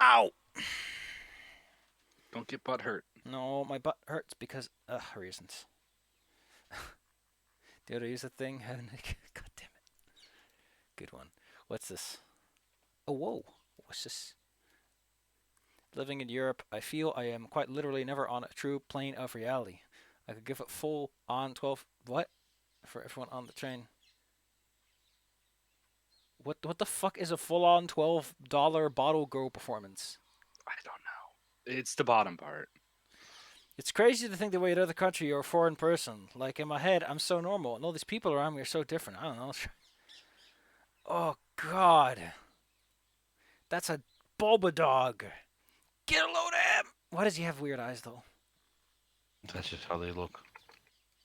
Ow! Don't get butt hurt. No, my butt hurts because reasons. Did I use the thing? God damn it. Good one. What's this? Oh, whoa. What's this? Living in Europe, I feel I am quite literally never on a true plane of reality. I could give it full on 12. What? For everyone on the train. What the fuck is a full on $12 bottle girl performance? I don't know. It's the bottom part. It's crazy to think the way in another country you're a foreign person. Like in my head, I'm so normal, and all these people around me are so different. I don't know. Oh God, that's a Bulba dog. Get a load of him. Why does he have weird eyes though? That's just how they look.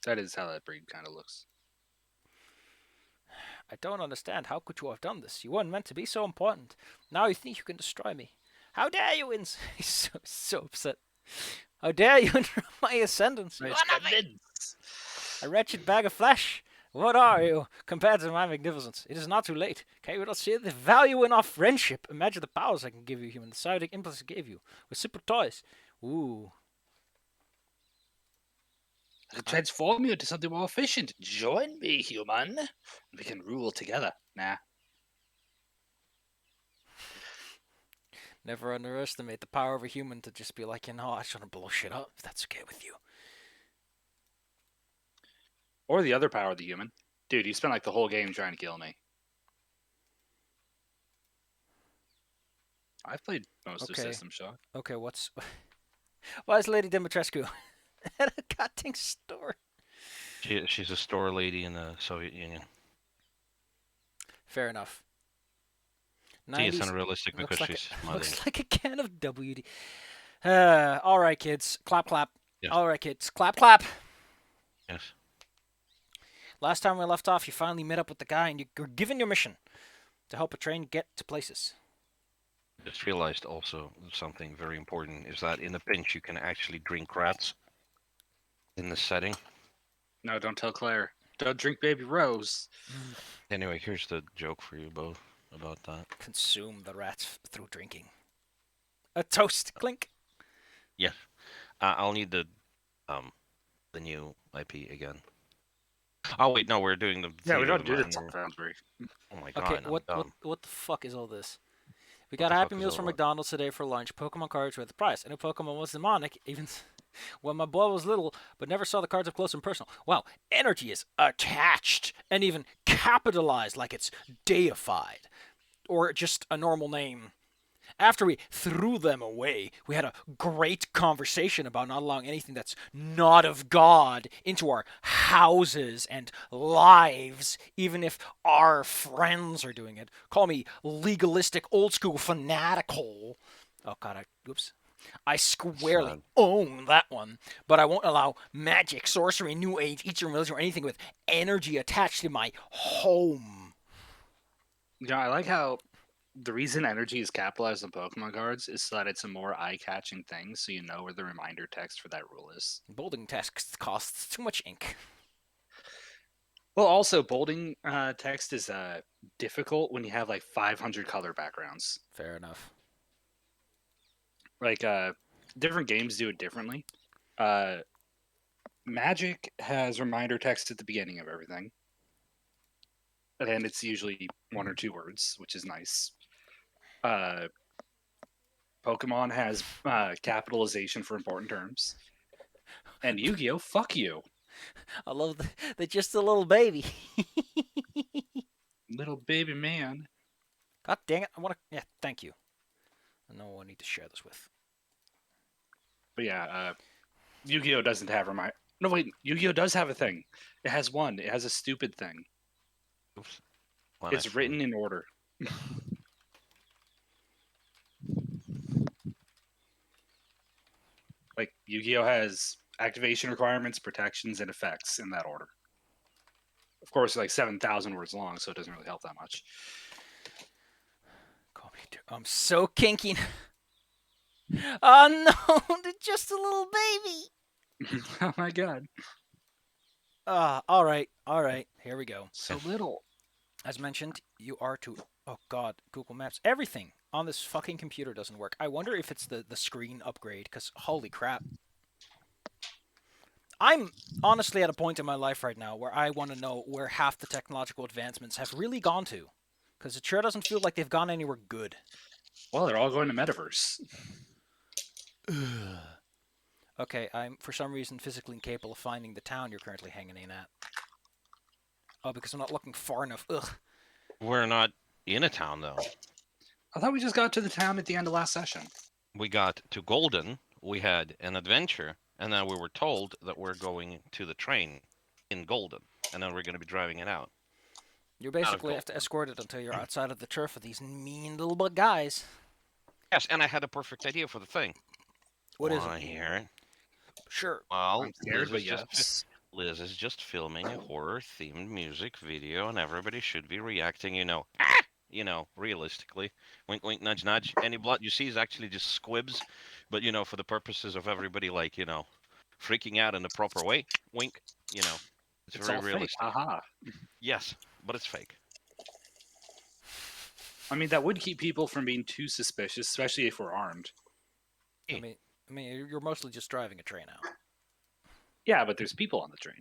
That is how that breed kind of looks. I don't understand. How could you have done this? You weren't meant to be so important. Now you think you can destroy me. How dare you? He's so upset. How dare you interrupt my ascendance? You are nothing. A wretched bag of flesh. What are you compared to my magnificence? It is not too late. Can you not see the value in our friendship? Imagine the powers I can give you, human. The psychic impulse I gave you. With super toys. Ooh. I can transform you into something more efficient. Join me, human. We can rule together. Nah. Never underestimate the power of a human to just be like, you know, I just want to blow shit up, if that's okay with you. Or the other power of the human. Dude, you spent like the whole game trying to kill me. I've played most of System Shock. Okay, what's... Why is Lady Dimitrescu at a goddamn store? She's a store lady in the Soviet Union. Fair enough. See, it's unrealistic because she's smiling. Looks like a can of WD. All right, kids. Clap, clap. Yes. All right, kids. Clap, clap. Yes. Last time we left off, you finally met up with the guy, and you were given your mission to help a train get to places. Just realized also something very important is that in a pinch you can actually drink rats in this setting. No, don't tell Claire. Don't drink Baby Rose. Anyway, here's the joke for you both about that. Consume the rats through drinking. A toast. Clink. Yes. I'll need the new IP again. Oh wait, no, we're doing the. Yeah, we don't of do the this on Foundry. Oh my god. Okay, I'm what dumb. the fuck is all this? We What got the Happy fuck is Meals all from that? McDonald's today for lunch. Pokemon cards were the price. I knew Pokemon was demonic, even when my boy was little, but never saw the cards up close and personal. Wow, energy is attached and even capitalized like it's deified. Or just a normal name. After we threw them away, we had a great conversation about not allowing anything that's not of God into our houses and lives, even if our friends are doing it. Call me legalistic, old school, fanatical. Oh, God, oops. I squarely own that one, but I won't allow magic, sorcery, new age, Eastern religion, or anything with energy attached to my home. Yeah, I like how the reason energy is capitalized on Pokemon cards is so that it's a more eye-catching thing, so you know where the reminder text for that rule is. Bolding text costs too much ink. Well, also, bolding text is difficult when you have like 500 color backgrounds. Fair enough. Like, different games do it differently. Magic has reminder text at the beginning of everything. And it's usually one or two words, which is nice. Pokemon has capitalization for important terms. And Yu-Gi-Oh, fuck you. I love the just a little baby. Little baby man. God dang it! I want to. Yeah, thank you. I know I need to share this with. But yeah, Yu-Gi-Oh doesn't have reminder. No, wait. Yu-Gi-Oh does have a thing. It has one. It has a stupid thing. Oops. It's written in order. Like, Yu-Gi-Oh has activation requirements, protections, and effects in that order. Of course, like 7,000 words long, so it doesn't really help that much. Call me. I'm so kinky. Oh no! Just a little baby. Oh my god. All right. Here we go. So little. As mentioned, you are to. Oh God, Google Maps. Everything on this fucking computer doesn't work. I wonder if it's the screen upgrade, because holy crap. I'm honestly at a point in my life right now where I want to know where half the technological advancements have really gone to. Because it sure doesn't feel like they've gone anywhere good. Well, they're all going to metaverse. Okay, I'm for some reason physically incapable of finding the town you're currently hanging in at. Oh, because I'm not looking far enough. Ugh. We're not in a town though. I thought we just got to the town at the end of last session. We got to Golden. We had an adventure, and then we were told that we're going to the train in Golden, and then we're going to be driving it out. You Out of basically have to Golden. escort it until you're outside of the turf of these mean little bug guys. Yes, and I had a perfect idea for the thing. What is it? Want to hear it? Sure. Well, I'm scared, but yes. Liz is just filming a horror-themed music video, and everybody should be reacting, realistically. Wink, wink, nudge, nudge. Any blood you see is actually just squibs, but for the purposes of everybody, freaking out in the proper way. Wink. It's It's very all fake. realistic. Haha. Yes, but it's fake. I mean, that would keep people from being too suspicious, especially if we're armed. I mean, you're mostly just driving a train out. Yeah, but there's people on the train.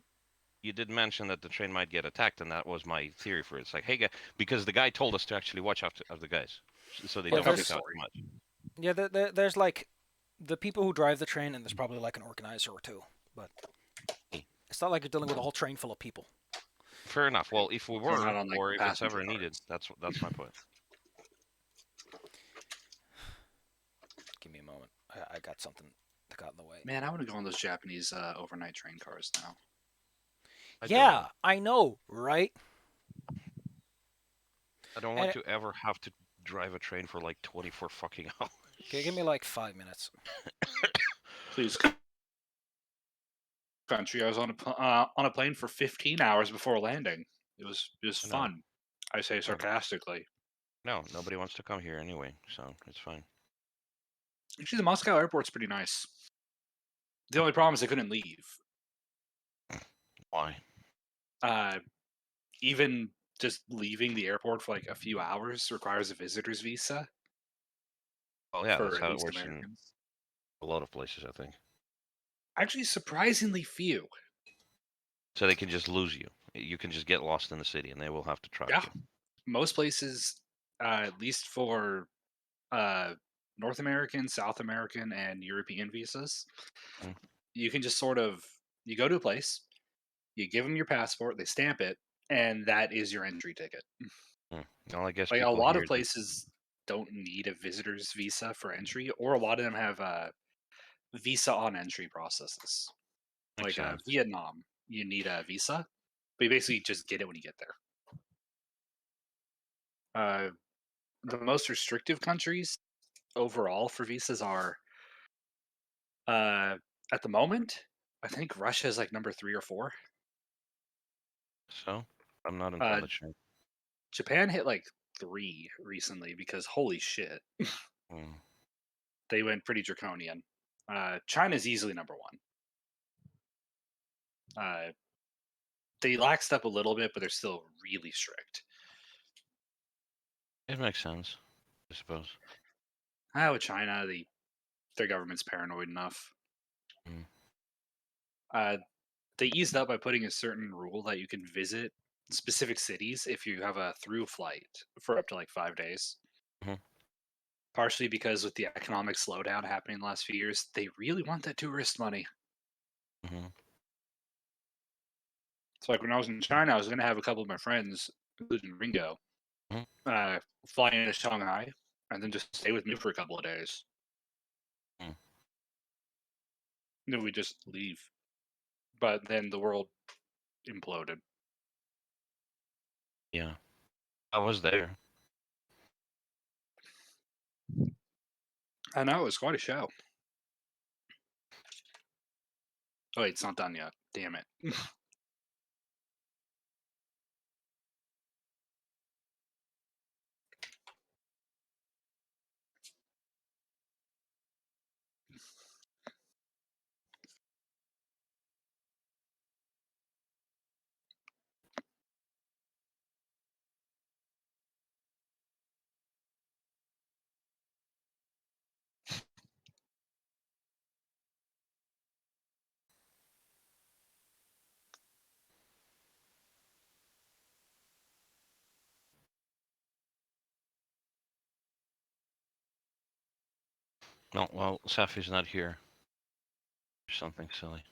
You did mention that the train might get attacked, and that was my theory for it. It's like, hey, because the guy told us to actually watch out of the guys, so they Well, don't there's- freak out too much. Yeah, there's like the people who drive the train, and there's probably like an organizer or two. But it's not like you're dealing with a whole train full of people. Fair enough. Well, if we We're were, not on, like, or if it's ever passenger needed, that's my point. Give me a moment. I got something that got in the way. Man, I want to go on those Japanese overnight train cars now. Yeah, I know, right? I don't want to ever have to drive a train for like 24 fucking hours. Okay, give me like 5 minutes. Please, country. I was on a plane for 15 hours before landing. It was I know. fun. I say sarcastically. No, nobody wants to come here anyway, so it's fine. Actually, the Moscow airport's pretty nice. The only problem is I couldn't leave. Why? Even just leaving the airport for like a few hours requires a visitor's visa Well, yeah, for that's at how it least works in Americans. a lot of places, I think. Actually, surprisingly few. So they can just lose you. You can just get lost in the city, and they will have to track Yeah. you. Most places, at least for North American, South American, and European visas, Mm. you can just you go to a place, you give them your passport, they stamp it, and that is your entry ticket. Well, I guess Like a people lot here of places don't need a visitor's visa for entry, or a lot of them have visa on entry processes. makes Like sense. Vietnam, you need a visa, but you basically just get it when you get there. The most restrictive countries overall for visas are, at the moment, I think Russia is like number 3 or 4. So I'm not Uh, entirely sure. Japan hit like 3 recently because holy shit, Mm. they went pretty draconian. China's easily number 1. They laxed up a little bit, but they're still really strict. It makes sense, I suppose. With China, their government's paranoid enough. Mm. They eased up by putting a certain rule that you can visit specific cities if you have a through flight for up to like 5 days. Mhm. Partially because with the economic slowdown happening in the last few years, they really want that tourist money. Hmm. So, like when I was in China, I was going to have a couple of my friends, including Ringo, Mhm. fly into Shanghai and then just stay with me for a couple of days. Mm. Then we just leave. But then the world imploded. Yeah, I was there. I know, it was quite a show. Oh, wait, it's not done yet. Damn it. No, well, Safi's not here. Something silly.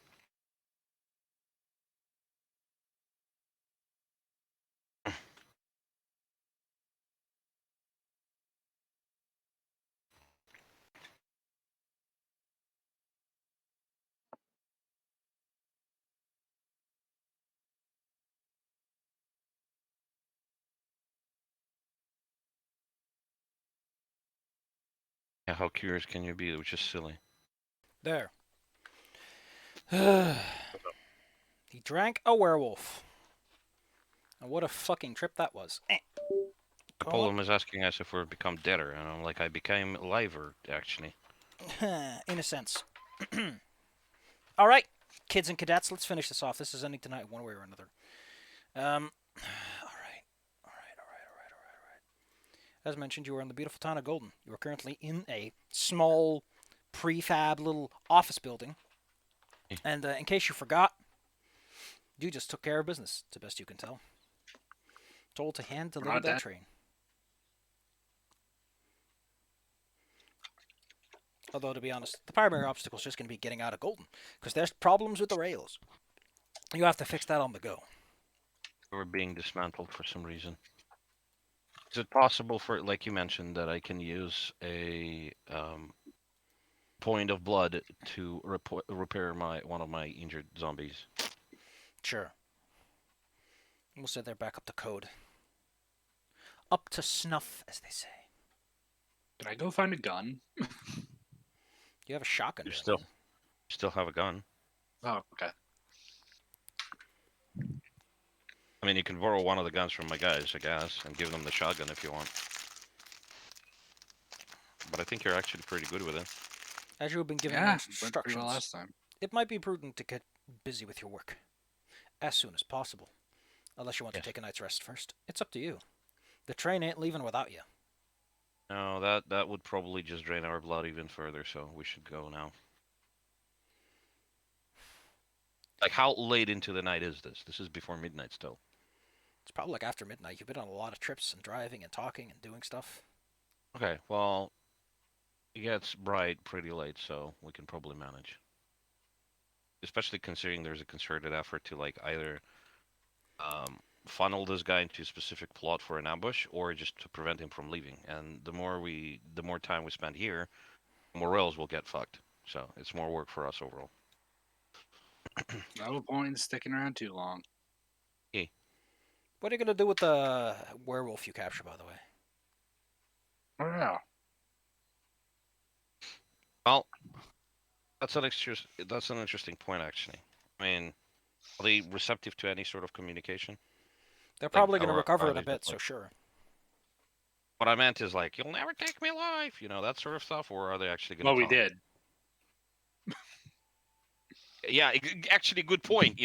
Yeah, how curious can you be? Which is silly. There. He drank a werewolf. And what a fucking trip that was. The Go poem is asking us if we've become deader, and I'm like, I became liver, actually. on. In a sense. All right, kids and cadets, let's finish this off. This is ending tonight one way or another. All right. As mentioned, you are in the beautiful town of Golden. You are currently in a small prefab little office building. And in case you forgot, you just took care of business, to best you can tell. Told to hand deliver not that dead. train. Although, to be honest, the primary obstacle is just going to be getting out of Golden, because there's problems with the rails. You have to fix that on the go. We're being dismantled for some reason. Is it possible for, like you mentioned, that I can use a point of blood to repair one of my injured zombies? Sure. We'll say they're back up to code. Up to snuff, as they say. Did I go find a gun? You have a shotgun. You still have a gun. Oh, okay. I mean, you can borrow one of the guns from my guys, I guess, and give them the shotgun if you want. But I think you're actually pretty good with it. As you have been given Yeah, went pretty instructions, well last time. it might be prudent to get busy with your work as soon as possible. Unless you want to take a night's rest first. It's up to you. The train ain't leaving without you. No, that would probably just drain our blood even further, so we should go now. Like, how late into the night is this? This is before midnight still. It's probably like after midnight. You've been on a lot of trips and driving and talking and doing stuff. Okay, well, it gets bright pretty late, so we can probably manage. Especially considering there's a concerted effort to, like, either funnel this guy into a specific plot for an ambush, or just to prevent him from leaving. And the more time we spend here, the more rails will get fucked. So it's more work for us overall. No point in sticking around too long. What are you going to do with the werewolf you capture, by the way? Oh, yeah. Well, that's an interesting point, actually. I mean, are they receptive to any sort of communication? They're Like, probably going to or recover are in a they bit, just so like, sure. what I meant is like, you'll never take me alive, that sort of stuff, or are they actually going to Well, we talk? did. Yeah, actually, good point.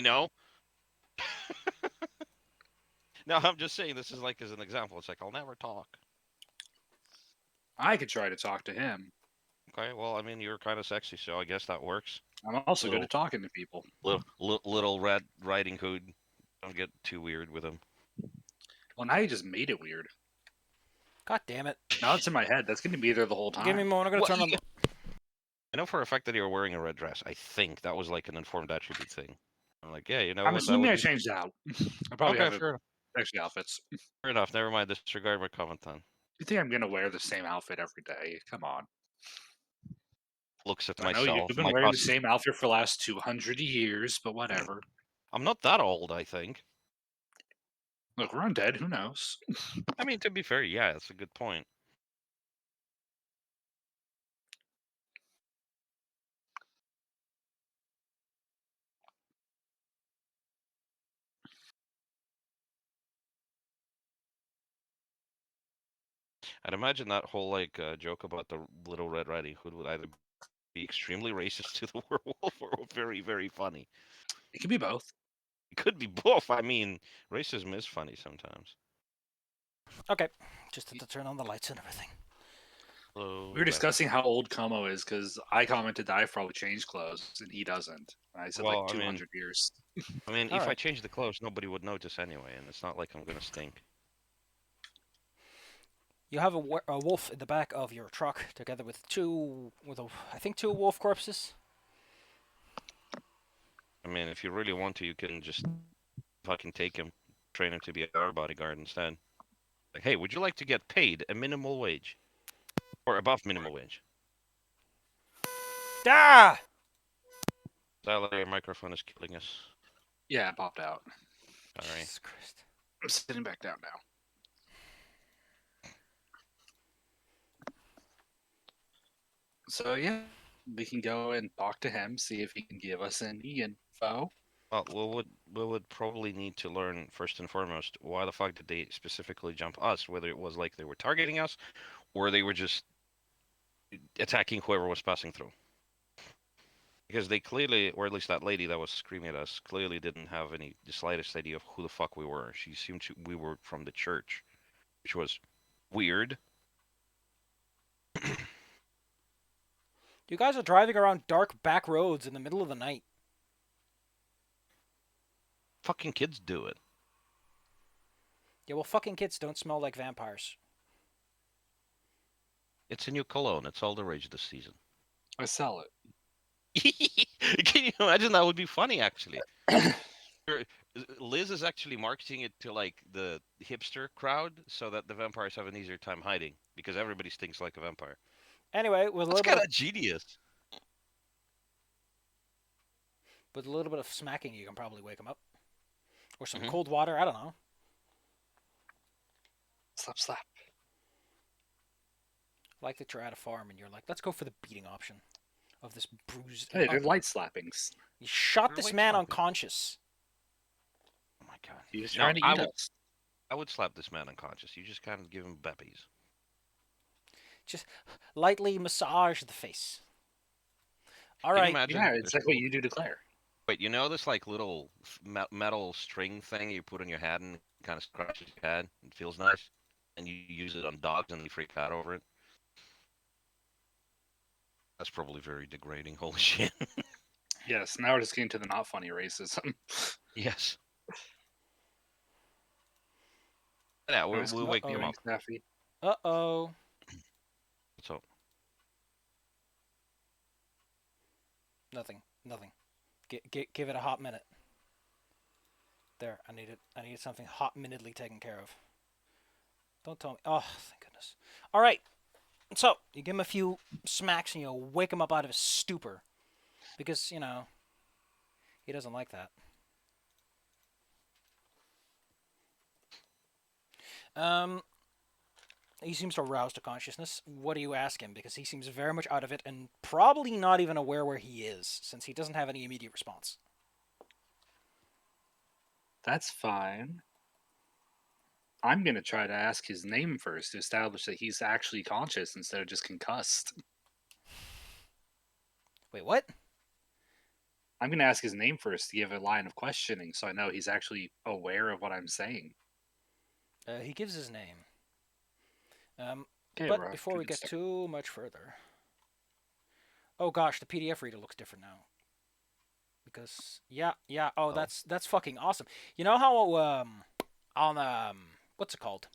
No, I'm just saying this is like as an example. It's like I'll never talk. I could try to talk to him. Okay, well, I mean, you're kind of sexy, so I guess that works. I'm also good Little- at talking to people. Little Red Riding Hood. Don't get too weird with him. Well, now you just made it weird. God damn it. Now it's in my head. That's going to be there the whole time. Give me a moment. I'm going to turn on the... I know for a fact that you're wearing a red dress. I think that was like an informed attribute thing. I'm like, yeah, you know I'm what? That assuming would I be... changed out. I probably Okay, have fair enough. extra outfits. Fair enough. Never mind. Disregard my comment then. You think I'm going to wear the same outfit every day? Come on. Looks at I know you've myself. been My wearing the costume. same outfit for the last 200 years, but whatever. I'm not that old, I think. Look, we're undead. Who knows? I mean, to be fair, yeah, that's a good point. I'd imagine that whole like joke about the Little Red Riding Hood would either be extremely racist to the werewolf or very, very funny. It can be both. It could be both. I mean, racism is funny sometimes. Okay. Just had to turn on the lights and everything. Hello, We were discussing how old Como is because I commented that I've probably changed clothes and he doesn't. I said Well, like 200 years. I mean, All if I right. change the clothes, nobody would notice anyway, and it's not like I'm gonna stink. You have a wolf in the back of your truck, together with I think two wolf corpses. I mean, if you really want to, you can just fucking take him, train him to be our bodyguard instead. Like, hey, would you like to get paid a minimal wage or above minimum wage? Ah! Tyler, your microphone is killing us. Yeah, it popped out. Sorry. Jesus Christ. I'm sitting back down now. So yeah, we can go and talk to him, see if he can give us any info. Well, we would probably need to learn first and foremost why the fuck did they specifically jump us? Whether it was like they were targeting us, or they were just attacking whoever was passing through. Because they clearly, or at least that lady that was screaming at us, clearly didn't have the slightest idea of who the fuck we were. She seemed to we were from the church, which was weird. You guys are driving around dark back roads in the middle of the night. Fucking kids do it. Yeah, well, fucking kids don't smell like vampires. It's a new cologne. It's all the rage this season. I sell it. Can you imagine? That would be funny, actually. Liz is actually marketing it to like the hipster crowd, so that the vampires have an easier time hiding because everybody stinks like a vampire. Anyway, with a That's little kind bit of genius. with a little bit of smacking, you can probably wake them up, or some Mhm. cold water. I don't know. Slap, slap. Like that you're at a farm and you're like, let's go for the beating option of this bruised. Hey, they're light slappings. You shot They're this light man slapping. unconscious. Oh my god. He was No, trying to eat us. I would slap this man unconscious. You just kind of give him beppies. Just lightly massage the face. All Can you right. imagine? Yeah, There's it's like what you do to Claire. Wait, you know this like little metal string thing you put on your head and kind of scratches your head? It feels nice. And you use it on dogs and they freak out over it. That's probably very degrading. Holy shit. Yes, now we're just getting to the not funny racism. Yes. Yeah, we'll wake him up. Snaffy. Uh-oh. So, Nothing. Give it a hot minute. There, I needed something hot minutely taken care of. Don't tell me. Oh, thank goodness. All right. So, you give him a few smacks and you wake him up out of his stupor. Because, he doesn't like that. He seems to rouse to consciousness. What do you ask him? Because he seems very much out of it and probably not even aware where he is, since he doesn't have any immediate response. That's fine. I'm going to try to ask his name first to establish that he's actually conscious instead of just concussed. Wait, what? I'm going to ask his name first to give a line of questioning so I know he's actually aware of what I'm saying. He gives his name. Okay, But Rock, before you we can get start. too much further... Oh gosh, the PDF reader looks different now. Because, yeah, oh, that's fucking awesome. You know how, on, what's it called?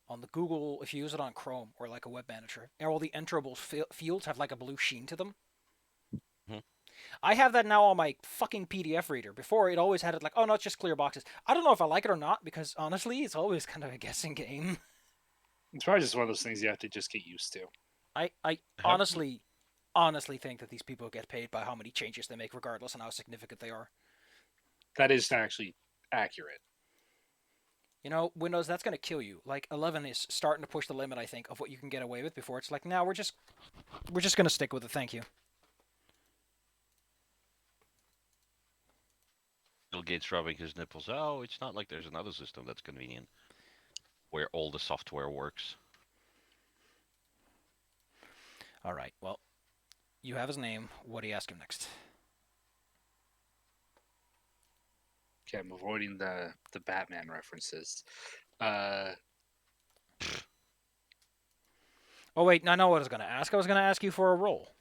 On the Google, if you use it on Chrome or like a web manager, all the enterable fields have like a blue sheen to them. Mhm. I have that now on my fucking PDF reader. Before, it always had it like, oh no, it's just clear boxes. I don't know if I like it or not, because honestly, it's always kind of a guessing game. It's probably just one of those things you have to just get used to. I honestly think that these people get paid by how many changes they make, regardless on how significant they are. That is actually accurate. Windows, that's going to kill you. Like, 11 is starting to push the limit, I think, of what you can get away with before it's like, now we're just going to stick with it, thank you. Bill Gates rubbing his nipples. Oh, it's not like there's another system that's convenient where all the software works. All right, well, you have his name. What do you ask him next? Okay, I'm avoiding the Batman references. Oh, wait, I know what I was going to ask. I was going to ask you for a roll.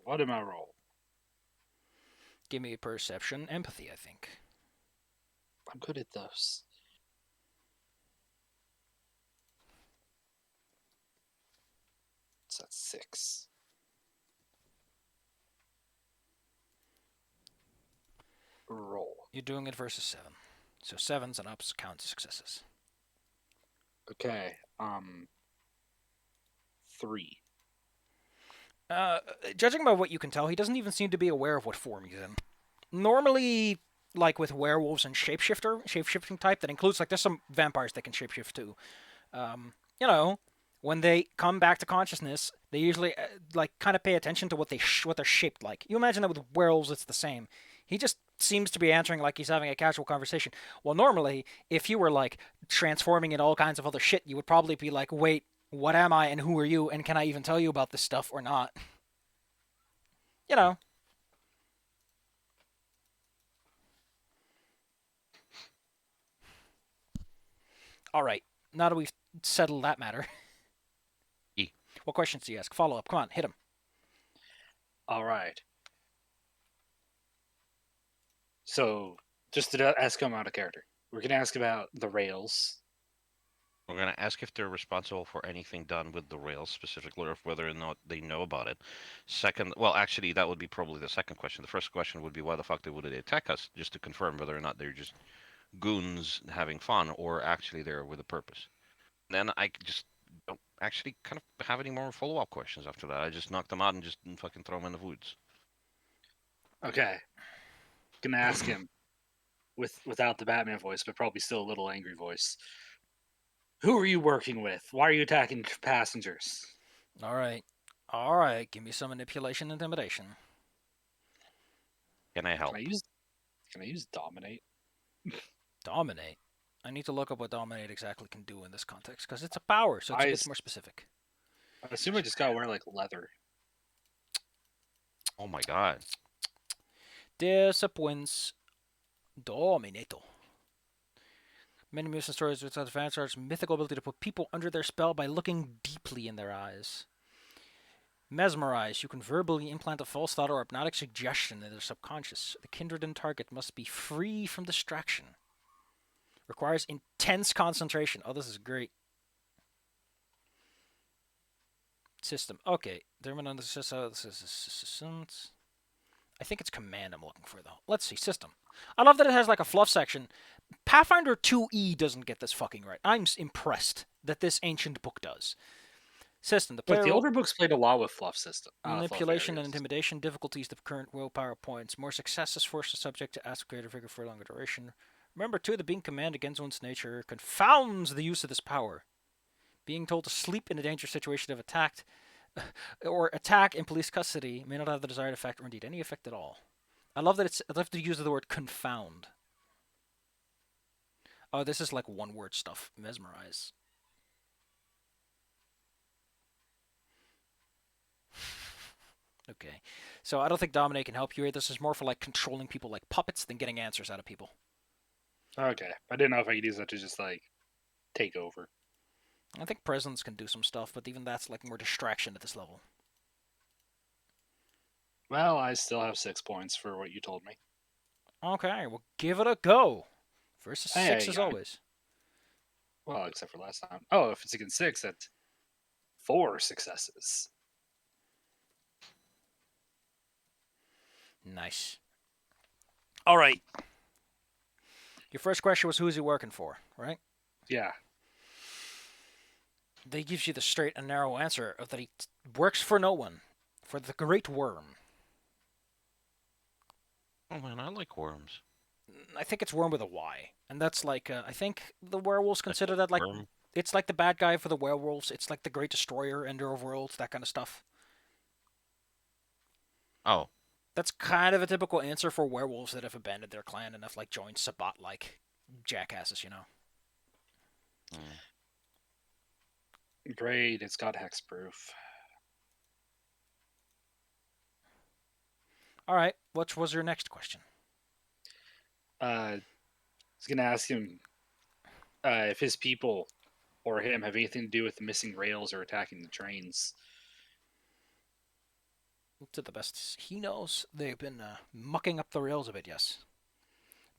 What am I roll? Give me a perception, empathy, I think. I'm good at those. So that's 6. Roll. You're doing it versus 7. So 7s and ups count as successes. Okay. 3. Judging by what you can tell, he doesn't even seem to be aware of what form he's in. Normally, like with werewolves and shapeshifting type, that includes, like, there's some vampires that can shapeshift too. You know, when they come back to consciousness, they usually like kind of pay attention to what they're shaped like. You imagine that with werewolves, it's the same. He just seems to be answering like he's having a casual conversation. Well, normally, if you were like transforming into all kinds of other shit, you would probably be like, "Wait, what am I, and who are you, and can I even tell you about this stuff or not?" You know. All right. Now that we've settled that matter, E. what questions do you ask? Follow up. Come on, hit him. All right. So, just to ask him out of character, we're going to ask about the rails. We're going to ask if they're responsible for anything done with the rails specifically, or if whether or not they know about it. Second, well, actually, that would be probably the second question. The first question would be why the fuck would they attack us, just to confirm whether or not they're just goons having fun, or actually there with a purpose. Then I just don't actually kind of have any more follow-up questions after that. I just knock them out and just fucking throw them in the woods. Okay. Gonna ask him without the Batman voice, but probably still a little angry voice. Who are you working with? Why are you attacking passengers? All right. All right. Give me some manipulation, intimidation. Can I help? Can I use dominate? Dominate. I need to look up what dominate exactly can do in this context because it's a power, so it's a bit more specific. I assume I just gotta wear like leather. Oh my god. Disappoints. Dominato. Many myths and stories with advanced arts mythical ability to put people under their spell by looking deeply in their eyes. Mesmerize. You can verbally implant a false thought or hypnotic suggestion in their subconscious. The kindred and target must be free from distraction. Requires intense concentration. Oh, this is great. System. Okay. I think it's command I'm looking for, though. Let's see. System. I love that it has like a fluff section. Pathfinder 2E doesn't get this fucking right. I'm impressed that this ancient book does. System. The player But the older books played a lot with fluff system. manipulation and areas. intimidation. Difficulties the current willpower points. More successes force the subject to ask greater vigor for a longer duration. Remember, too, that being command against one's nature confounds the use of this power. Being told to sleep in a dangerous situation if attacked or attack in police custody may not have the desired effect or indeed any effect at all. I love the use of the word confound. Oh, this is like one word stuff. Mesmerize. Okay. So I don't think dominate can help you here. This is more for like controlling people like puppets than getting answers out of people. Okay. I didn't know if I could use that to just like take over. I think presence can do some stuff, but even that's like more distraction at this level. Well, I still have 6 points for what you told me. Okay, well, give it a go. Versus Hey, 6 as I- always. Well, except for last time. Oh, if it's against 6, that's 4 successes. Nice. All right. Your first question was who is he working for, right? Yeah. They gives you the straight and narrow answer of that he works for no one, for the Great Worm. Oh man, I like worms. I think it's Worm with a Y, and that's like I think the werewolves consider that like Worm? it's like the bad guy for the werewolves. It's like the Great Destroyer, Ender of Worlds, that kind of stuff. Oh, That's kind of a typical answer for werewolves that have abandoned their clan and have like joined Sabbat like jackasses, you know. mm. Great. It's got hexproof. All right, what was your next question? I was going to ask him if his people or him have anything to do with the missing rails or attacking the trains. To the best he knows, they've been mucking up the rails a bit, yes.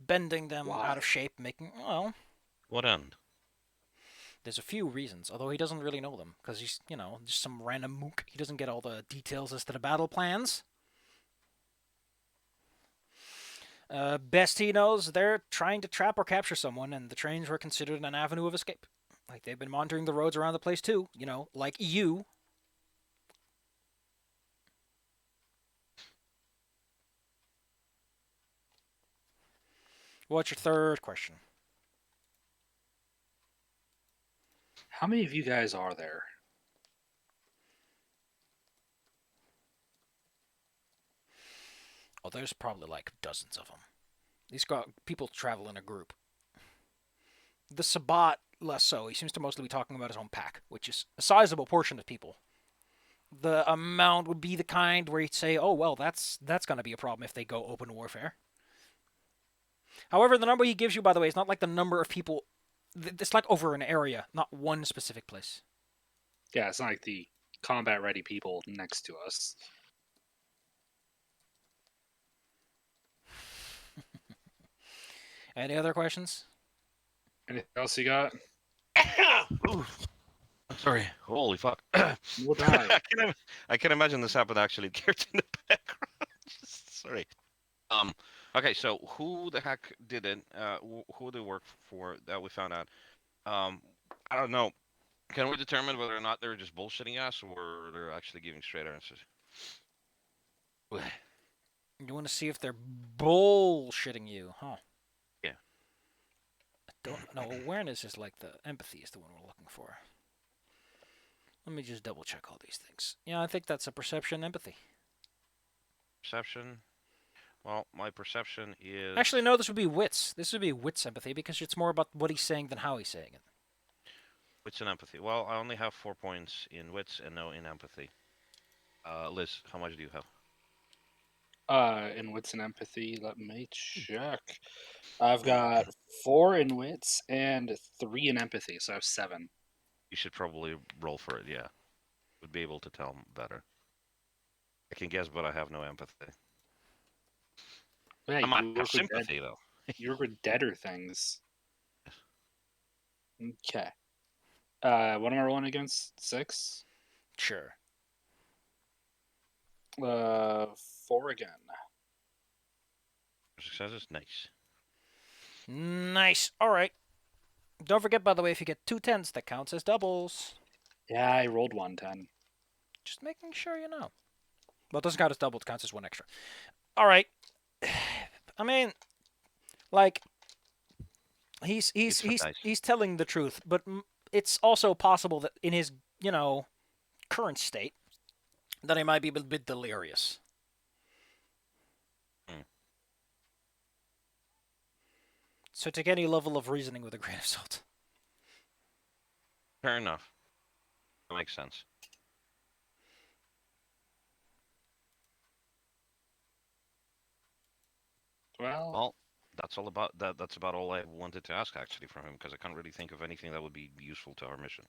Bending them Why? out of shape, making, well, What end? There's a few reasons, although he doesn't really know them, because he's, just some random mook. He doesn't get all the details as to the battle plans. Best he knows, they're trying to trap or capture someone, and the trains were considered an avenue of escape. Like, they've been monitoring the roads around the place, too, like you. What's your third question? How many of you guys are there? Oh, there's probably like dozens of them. These people travel in a group. The Sabat, less so. He seems to mostly be talking about his own pack, which is a sizable portion of people. The amount would be the kind where you'd say, oh, well, that's going to be a problem if they go open warfare. However, the number he gives you, by the way, is not like the number of people. It's like over an area, not one specific place. Yeah, it's not like the combat-ready people next to us. Any other questions? Anything else you got? Sorry. Holy fuck. We'll die. I can imagine this happened actually. Character in the background. Sorry. Okay, so who the heck did it? Who they work for that we found out? I don't know. Can we determine whether or not they're just bullshitting us or they're actually giving straight answers? You want to see if they're bullshitting you, huh? Yeah. No, awareness is like the empathy is the one we're looking for. Let me just double check all these things. Yeah, I think that's a perception empathy. Perception. Well, my perception is... Actually, no, this would be wits. This would be wits empathy because it's more about what he's saying than how he's saying it. Wits and empathy. Well, I only have 4 points in wits and no in empathy. Liz, how much do you have? In wits and empathy, let me check. I've got 4 in wits and 3 in empathy, so I have 7. You should probably roll for it, yeah. Would be able to tell better. I can guess, but I have no empathy. Yeah, I might have sympathy, though. You work with deader things. Okay. What am I rolling against? 6? Sure. 4 again. Successes? Nice. Nice. All right. Don't forget, by the way, if you get 2 10s, that counts as doubles. Yeah, I rolled 1 10. Just making sure you know. Well, it doesn't count as double. It counts as 1 extra. All right. I mean, like, he's telling the truth, but it's also possible that in his, current state, that he might be a bit delirious. So take any level of reasoning with a grain of salt. Fair enough. That makes sense. Well, that's all about that. That's about all I wanted to ask actually from him because I can't really think of anything that would be useful to our mission.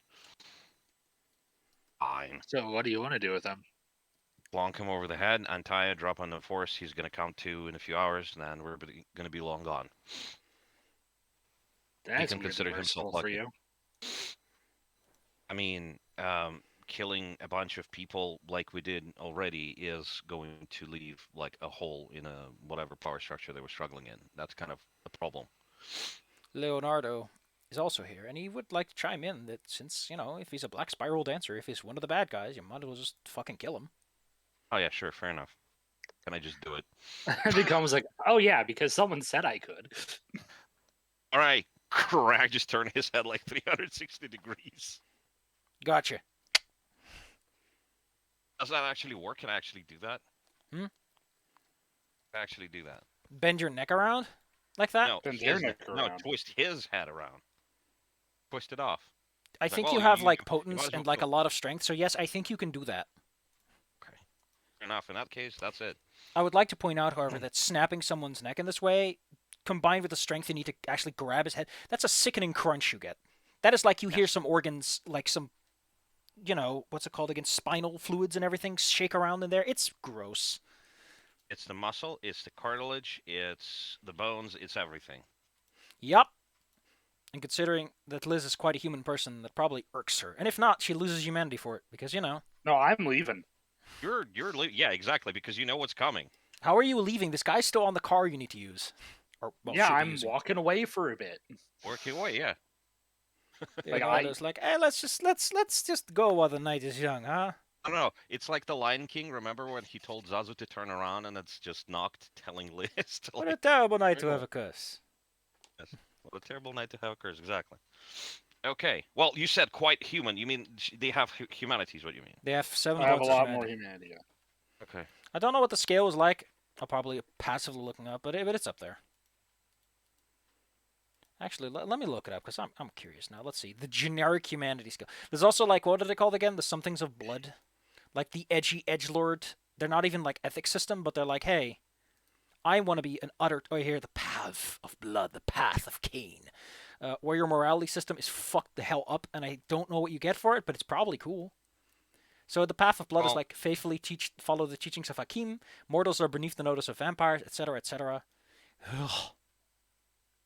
Fine. So what do you want to do with him? Bonk him over the head, untie a drop on the force. He's going to count 2 in a few hours, and then we're going to be long gone. That's he can consider himself for lucky. you. I mean, killing a bunch of people like we did already is going to leave like a hole in a whatever power structure they were struggling in. That's kind of the problem. Leonardo is also here, and he would like to chime in that since, if he's a Black Spiral Dancer, if he's one of the bad guys, you might as well just fucking kill him. Oh yeah, sure, fair enough. Can I just do it? It becomes like, oh yeah, because someone said I could. All right, Crag just turned his head like 360 degrees. Gotcha. Does that actually work? Can I actually do that? Hmm? Can I actually do that? Bend your neck around? Like that? No, Bend their neck no, around. twist his head around. Twist it off. I It's think like, you well, have, you like, might potence as well and, like, go. a lot of strength, so yes, I think you can do that. Okay. Fair enough. In that case, that's it. I would like to point out, however, that snapping someone's neck in this way, combined with the strength you need to actually grab his head, that's a sickening crunch you get. That is like you hear some organs, like some, what's it called again, spinal fluids and everything shake around in there. It's gross. It's the muscle, it's the cartilage, it's the bones, it's everything. Yup. And considering that Liz is quite a human person, that probably irks her. And if not, she loses humanity for it because No, I'm leaving. Yeah, exactly, because you know what's coming. how are you leaving? This guy's still on the car you need to use, or well, Yeah, should be I'm using. walking away for a bit. Working away, yeah. Leonardo's like, hey, let's just go while the night is young, huh? I don't know. It's like the Lion King. Remember when he told Zazu to turn around, and it's just knocked, telling Liz to What a like, terrible night to "Turn have away." a curse. Yes. What a terrible night to have occurs. Exactly. Okay. Well, you said quite human. You mean they have humanities? What do you mean? They have 7 I have a points of lot more humanity. humanity. Okay. I don't know what the scale is like. I'll probably passively looking up, but it's up there. Actually, let me look it up because I'm curious now. Let's see the generic humanity scale. There's also like what are they called again? The somethings of blood, like the edgy edgelord. They're not even like ethics system, but they're like, hey, I want to be an utter. Oh, here the path of blood, the path of Cain, where your morality system is fucked the hell up, and I don't know what you get for it, but it's probably cool. So the path of blood is Well, like faithfully follow the teachings of Hakim. Mortals are beneath the notice of vampires, etc., etc.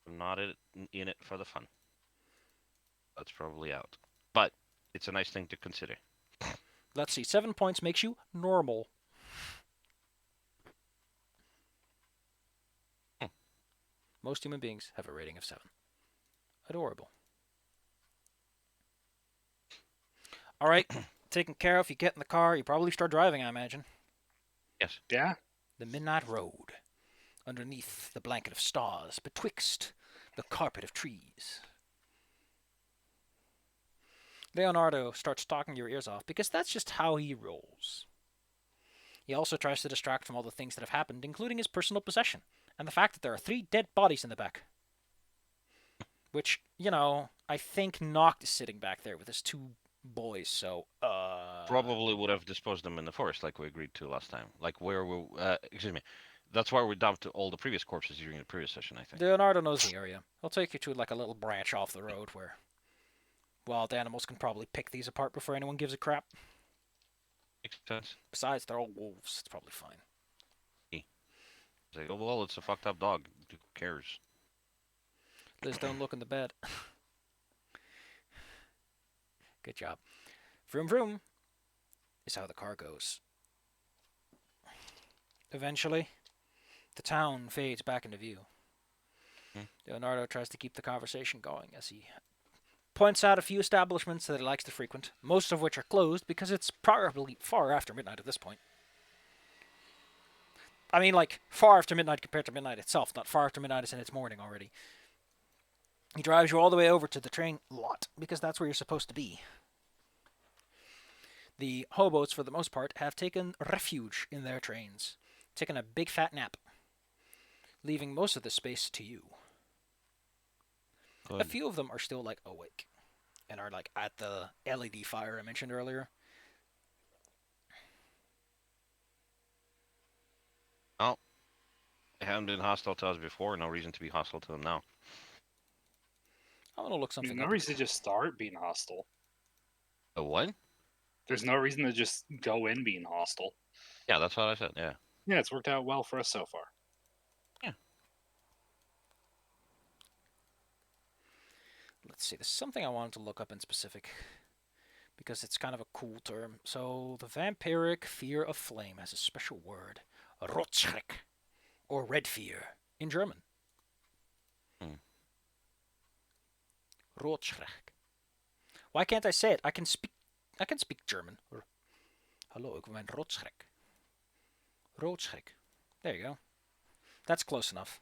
I'm not in it for the fun. That's probably out. But it's a nice thing to consider. Let's see. 7 points makes you normal. Hmm. Most human beings have a rating of 7. Adorable. All right. Taken care of. You get in the car. You probably start driving, I imagine. Yes. Yeah. The midnight road. Underneath the blanket of stars. Betwixt the carpet of trees. Leonardo starts talking your ears off because that's just how he rolls. He also tries to distract from all the things that have happened, including his personal possession, and the fact that there are 3 dead bodies in the back. Which, I think Noct is sitting back there with his 2 boys, so, Probably would have disposed them in the forest, like we agreed to last time. Like where we, excuse me. That's why we dumped all the previous corpses during the previous session, I think. Leonardo knows the area. He'll take you to, like, a little branch off the road where wild animals can probably pick these apart before anyone gives a crap. Makes sense. Besides, they're all wolves. It's probably fine. It's like, oh, well, it's a fucked up dog. Who cares? Liz, don't look in the bed. Good job. Vroom vroom is how the car goes. Eventually, the town fades back into view. Leonardo tries to keep the conversation going as he points out a few establishments that he likes to frequent, most of which are closed because it's probably far after midnight at this point. I mean, like, far after midnight compared to midnight itself, not far after midnight as in it's morning already. He drives you all the way over to the train lot because that's where you're supposed to be. The hobos, for the most part, have taken refuge in their trains, taken a big fat nap, leaving most of the space to you. Good. A few of them are still, like, awake and are, like, at the LED fire I mentioned earlier. Well, they haven't been hostile to us before. No reason to be hostile to them now. I want to look There's something no up. reason to just start being hostile. A what? There's no reason to just go in being hostile. Yeah, that's what I said. Yeah. Yeah, it's worked out well for us so far. Let's see, there's something I wanted to look up in specific because it's kind of a cool term. So, the vampiric fear of flame has a special word, Rotschreck, or red fear in German. Rotschreck. Why can't I say it? I can speak German. Hallo, ik ben Rotschreck. Rotschreck. There you go. That's close enough.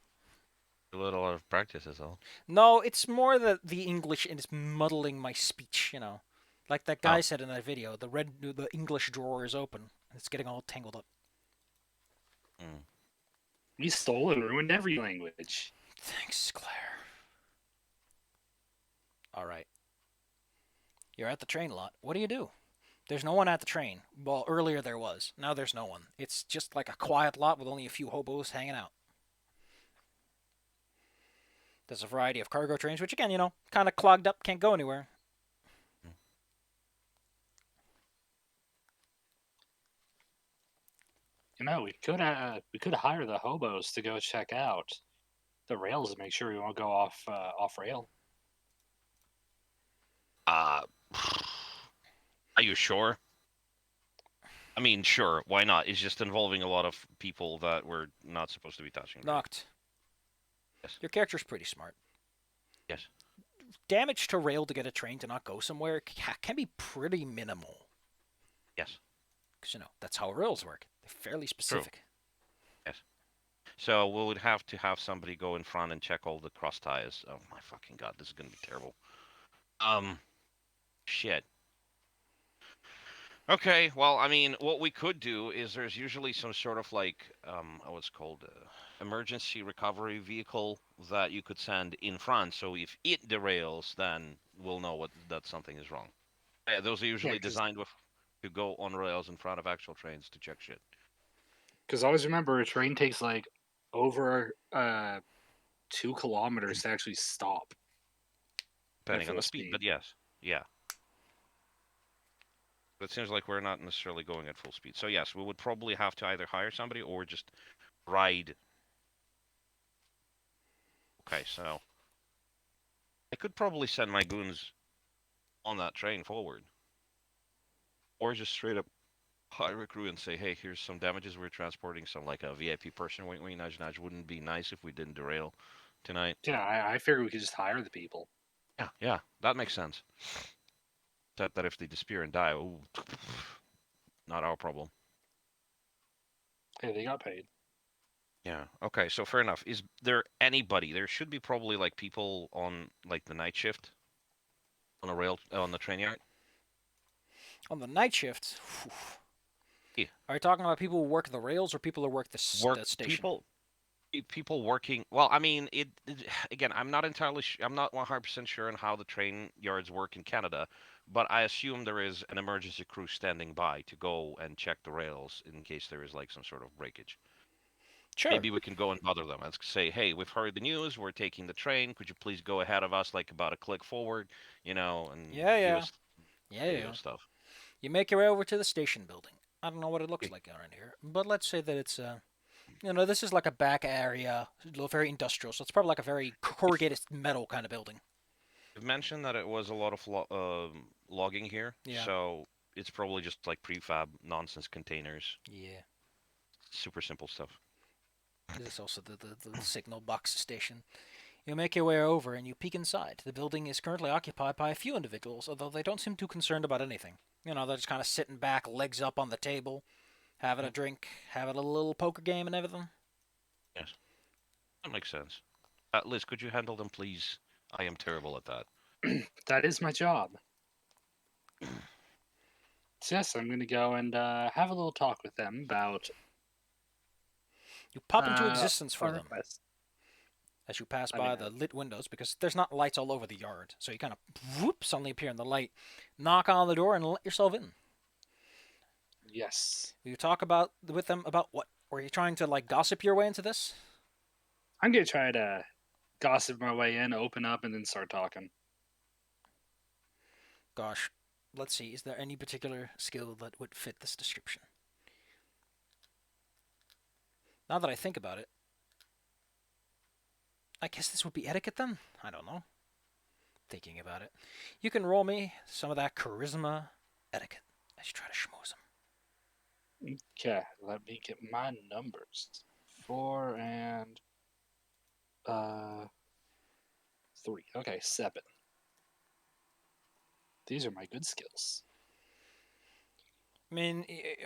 A little out of practice is all. No, it's more the English and it's muddling my speech, Like that guy said in that video, the English drawer is open and it's getting all tangled up. You stole and ruined every language. Thanks, Claire. All right. You're at the train lot. What do you do? There's no one at the train. Well, earlier there was. Now there's no one. It's just like a quiet lot with only a few hobos hanging out. There's a variety of cargo trains, which again, kind of clogged up, can't go anywhere. We could hire the hobos to go check out the rails and make sure we won't go off rail. Uh, are you sure? I mean, sure, why not? It's just involving a lot of people that we're not supposed to be touching, right? Knocked. Yes. Your character's pretty smart. Yes. Damage to rail to get a train to not go somewhere can be pretty minimal. Yes. Because, that's how rails work. They're fairly True. specific. Yes. So we would have to have somebody go in front and check all the cross ties. Oh my fucking god, this is gonna be terrible. Shit. Okay, well, I mean, what we could do is there's usually some sort of like, what's called emergency recovery vehicle that you could send in front. So if it derails, then we'll know that something is wrong. Yeah, those are Yeah, usually designed to go on rails in front of actual trains to check shit. because always remember a train takes like over 2 kilometers to actually stop at Depending on full the speed, speed. but yes, yeah. But it seems like we're not necessarily going at full speed. So yes, we would probably have to either hire somebody or just ride. Okay, so I could probably send my goons on that train forward, or just straight up hire a crew and say, "Hey, here's some damages. We're transporting some like a VIP person. Wink, wink, nudge, nudge. Wouldn't it be nice if we didn't derail tonight?" Yeah, I figure we could just hire the people. Yeah, yeah, that makes sense. Except that if they disappear and die, ooh, not our problem. Hey, they got paid. Yeah. Okay. So fair enough. Is there anybody? There should be probably like people on like the night shift on a rail on the train yard. On the night shift, Yeah. are you talking about people who work the rails or people who work Work the station? people working. Well, I mean, again. I'm not entirely. I'm not 100% sure on how the train yards work in Canada, but I assume there is an emergency crew standing by to go and check the rails in case there is like some sort of breakage. Sure. Maybe we can go and bother them and say, "Hey, we've heard the news. We're taking the train. Could you please go ahead of us, like about a click forward, and Yeah, give yeah. us Yeah, radio yeah. stuff." You make your way over to the station building. I don't know what it looks Yeah. like around here, but let's say that it's this is like a back area, very industrial, so it's probably like a very If corrugated metal kind of building. you've mentioned that it was a lot of logging here, Yeah, so it's probably just like prefab nonsense containers, yeah. super simple stuff. This is also the signal box station. You make your way over and you peek inside. The building is currently occupied by a few individuals, although they don't seem too concerned about anything. They're just kind of sitting back, legs up on the table, having a drink, having a little poker game and everything. Yes, that makes sense. Liz, could you handle them, please? I am terrible at that. That is my job. So yes, I'm going to go and have a little talk with them about You pop into existence for our them request. as you pass I mean, by the lit windows because there's not lights all over the yard. So you kind of whoop suddenly appear in the light, knock on the door, and let yourself in. yes. You talk with them about what? Were you trying to like gossip your way into this? I'm going to try to gossip my way in, open up, and then start talking. Gosh, let's see. Is there any particular skill that would fit this description? Now that I think about it, I guess this would be etiquette then? I don't know. Thinking about it. You can roll me some of that charisma etiquette as you try to schmooze them. Okay, let me get my numbers. 4 and 3. Okay, 7. These are my good skills. I mean,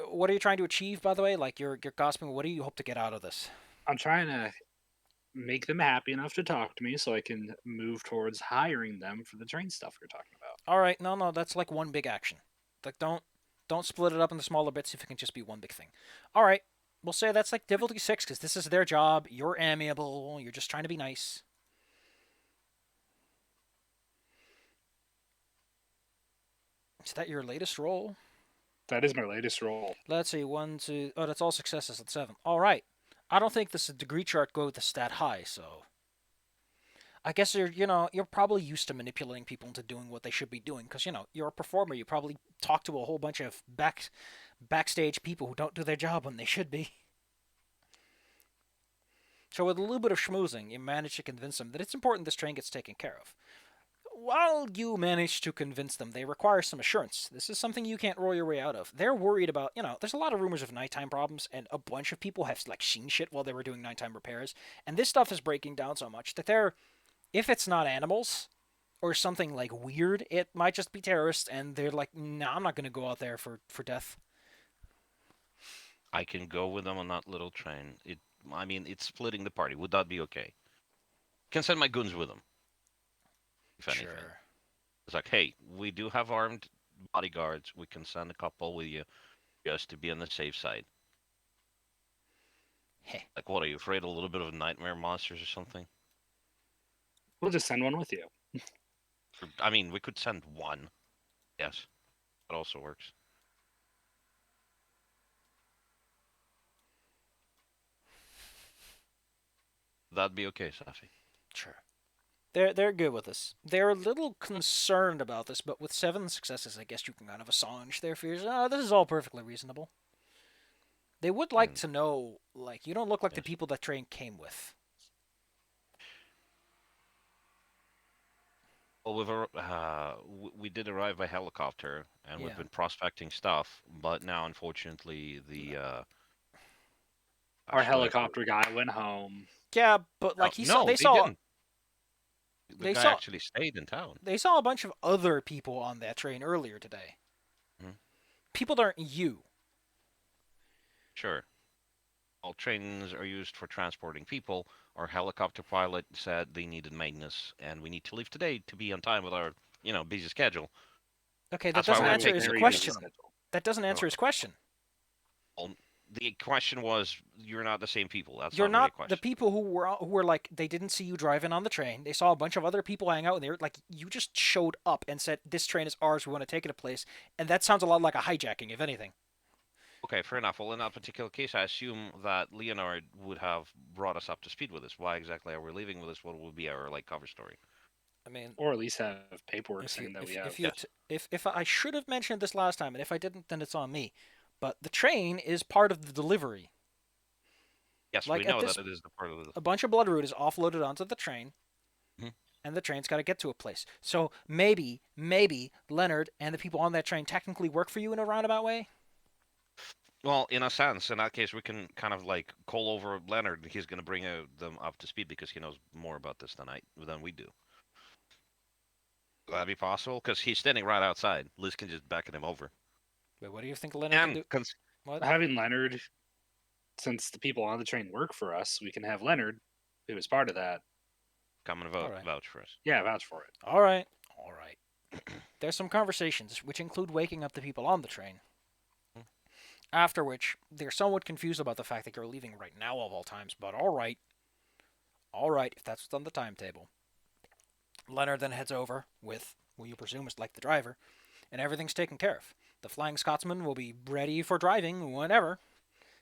what are you trying to achieve, by the way? Like, you're gossiping. What do you hope to get out of this? I'm trying to make them happy enough to talk to me so I can move towards hiring them for the train stuff we're talking about. All right, no, that's like one big action. Like, don't split it up into smaller bits if it can just be one big thing. All right, we'll say that's like difficulty 6 because this is their job. You're amiable. You're just trying to be nice. Is that your latest roll? That is my latest role. Let's see, 1, 2. Oh, that's all successes at 7. All right. I don't think this degree chart go with the stat high, so I guess you're probably used to manipulating people into doing what they should be doing because you're a performer. You probably talk to a whole bunch of backstage people who don't do their job when they should be. So with a little bit of schmoozing, you manage to convince them that it's important this train gets taken care of. while you manage to convince them, they require some assurance. This is something you can't roll your way out of. They're worried about, there's a lot of rumors of nighttime problems, and a bunch of people have like seen shit while they were doing nighttime repairs. And this stuff is breaking down so much that if it's not animals or something like weird, it might just be terrorists, and they're like, nah, I'm not gonna go out there for death. I can go with them on that little train. I mean, it's splitting the party. Would that be okay? Can send my goons with them, if anything. Sure. It's like, hey, we do have armed bodyguards. We can send a couple with you just to be on the safe side. Heh. Like, what are you afraid? A little bit of nightmare monsters or something? We'll just send one with you. I mean, we could send one. Yes, that also works. That'd be okay, Safi. Sure. They're good with this. They're a little concerned about this, but with 7 successes, I guess you can kind of assuage their fears. Oh, this is all perfectly reasonable. They would like to know, like, you don't look like the people that train came with. Well, we did arrive by helicopter, and Yeah. we've been prospecting stuff. But now, unfortunately, the Our helicopter guy went home. Yeah, but like they they didn't. The they guy saw actually stayed in town. they saw a bunch of other people on that train earlier today. Mhm. People that aren't you. Sure. All trains are used for transporting people. Our helicopter pilot said they needed maintenance, and we need to leave today to be on time with our, busy schedule. Okay, that That's why doesn't we're answer his very question. busy schedule. That doesn't answer his question. Well, the question was, you're not the same people. That's You're not really a not question. the people who were like, they didn't see you driving on the train. They saw a bunch of other people hang out, and they were like, you just showed up and said, this train is ours, we want to take it to place. And that sounds a lot like a hijacking, if anything. Okay, fair enough. Well, in that particular case, I assume that Leonard would have brought us up to speed with this. Why exactly are we leaving with this? What would be our cover story? I mean, Or at least have paperwork if saying you that we if have. if you Yes. if I should have mentioned this last time, and if I didn't, then it's on me. But the train is part of the delivery. Yes, Like we at know this, that it is the part of the. a bunch of Bloodroot is offloaded onto the train, Mhm. and the train's got to get to a place. So maybe Leonard and the people on that train technically work for you in a roundabout way. Well, in a sense, in that case, we can kind of like call over Leonard. He's going to bring them up to speed because he knows more about this than we do. Would that be possible? Because he's standing right outside. Liz can just beckon him over. Wait, what do you think Leonard can And do? What? Having Leonard, since the people on the train work for us, we can have Leonard, who is part of that, come and All right. vouch for us. yeah, vouch for it. All right. There's some conversations, which include waking up the people on the train. Hmm. After which, they're somewhat confused about the fact that you're leaving right now of all times, but alright, if that's what's on the timetable. Leonard then heads over with, who you presume is like the driver, and everything's taken care of. The Flying Scotsman will be ready for driving whenever,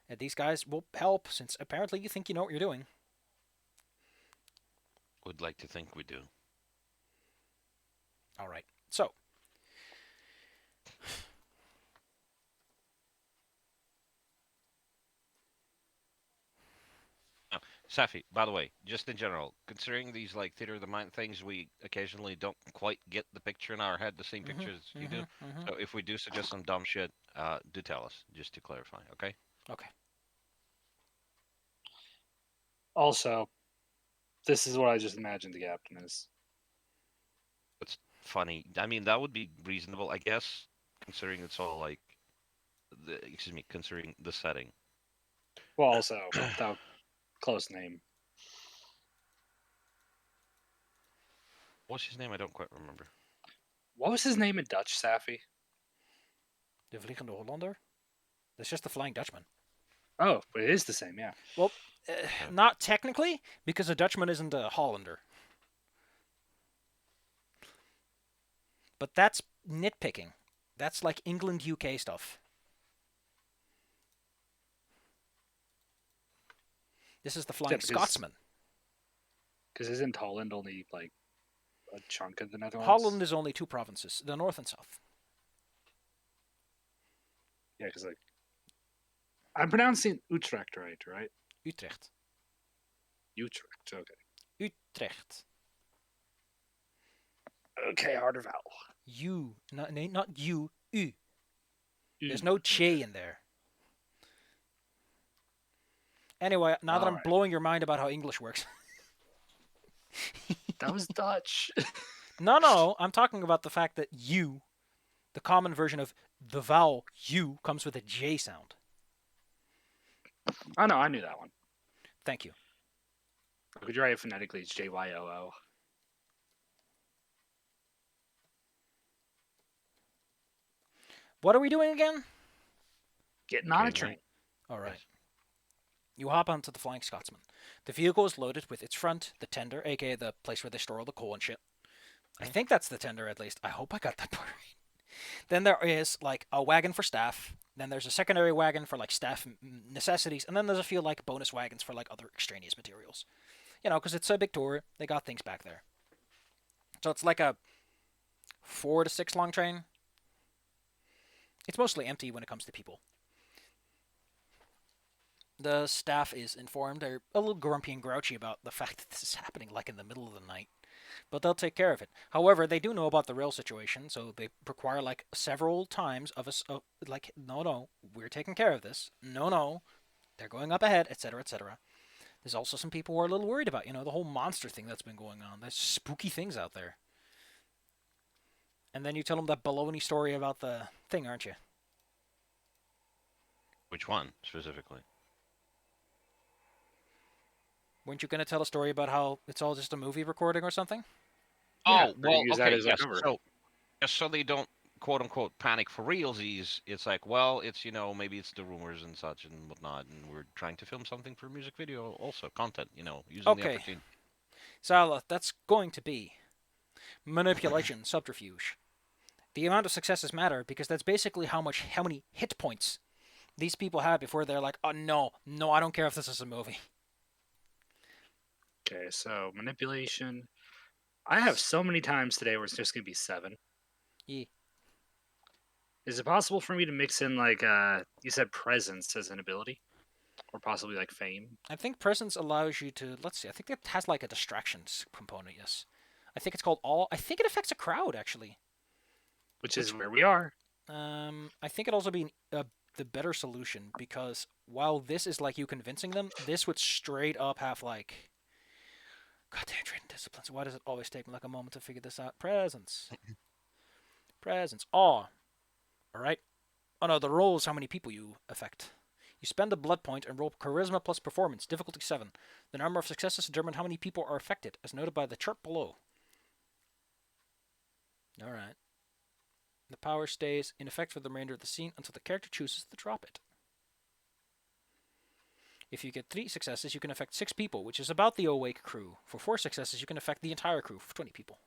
and these guys will help, since apparently you think you know what you're doing. Would like to think we do. Alright, so, Safi, by the way, just in general, considering these like theater of the mind things, we occasionally don't quite get the picture in our head, the same picture as you do. So if we do suggest some dumb shit, do tell us, just to clarify, okay? Okay. Also, this is what I just imagined the captain is. It's funny. I mean, that would be reasonable, I guess, considering it's all like, considering the setting. Well, also, that close name. What's his name? I don't quite remember. What was his name in Dutch, Safi? De Vliegende Hollander? That's just the Flying Dutchman. Oh, but it is the same, yeah. Well, not technically, because a Dutchman isn't a Hollander. But that's nitpicking. That's like England, UK stuff. This is the Flying Scotsman. Because isn't Holland only like a chunk of the Netherlands? Holland is only 2 provinces, the north and south. Yeah, because like I'm pronouncing Utrecht right? Utrecht. Utrecht, okay. Utrecht. Okay, harder vowel. You, not you. U. There's no che in there. Anyway, now that All I'm right. blowing your mind about how English works. That was Dutch. No, I'm talking about the fact that you, the common version of the vowel you, comes with a J sound. Oh, no, I knew that one. Thank you. Could you write it phonetically? It's JYOO. What are we doing again? Getting on a Train, train. All right. Yes. You hop onto the Flying Scotsman. The vehicle is loaded with its front, the tender, aka the place where they store all the coal and shit. I Mhm. think that's the tender at least. I hope I got that part right. Then there is like a wagon for staff. Then there's a secondary wagon for like staff necessities, and then there's a few like bonus wagons for like other extraneous materials. You know, because it's a big tour, they got things back there. So it's like a 4 to 6 long train. It's mostly empty when it comes to people. The staff is informed. They're a little grumpy and grouchy about the fact that this is happening like in the middle of the night, but they'll take care of it. However, they do know about the rail situation, so they require like several times of us, like, no, we're taking care of this. No, they're going up ahead, etc., etc. There's also some people who are a little worried about, the whole monster thing that's been going on. There's spooky things out there. And then you tell them that baloney story about the thing, aren't you? Which one specifically? Weren't you going to tell a story about how it's all just a movie recording or something? Yeah, Oh, we're gonna well, use that okay, as our yes. cover. So just so they don't quote unquote panic for realsies, it's like, well, it's maybe it's the rumors and such and whatnot, and we're trying to film something for music video, also content, using the Okay, opportunity. Sala, that's going to be manipulation, subterfuge. The amount of successes matter because that's basically how many hit points these people have before they're like, oh no, I don't care if this is a movie. Okay, so manipulation. I have so many times today where it's just gonna be 7. Yeah. Is it possible for me to mix in like you said presence as an ability? Or possibly like fame? I think presence allows you to, let's see, I think it has like a distractions component, yes. I think it's called all, I think it affects a crowd actually. Which Which, is where we are. I think it'd also be the better solution because while this is like you convincing them, this would straight up have like, goddamn trading disciplines. Why does it always take me like a moment to figure this out? Presence. Awe. Alright. Oh no, the roll is how many people you affect. You spend a blood point and roll charisma plus performance, difficulty 7. The number of successes determine how many people are affected, as noted by the chart below. Alright. The power stays in effect for the remainder of the scene until the character chooses to drop it. If you get 3 successes, you can affect 6 people, which is about the awake crew. For 4 successes, you can affect the entire crew, for 20 people.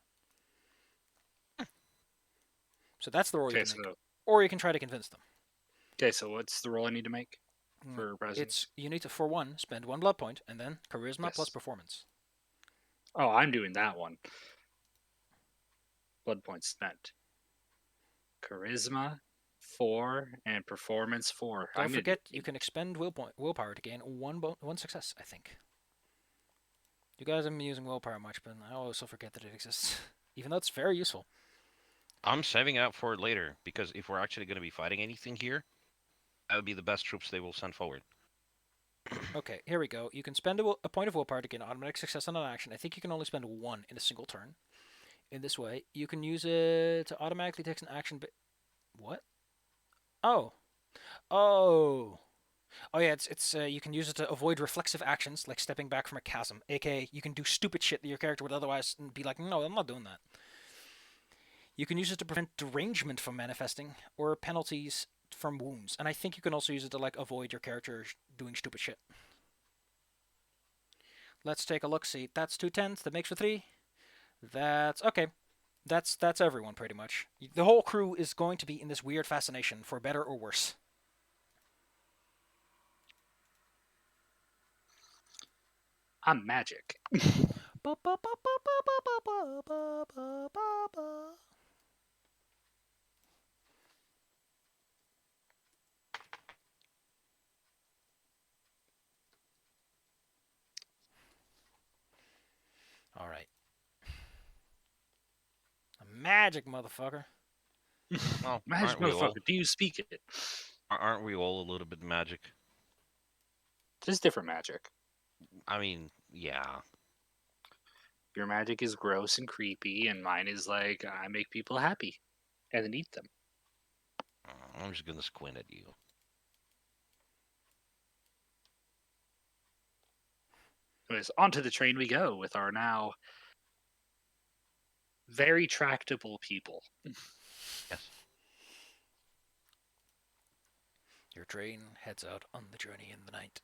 So that's the roll you Okay, can make. so Or you can try to convince them. what's the roll I need to make for presence? It's you need to, for 1, spend 1 blood point, and then charisma plus Yes. performance. Oh, I'm doing that one. Blood points spent. Charisma 4 and performance 4. Don't I'm gonna do forget, you can expend willpower to gain one success, I think. You guys haven't been using willpower much, but I also forget that it exists. Even though it's very useful. I'm saving it up for it later because if we're actually going to be fighting anything here, that would be the best troops they will send forward. Okay, here we go. You can spend a point of willpower to gain automatic success on an action. I think you can only spend 1 in a single turn. In this way, you can use it to automatically take an action. What? Oh. Oh. Oh yeah, it's you can use it to avoid reflexive actions like stepping back from a chasm. AKA, you can do stupid shit that your character would otherwise be like, no, I'm not doing that. You can use it to prevent derangement from manifesting or penalties from wounds, and I think you can also use it to like avoid your character doing stupid shit. Let's take a look. See, that's 2 10s. That makes for 3. That's okay. That's everyone pretty much. The whole crew is going to be in this weird fascination for better or worse. I'm magic. All right. magic, motherfucker. Well, Magic aren't we all? motherfucker, do you speak it? Aren't we all a little bit magic? Just different magic. I mean, yeah. Your magic is gross and creepy, and mine is like, I make people happy and then eat them. I'm just gonna squint at you. Anyways, onto the train we go with our now very tractable people. Yes. Your train heads out on the journey in the night.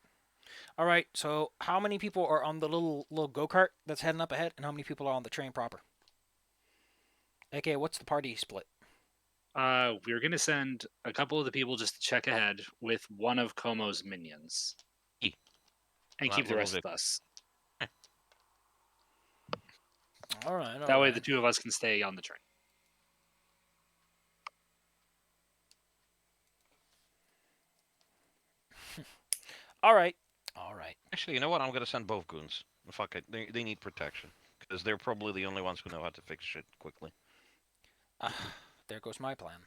All right, so how many people are on the little go-kart that's heading up ahead, and how many people are on the train proper? Okay, what's the party split? We're gonna send a couple of the people just to check ahead with one of Como's minions, E. and That keep the little rest Vic. with us. All right, all That way, right. the two of us can stay on the train. All right, all right. Actually, you know what? I'm gonna send both goons. Fuck it. They need protection because they're probably the only ones who know how to fix shit quickly. There goes my plan.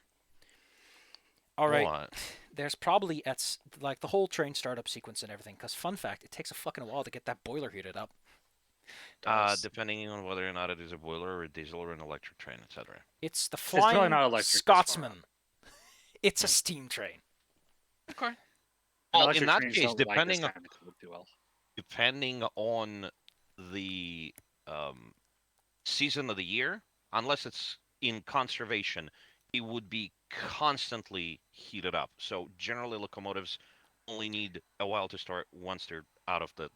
All right. What? There's probably like the whole train startup sequence and everything. Cause fun fact, it takes a fucking while to get that boiler heated up. Does. Depending on whether or not it is a boiler or a diesel or an electric train, etc. It's the probably Flying not electric this Scotsman. far. It's a steam train. Okay. And Well, in electric that trains case, don't like this kind of cool too well. depending on the season of the year, unless it's in conservation, it would be constantly heated up. So generally, locomotives only need a while to start once they're out of the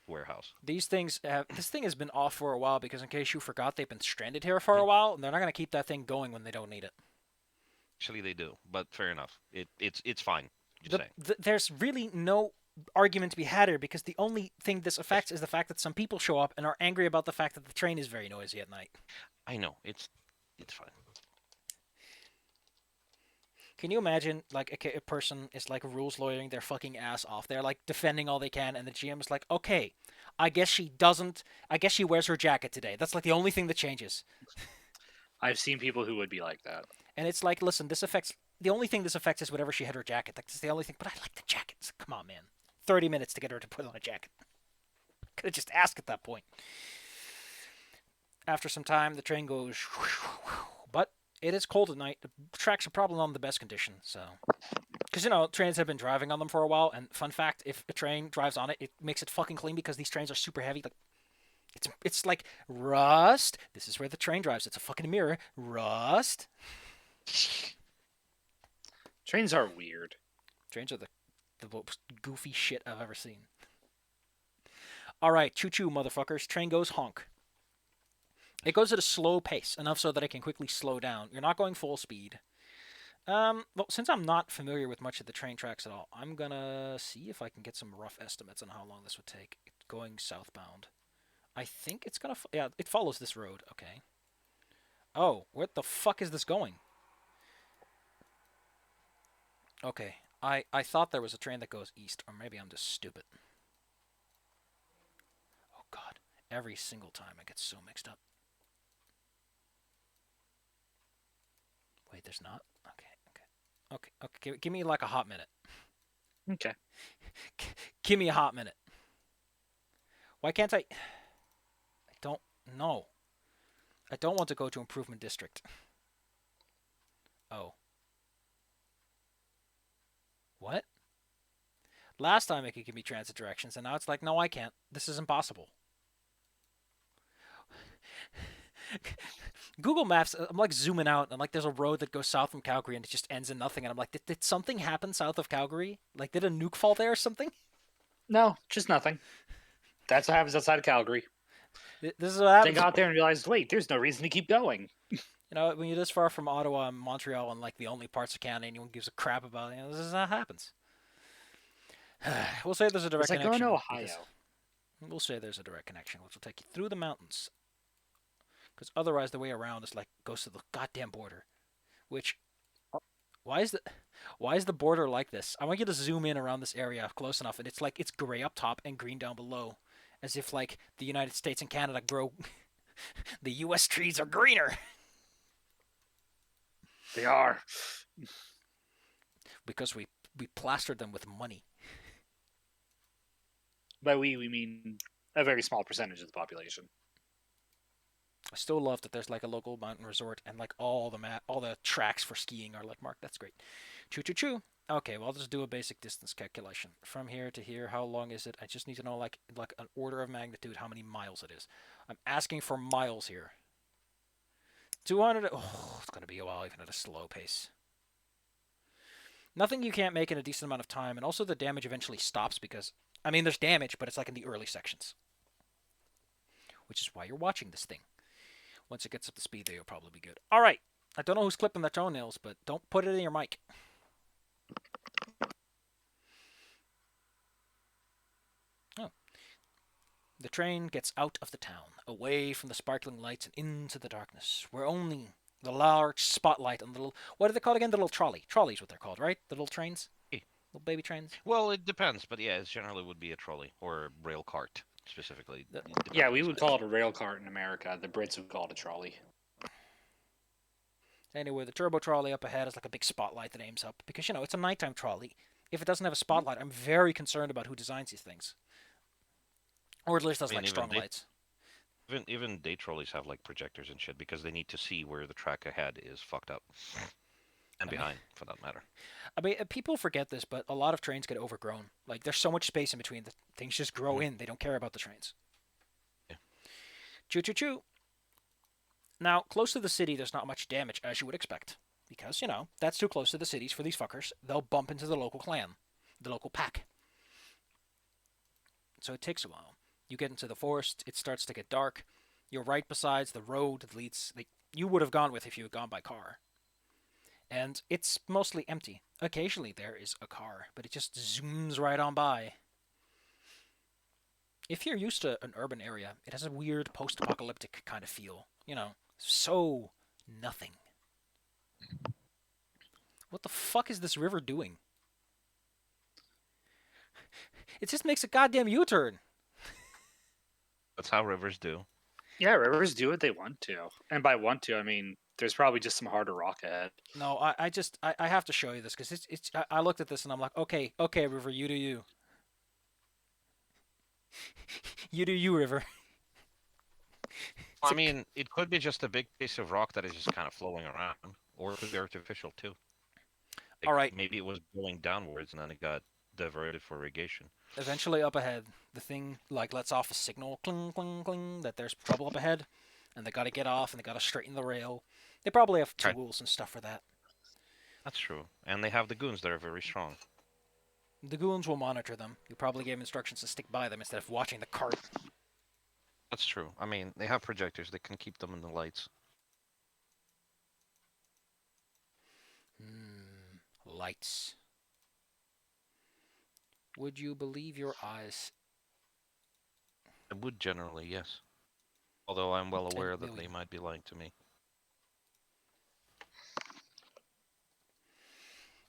warehouse. These things have this thing has been off for a while because in case you forgot, they've been stranded here for a while, and they're not gonna keep that thing going when they don't need it. Actually, they do, but fair enough. It's fine. Just saying. There's really no argument to be had here because the only thing this affects is the fact that some people show up and are angry about the fact that the train is very noisy at night. I know it's fine. Can you imagine like a person is like rules lawyering their fucking ass off? They're like defending all they can, and the GM is like, okay, I guess she doesn't. I guess she wears her jacket today. That's like the only thing that changes. I've seen people who would be like that. And it's like, listen, this affects. The only thing this affects is whatever she had her jacket. That's the only thing. But I like the jackets. Come on, man. 30 minutes to get her to put on a jacket. Could have just asked at that point. After some time, the train goes, but it is cold at night. The tracks are probably not in the best condition, so. Because, trains have been driving on them for a while, and fun fact, if a train drives on it, it makes it fucking clean because these trains are super heavy. Like, it's like rust. This is where the train drives. It's a fucking mirror. Rust. Trains are weird. Trains are the most goofy shit I've ever seen. All right, choo-choo, motherfuckers. Train goes honk. It goes at a slow pace, enough so that I can quickly slow down. You're not going full speed. Well, since I'm not familiar with much of the train tracks at all, I'm gonna see if I can get some rough estimates on how long this would take. Going southbound. I think it's gonna... Yeah, it follows this road. Okay. Oh, where the fuck is this going? Okay. I thought there was a train that goes east, or maybe I'm just stupid. Oh, God. Every single time I get so mixed up. Wait, there's not? Okay. Give me like a hot minute. Okay. Give me a hot minute. Why can't I don't know. I don't want to go to Improvement District. Oh. What? Last time it could give me transit directions, and now it's like, no, I can't. This is impossible. Google Maps, I'm like zooming out, and like there's a road that goes south from Calgary, and it just ends in nothing. And I'm like, did something happen south of Calgary? Like, did a nuke fall there or something? No, just nothing. That's what happens outside of Calgary. This is what happens. They got there and realized, wait, there's no reason to keep going. When you're this far from Ottawa and Montreal and like the only parts of Canada anyone gives a crap about, this is how it happens. We'll say there's a direct It's like connection. going to Ohio. We'll say there's a direct connection, which will take you through the mountains. Because otherwise, the way around is like goes to the goddamn border. Which, why is the border like this? I want you to zoom in around this area close enough, and it's like it's gray up top and green down below, as if like the United States and Canada grow. The U.S. trees are greener. They are. Because we plastered them with money. By we mean a very small percentage of the population. I still love that there's like a local mountain resort and like all the tracks for skiing are like marked. That's great. Choo choo choo. Okay, well I'll just do a basic distance calculation. From here to here, how long is it? I just need to know like an order of magnitude how many miles it is. I'm asking for miles here. 200. Oh, it's gonna be a while even at a slow pace. Nothing you can't make in a decent amount of time, and also the damage eventually stops because I mean there's damage, but it's like in the early sections, which is why you're watching this thing. Once it gets up to speed, they'll probably be good. All right. I don't know who's clipping their toenails, but don't put it in your mic. Oh. The train gets out of the town, away from the sparkling lights and into the darkness, where only the large spotlight and the little... What are they called again? The little trolley. Trolley's what they're called, right? The little trains? Eh. Little baby trains? Well, it depends, but yeah, it generally would be a trolley or a rail cart specifically. Yeah, we would call it a rail cart in America. The Brits would call it a trolley. Anyway, the turbo trolley up ahead is like a big spotlight that aims up. Because, you know, it's a nighttime trolley. If it doesn't have a spotlight, I'm very concerned about who designs these things. Or at least has like strong lights. Even day trolleys have like projectors and shit because they need to see where the track ahead is fucked up. And behind, for that matter. I mean, people forget this, but a lot of trains get overgrown. Like, there's so much space in between that things just grow in. They don't care about the trains. Yeah. Choo choo choo. Now, close to the city, there's not much damage, as you would expect. Because, you know, that's too close to the cities for these fuckers. They'll bump into the local clan, the local pack. So it takes a while. You get into the forest, it starts to get dark. You're right beside the road that leads... you would have gone with if you had gone by car. And it's mostly empty. Occasionally there is a car, but it just zooms right on by. If you're used to an urban area, it has a weird post-apocalyptic kind of feel. You know, so nothing. What the fuck is this river doing? It just makes a goddamn U-turn. That's how rivers do. Yeah, rivers do what they want to. And by want to, I mean, there's probably just some harder rock ahead. No, I have to show you this because I looked at this and I'm like, okay, river, you do you. You do you, river. I mean, it could be just a big piece of rock that is just kind of flowing around, or it could be artificial too. Like, all right. Maybe it was going downwards and then it got diverted for irrigation. Eventually, up ahead, the thing like lets off a signal, cling, cling, cling, that there's trouble up ahead, and they got to get off and they got to straighten the rail. They probably have tools and stuff for that. That's true, and they have the goons that are very strong. The goons will monitor them. You probably gave instructions to stick by them instead of watching the cart. That's true. I mean, they have projectors. They can keep them in the lights. Lights. Would you believe your eyes? I would generally, yes. Although I'm well 10 aware that million. they might be lying to me.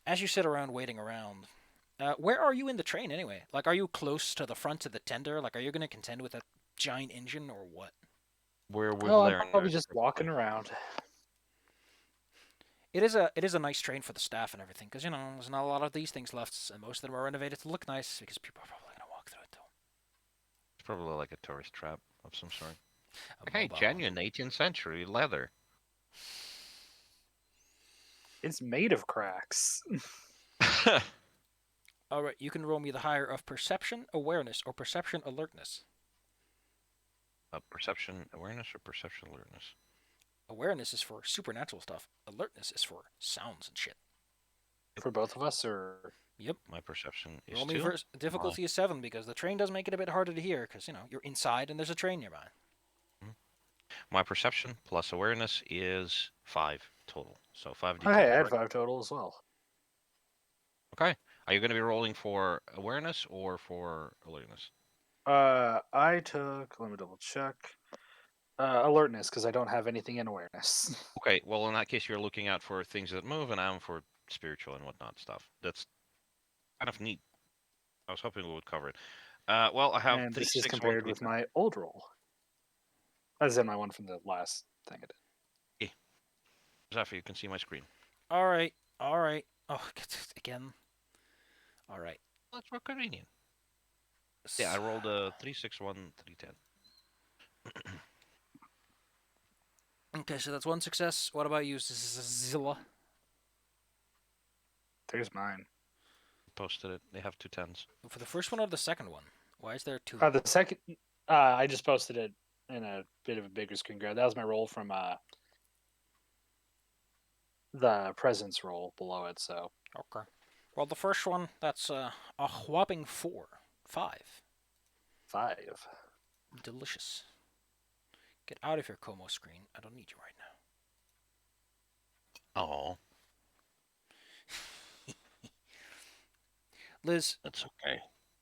As you sit around waiting around, where are you in the train anyway? Like, are you close to the front of the tender? Like, are you going to contend with a giant engine or what? Where would Oh, I'm Laren probably just walking around. It is a nice train for the staff and everything, because, you know, there's not a lot of these things left, and most of them are renovated to look nice, because people are probably going to walk through it, though. It's probably like a tourist trap of some sort. A Hey, mobile. genuine 18th century leather. It's made of cracks. All right, you can roll me the higher of perception awareness or perception alertness. Perception awareness or perception alertness? Awareness is for supernatural stuff. Alertness is for sounds and shit. For both of us, or Yep. My perception is Roll me 2. first. Difficulty is 7 because the train does make it a bit harder to hear because, you know, you're inside and there's a train nearby. My perception plus awareness is 5 total. So 5d10. hey, I had 5 total as well. Okay. Are you going to be rolling for awareness or for alertness? I took. Let me double check. Alertness because I don't have anything in awareness. Okay. Well, in that case, you're looking out for things that move, and I'm for spiritual and whatnot stuff. That's kind of neat. I was hoping we would cover it. Well, I have And 3, this is 6, 1, compared 3, with 10. my old roll. As in my one from the last thing I did. Zephyr, you can see my screen. All right. All right. Oh, again. All right. That's more convenient. Yeah, I rolled a 361, 310. Okay, so that's one success. What about you, Zilla? There's mine. Posted it. They have two tens. For the first one or the second one? Why is there two? The second, I just posted it in a bit of a bigger screen grab. That was my roll from the presence roll below it. So Okay. Well, the first one, that's a whopping 4. 5. 5. Delicious. Get out of here, Como screen. I don't need you right now. Oh, Liz, that's okay.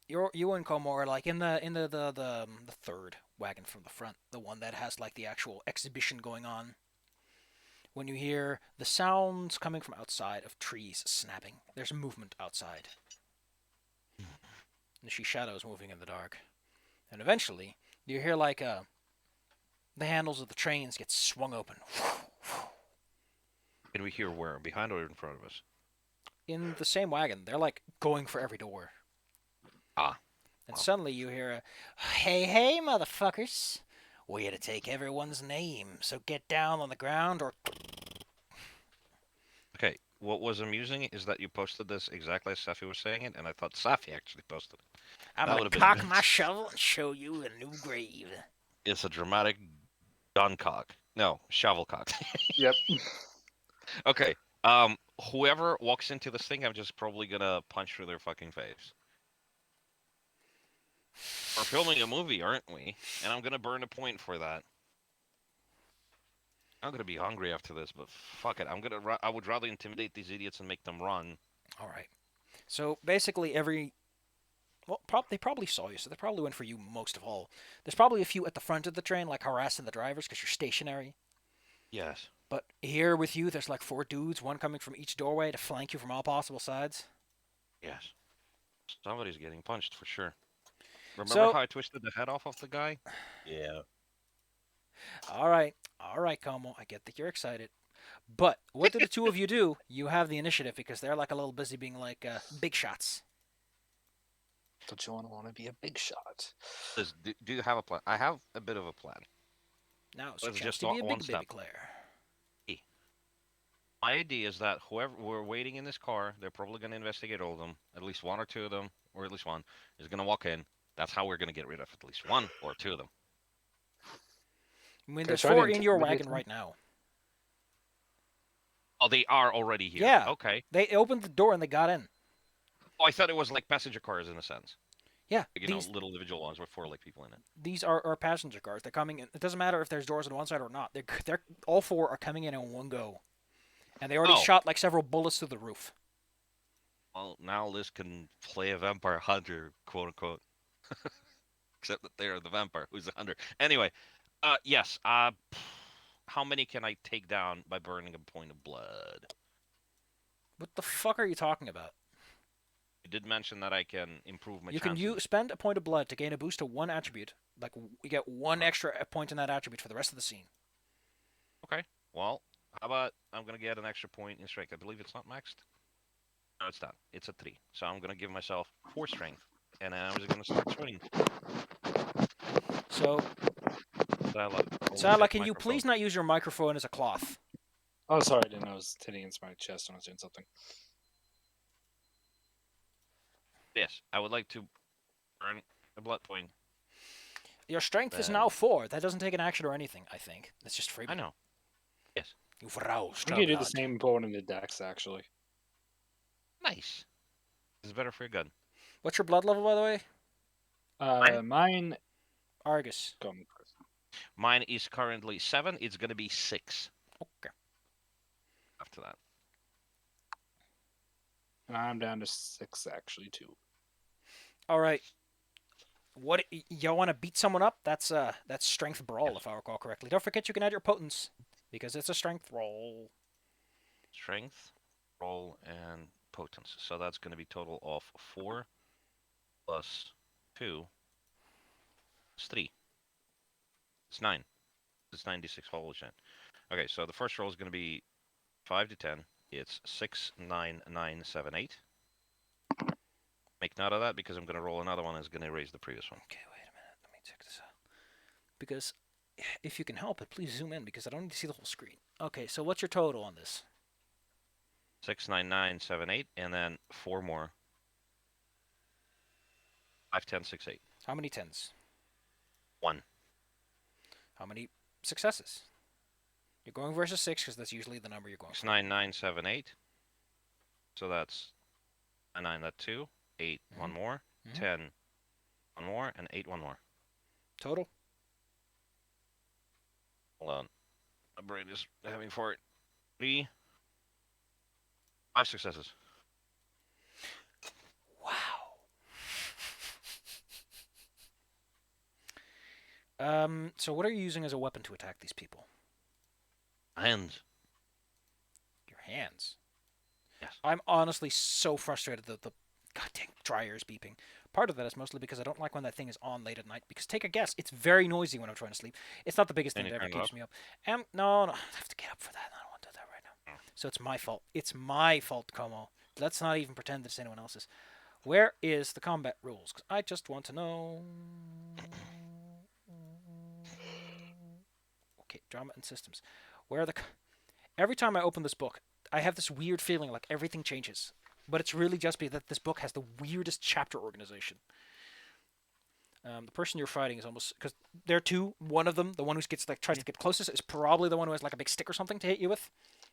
you and Como are like in the third wagon from the front, the one that has like the actual exhibition going on. When you hear the sounds coming from outside of trees snapping, there's movement outside. And she shadows moving in the dark. And eventually, you hear like the handles of the trains get swung open. Can we hear where? Behind or in front of us? In the same wagon, they're like going for every door. Ah. And Wow. suddenly you hear a, "Hey, hey, motherfuckers! We're here to take everyone's name, so get down on the ground or..." Okay, what was amusing is that you posted this exactly as Safi was saying it, and I thought Safi actually posted it. I'm That gonna would have been cock my amazing. shovel and show you a new grave. It's a dramatic gun cock. No, shovel cock. Yep. Okay, whoever walks into this thing, I'm just probably gonna punch through their fucking face. We're filming a movie, aren't we? And I'm gonna burn a point for that. I'm gonna be hungry after this, but fuck it. I would rather intimidate these idiots and make them run. All right. So basically, well, they probably saw you, so they probably went for you most of all. There's probably a few at the front of the train, like harassing the drivers because you're stationary. Yes. But here with you, there's like 4 dudes, one coming from each doorway to flank you from all possible sides. Yes. Somebody's getting punched for sure. Remember So, how I twisted the head off of the guy? Yeah. all right, Como, I get that you're excited. But what do the two of you do? You have the initiative because they're like a little busy being like big shots. Don't you want to be a big shot? Do you have a plan? I have a bit of a plan. Now it's your Let's chance just to be a one big baby step. Claire. My idea is that whoever we're waiting in this car, they're probably going to investigate all of them. At least one or two of them, or at least one, is going to walk in. That's how we're going to get rid of at least one or two of them. I mean, Can I there's try to 4 in your intimidate wagon them? right now. Oh, they are already here. Yeah, Okay. they opened the door and they got in. Oh, I thought it was like passenger cars in a sense. Yeah, Like, little individual ones with 4 like people in it. these are passenger cars. They're coming in. It doesn't matter if there's doors on one side or not. They're all 4 are coming in one go, and they already Oh, shot like several bullets through the roof. well, now Liz can play a vampire hunter, quote unquote. Except that they're the vampire who's the hunter. Anyway, yes. How many can I take down by burning a point of blood? What the fuck are you talking about? You did mention that I can improve my You can chances. spend a point of blood to gain a boost to one attribute. Like you get one Huh. extra point in that attribute for the rest of the scene. Okay. Well, how about I'm gonna get an extra point in strength? I believe it's not maxed. No, it's not. It's a 3. So I'm gonna give myself 4 strength, and then I'm just gonna start swinging. So, I'll Sala, reset can you microphone. please not use your microphone as a cloth? Oh, sorry, I didn't know I was hitting against my chest when I was doing something. Yes, I would like to burn a blood point. Your strength is Then now 4. That doesn't take an action or anything, I think. It's just freebie. I know. Yes. You've roused I our think you do the blood. same point in the dex, actually. Nice. This is better for your gun. What's your blood level, by the way? Mine. Argus. Go first. Mine is currently 7. It's gonna be 6 Okay. after that. And I'm down to 6, actually, too. All right. What you want to beat someone up? That's strength brawl, if I recall correctly. Don't forget you can add your potence because it's a strength roll. Strength, roll, and potence. So that's gonna be total of 4 plus 2 plus 3. It's 9. It's 96. Holy shit. Okay, so the first roll is gonna be 5 to 10. It's 69978. Make note of that because I'm going to roll another one that's going to erase the previous one. Okay, wait a minute. Let me check this out. Because if you can help it, please zoom in because I don't need to see the whole screen. Okay, so what's your total on this? 69978, and then 4 more. 51068. How many tens? 1. How many successes? You're going versus 6 because that's usually the number you're going for. 69978. So that's a 9, that 2. 8, Mhm. 1 more. Mhm. 10, 1 more, and 8, 1 more. Total? Hold on. My brain is having for it. 3. 5 successes. Wow. So what are you using as a weapon to attack these people? Hands. Your hands. Yes. I'm honestly so frustrated that the goddamn dryer is beeping. Part of that is mostly because I don't like when that thing is on late at night. Because take a guess, it's very noisy when I'm trying to sleep. It's not the biggest thing Can that you ever turn it keeps off? me up. No, I have to get up for that. I don't want to do that right now. Oh. So it's my fault. It's my fault, Como. Let's not even pretend that it's anyone else's. Where is the combat rules? Because I just want to know. Okay, drama and systems. Where are the? Every time I open this book, I have this weird feeling like everything changes. But it's really just because that this book has the weirdest chapter organization. The person you're fighting is almost because there are two. One of them, the one who gets like tries to get closest, is probably the one who has like a big stick or something to hit you with.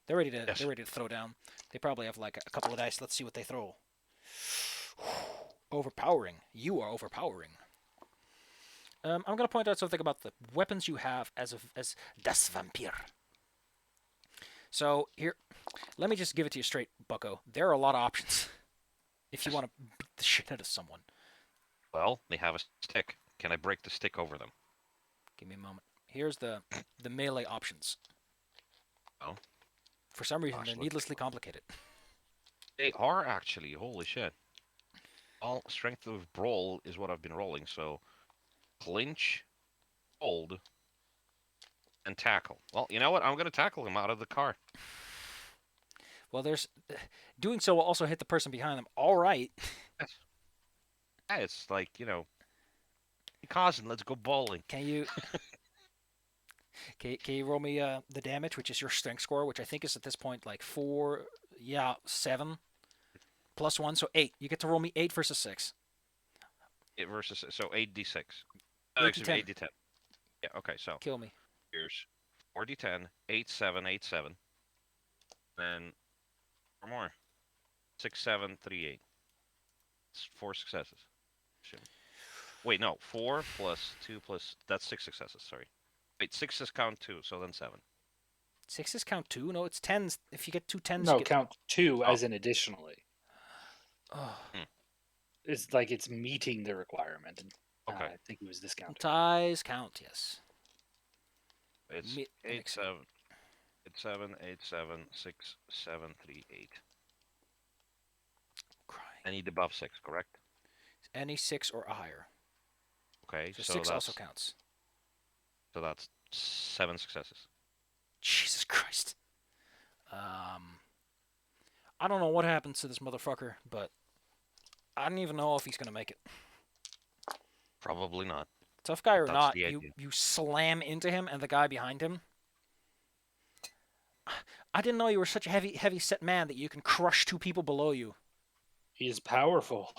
They're ready to Yes. they're ready to throw down. They probably have like a couple of dice. Let's see what they throw. Overpowering. You are overpowering. I'm gonna point out something about the weapons you have as Das Vampir. So here, let me just give it to you straight, Bucko. There are a lot of options if you want to beat the shit out of someone. Well, they have a stick. Can I break the stick over them? Give me a moment. Here's the melee options. Oh. For some reason, Gosh, they're look. needlessly complicated. They are actually. Holy shit. All strength of brawl is what I've been rolling. So clinch, hold, and tackle. Well, you know what? I'm going to tackle him out of the car. Well, there's doing so will also hit the person behind them. All right. Yes. Yeah, it's like, cousin, let's go bowling. Can you can you roll me the damage, which is your strength score, which I think is at this point like 4, 7 plus 1, so 8. You get to roll me 8 versus 6. Versus, so 8d6. 8d10. 8d10. Yeah, okay, so Kill me. here's 4d10, 8, 7, 8, 7. Then 4 more. 6, 7, 3, 8. It's 4 successes. Wait, no. 4 plus 2 plus... That's 6 successes, sorry. Wait, 6s count 2, so then 7. 6s count 2? No, it's 10s. If you get 2 10s, No, you get... count 2 as in additionally. Oh. It's like it's meeting the requirement. Okay. I think it was discounted. Ties count, yes. It's That 8, makes 7. It's 7, 8, 7, 6, 7, 3, 8. Crying. I need above 6, correct? Any 6 or higher. Okay, So so 6 that's... also counts. So that's 7 successes. Jesus Christ. I don't know what happens to this motherfucker, but I don't even know if he's gonna make it. Probably not. Tough guy or That's not, the you idea. slam into him and the guy behind him. I didn't know you were such a heavy set man that you can crush 2 people below you. He is powerful.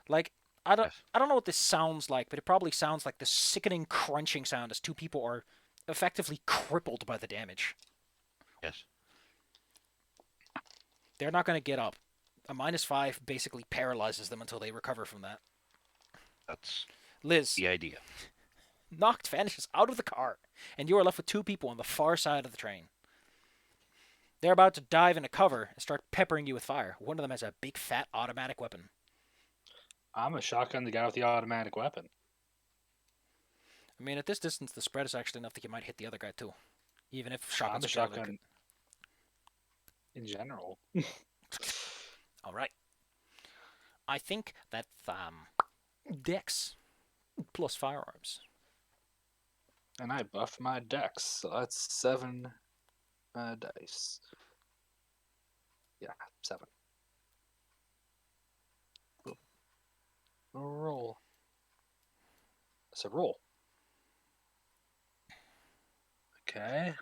Like I Yes. don't know what this sounds like, but it probably sounds like the sickening crunching sound as 2 people are effectively crippled by the damage. Yes. They're not going to get up. A -5 basically paralyzes them until they recover from that. That's Liz, the idea. knocked, vanishes out of the car, and you are left with 2 people on the far side of the train. They're about to dive into cover and start peppering you with fire. One of them has a big fat automatic weapon. I'm a shotgun the guy with the automatic weapon. I mean, at this distance, the spread is actually enough that you might hit the other guy too, even if I'm shotguns a are fairly shotgun in general. All right. I think that Dex plus firearms. And I buffed my dex, so that's 7 dice. Yeah, 7. Boom. Roll. So roll. Okay.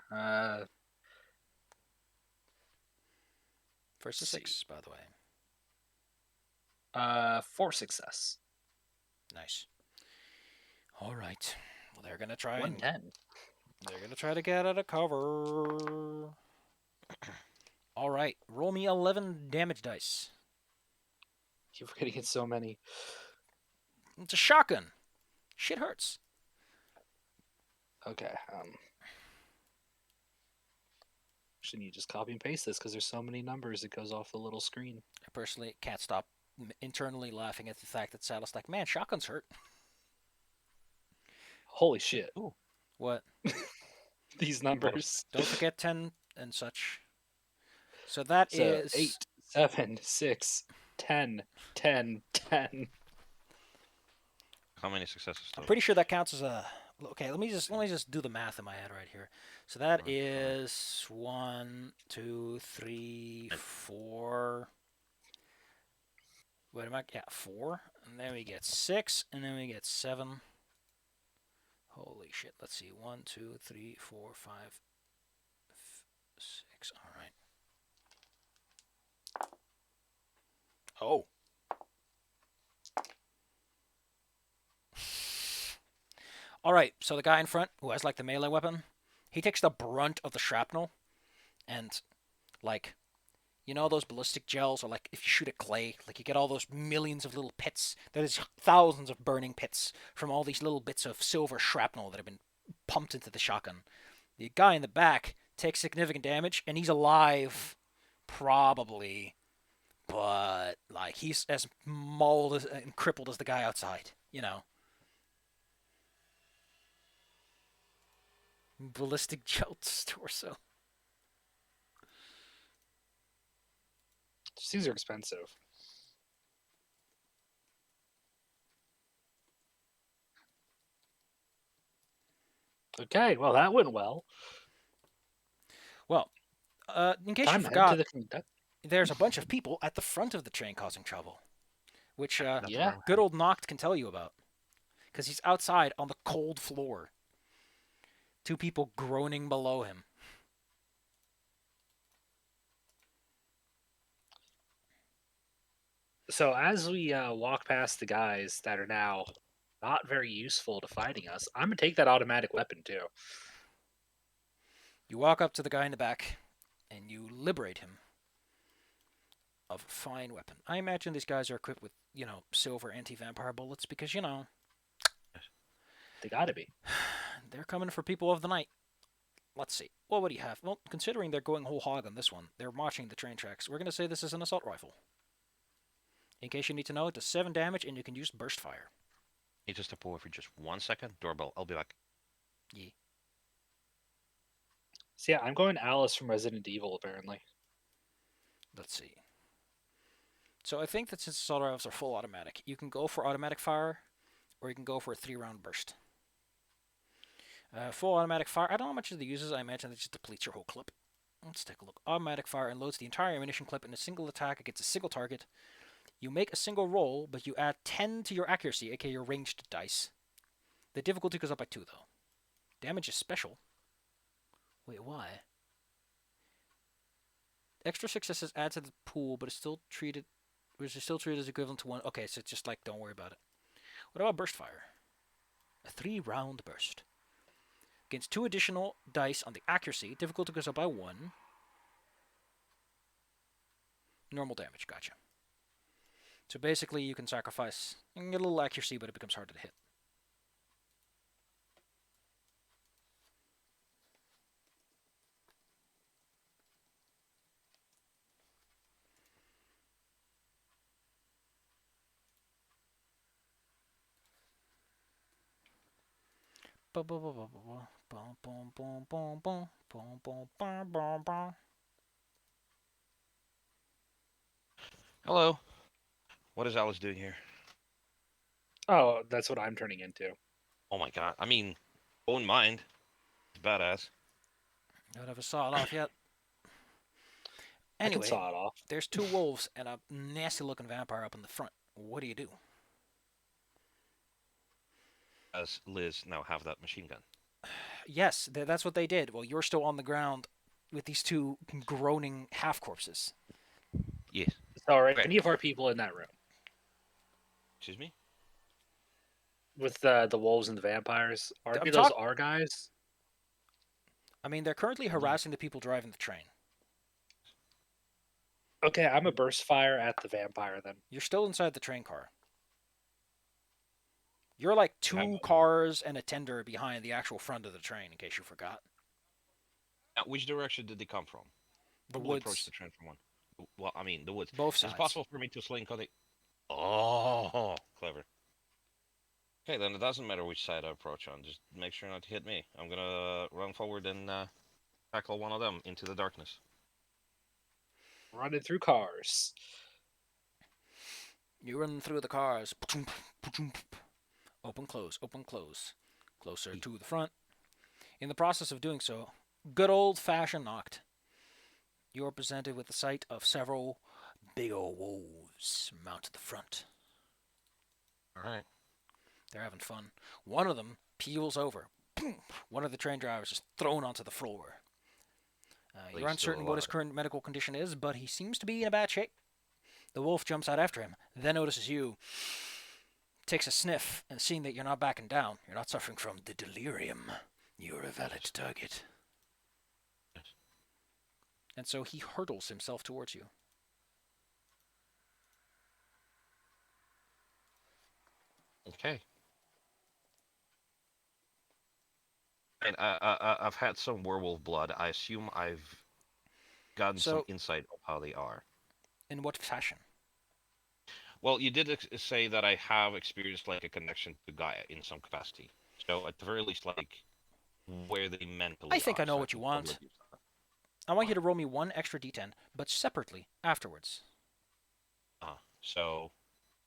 First to Let's see. 6, by the way. 4 success. Nice. All right. Well, they're gonna try and 110. they're gonna try to get out of cover. All right. Roll me 11 damage dice. You're getting hit so many. It's a shotgun. Shit hurts. Okay. Shouldn't you just copy and paste this because there's so many numbers it goes off the little screen. I personally can't stop internally laughing at the fact that Saddle's like, man, shotguns hurt. Holy shit. Ooh, What? These numbers. Don't forget 10 and such. So that So is 8, 7, 6, 10, 10, 10. how many successes I'm total? pretty sure that counts as a. Okay, let me just do the math in my head right here. So that Okay. is 1, 2, 3, 4. Wait, am I? Yeah, 4, and then we get 6, and then we get 7. Holy shit! Let's see. 1, 2, 3, 4, 5, 6. All right. Oh. All right. So the guy in front who has like the melee weapon, he takes the brunt of the shrapnel, and like, you know those ballistic gels, or like if you shoot at clay, like you get all those millions of little pits. There's thousands of burning pits from all these little bits of silver shrapnel that have been pumped into the shotgun. The guy in the back takes significant damage, and he's alive, probably, but like he's as mauled and crippled as the guy outside. You know, ballistic gels torso. These are expensive. Okay, well, that went well. Well, in case you Time to head forgot, to the conduct. there's a bunch of people at the front of the train causing trouble, which That's Yeah. where good old Noct can tell you about, because he's outside on the cold floor. 2 people groaning below him. So as we walk past the guys that are now not very useful to fighting us, I'm gonna take that automatic weapon too. You walk up to the guy in the back, and you liberate him of a fine weapon. I imagine these guys are equipped with, silver anti-vampire bullets because, They gotta be. they're coming for people of the night. Let's see. Well, what do you have? Well, considering they're going whole hog on this one, they're marching the train tracks. We're going to say this is an assault rifle. In case you need to know, it does 7 damage, and you can use burst fire. need to step away for just 1 second. Doorbell. I'll be back. Yeah. So yeah, I'm going Alice from Resident Evil apparently. Let's see. So I think that since assault rifles are full automatic, you can go for automatic fire, or you can go for a 3-round burst. Full automatic fire, I don't know how much it uses. I imagine it just depletes your whole clip. Let's take a look. Automatic fire unloads the entire ammunition clip in a single attack against a single target. You make a single roll, but you add 10 to your accuracy, aka your ranged dice. The difficulty goes up by 2, though. Damage is special. Wait, why? Extra successes add to the pool, but it's still treated as equivalent to 1. Okay, so it's just like, don't worry about it. What about burst fire? A 3-round burst. Against 2 additional dice on the accuracy, difficulty goes up by 1. Normal damage, gotcha. So basically, you can sacrifice. You can get a little accuracy, but it becomes harder to hit. Hello. What is Alice doing here? Oh, that's what I'm turning into. Oh my god. I mean, own mind. It's badass. Don't have a saw off yet. I can Anyway, saw it off. there's 2 wolves and a nasty-looking vampire up in the front. What do you do? As Liz now have that machine gun. Yes, that's what they did. Well, you're still on the ground with these 2 groaning half corpses. Yes. So are Okay. any of our people in that room Excuse me? with the wolves and the vampires? Are I'm any of those talk- our guys? I mean, they're currently harassing the people driving the train. Okay, I'm a burst fire at the vampire then. You're still inside the train car. You're like Have 2 cars and a tender behind the actual front of the train, in case you forgot. Now, which direction did they come from? The Probably approach woods. the train from one. Well, I mean, the woods. Both Is sides. it possible for me to slink on the... Oh, clever. Okay, then it doesn't matter which side I approach on. Just make sure not to hit me. I'm gonna run forward and tackle one of them into the darkness. Running through cars. You run through the cars. Open, close, open, close. Closer to the front. In the process of doing so, good old-fashioned knocked. You are presented with the sight of several big old wolves mounted the front. All right. They're having fun. One of them peels over. One of the train drivers is thrown onto the floor. You're He's still uncertain what his alive. current medical condition is, but he seems to be in a bad shape. The wolf jumps out after him, then notices you, takes a sniff, and seeing that you're not backing down, you're not suffering from the delirium, you're a valid target. Yes. And so he hurtles himself towards you. Okay. And I've had some werewolf blood. I assume I've gotten some So, insight of how they are. in what fashion? Well, you did say that I have experienced like a connection to Gaia in some capacity. So at the very least, like where they mentally I think are. I know So what you can probably want. use that. I want you to roll me 1 extra d10, but separately, afterwards. So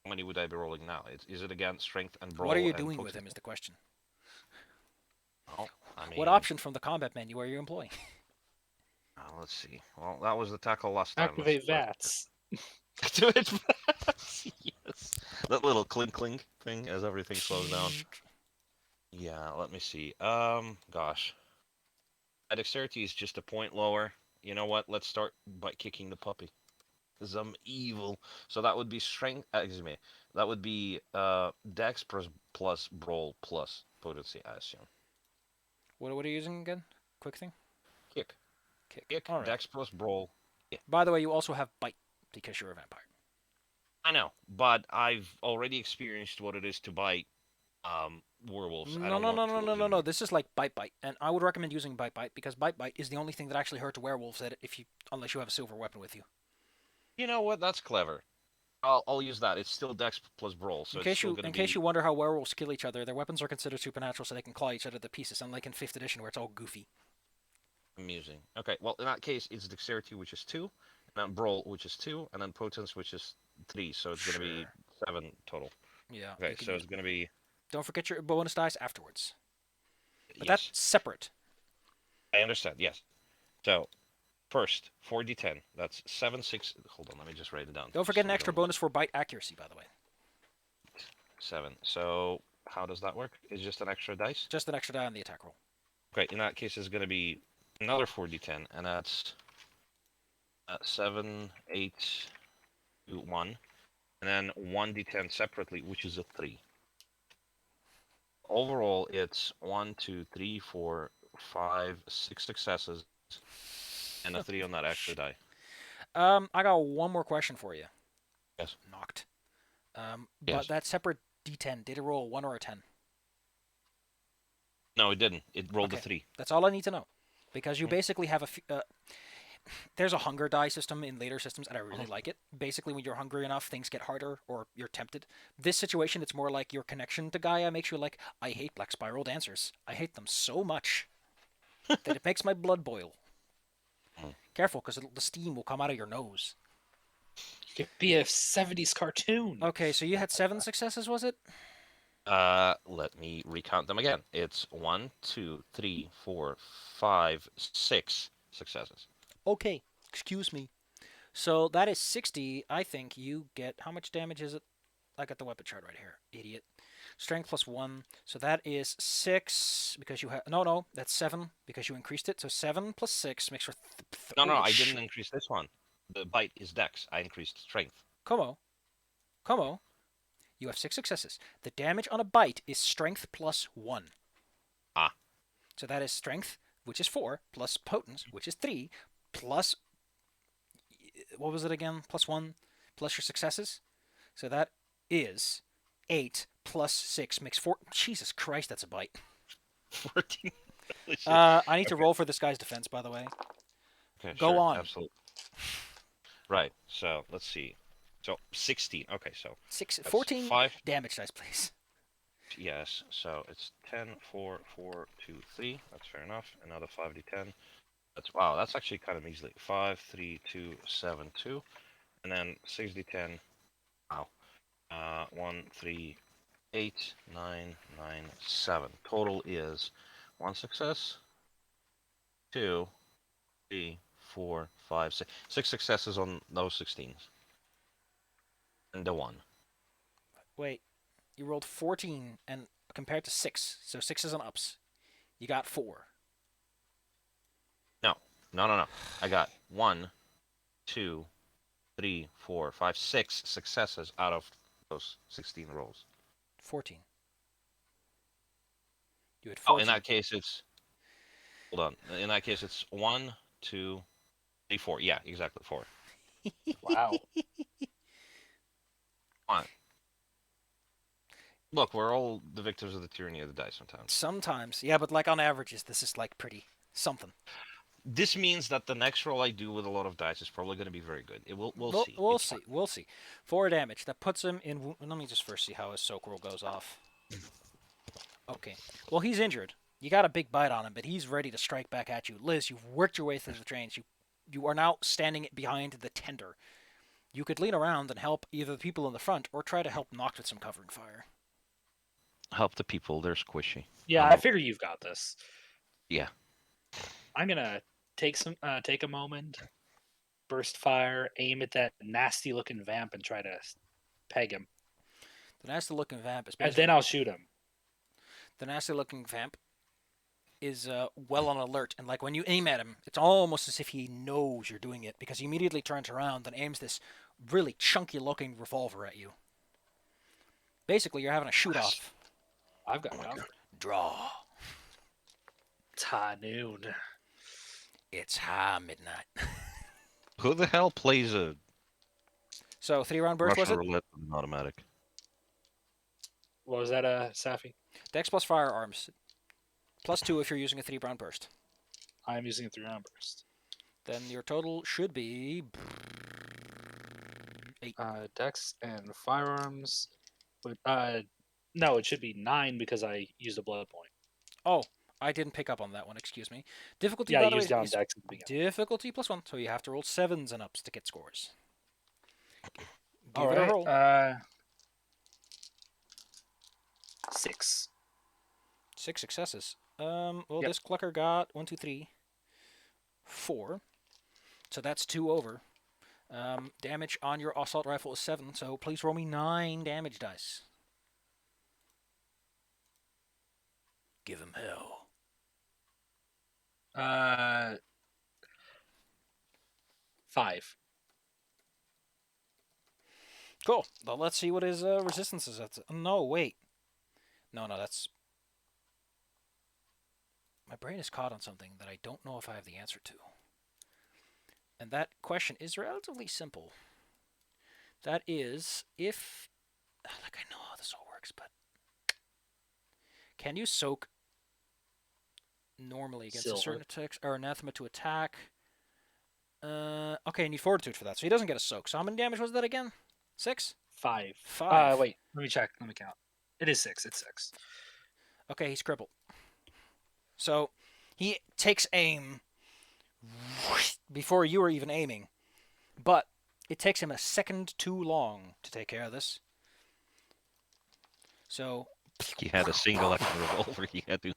how many would I be rolling now? Is it again strength and brawl? What are you and doing with potency? him is the question. Oh, I mean, What option from the combat menu are you employing? let's see. Well, that was the tackle last time. Activate Let's- VATS. Activate VATS. Yes. That little clink clink thing as everything slows down. Yeah, let me see. Gosh. My dexterity is just a point lower. You know what? Let's start by kicking the puppy. Because I'm evil. So that would be strength. Excuse me. That would be dex plus brawl plus potency, I assume. What are you using again? Quick thing? Kick. Kick. All right. Dex plus brawl. Yeah. By the way, you also have bite because you're a vampire. I know, but I've already experienced what it is to bite werewolves. I No, don't no, want no, to no, no, no, again. no. This is like bite, and I would recommend using bite because bite is the only thing that actually hurts werewolves. Unless you have a silver weapon with you. You know what? That's clever. I'll use that. It's still dex plus brawl, so it's still gonna In be case you wonder how werewolves kill each other, their weapons are considered supernatural, so they can claw each other to pieces. Unlike in 5th edition, where it's all goofy. amusing. Okay, well in that case, it's dexterity, which is 2, and then brawl, which is 2, and then potence, which is 3. So it's gonna be 7 total. Yeah. Okay, so it's gonna be Don't forget your bonus dice afterwards. But yes. that's separate. I understand. Yes. So first 4d10. That's 7, 6. Hold on, let me just write it down. Don't forget so an we extra don't- bonus for bite accuracy, by the way. 7. So how does that work? It's just an extra dice. Just an extra die on the attack roll. Okay, in that case, it's gonna be another 4d10, and that's 7, 8, 2, 1, and then 1d10 separately, which is a 3. Overall, it's 1, 2, 3, 4, 5, 6 successes, and a 3 on that extra die. I got one more question for you. Yes. Knocked. Yes. But that separate D10, did it roll a 1 or a 10? No, it didn't. It rolled a Okay. 3. That's all I need to know. Because you basically have there's a hunger die system in later systems, and I really like it. Basically, when you're hungry enough, things get harder, or you're tempted. This situation, it's more like your connection to Gaia makes you like, I hate Black Spiral dancers. I hate them so much that it makes my blood boil. Careful, because the steam will come out of your nose. It could be a 70s cartoon. Okay, so you had 7 successes, was it? Let me recount them again. It's 1, 2, 3, 4, 5, 6 successes. Okay, excuse me. So that is 60. I think you get how much damage is it? I got the weapon chart right here. Idiot. Strength plus 1. So that is 6 because you have. No, that's 7 because you increased it. So 7 plus 6 makes for. No, Holy I shit. didn't increase this one. The bite is dex. I increased strength. Como. Como. You have 6 successes. The damage on a bite is strength plus 1. Ah. So that is strength, which is 4, plus potence, which is 3, plus. What was it again? Plus 1, plus your successes. So that is 8 plus 6 makes 4. Jesus Christ, that's a bite. 14. Holy shit. I need to Okay. roll for this guy's defense, by the way. Okay, Go sure, on. absolutely. Right. So let's see. So 16. Okay, so that's 14 5. damage dice, please. Yes. So it's 10, 4, 4, 2, 3. That's fair enough. Another 5d10. That's wow. That's actually kind of measly. 5, 3, 2, 7, 2, and then 6d10. Wow. 1, 3, 8, 9, 9, 7. Total is 1 success, 2, 3, 4, 5, 6. 6 successes on those 16s. And the 1. Wait, you rolled 14 and compared to 6, so 6 is an ups. You got 4. No. I got 1, 2, 3, 4, 5, 6 successes out of those 16 rolls. 14. You had Oh, 14. in that case, it's. Hold on. In that case, it's 1, 2, 3, 4. Yeah, exactly 4. Wow. Fine. Look, we're all the victims of the tyranny of the dice sometimes. Sometimes. Yeah, but like on averages, this is like pretty something. This means that the next roll I do with a lot of dice is probably going to be very good. We'll see. We'll It's see. fine. We'll see. 4 damage. That puts him in. Let me just first see how his soak roll goes off. Okay. Well, he's injured. You got a big bite on him, but he's ready to strike back at you. Liz, you've worked your way through the trains. You are now standing behind the tender. You could lean around and help either the people in the front or try to help Noct with some covering fire. Help the people. They're squishy. Yeah, I figure you've got this. Yeah. I'm gonna take a moment, burst fire, aim at that nasty looking vamp, and try to peg him. The nasty looking vamp is And basically. then I'll shoot him. The nasty looking vamp is well on alert, and like when you aim at him, it's almost as if he knows you're doing it because he immediately turns around and aims this really chunky looking revolver at you. Basically, you're having a shoot off. I've got cover. Draw. It's high noon. It's high midnight. Who the hell plays a So 3-round burst was Russian it? roulette with an automatic? What was that, Safi? Dex plus firearms. Plus 2 if you're using a 3-round burst. I'm using a 3-round burst. Then your total should be 8. Dex and firearms. But, no, it should be 9 because I used a blood point. Oh, I didn't pick up on that one. Excuse me. Difficulty, Yeah, by I the way, used down is Dex at the beginning. difficulty plus 1, so you have to roll 7s and ups to get scores. Give All it a right. roll. 6. 6 successes. Well, Yep. this clucker got 1, 2, 3, 4. So that's 2 over. Damage on your assault rifle is 7, so please roll me 9 damage dice. Give him hell. 5. Cool. Well, let's see what his resistance is. No, wait. No, that's... My brain is caught on something that I don't know if I have the answer to. And that question is relatively simple. That is, if... Like, I know how this all works, but... Can you soak normally against a certain attack or anathema to attack? Okay, you need fortitude for that, so he doesn't get a soak. So how many damage was that again? 6? 5. 5. Wait, let me check. Let me count. It is 6. It's 6. Okay, he's crippled. So he takes aim before you were even aiming, but it takes him a second too long to take care of this. So He had a single action revolver. He had to.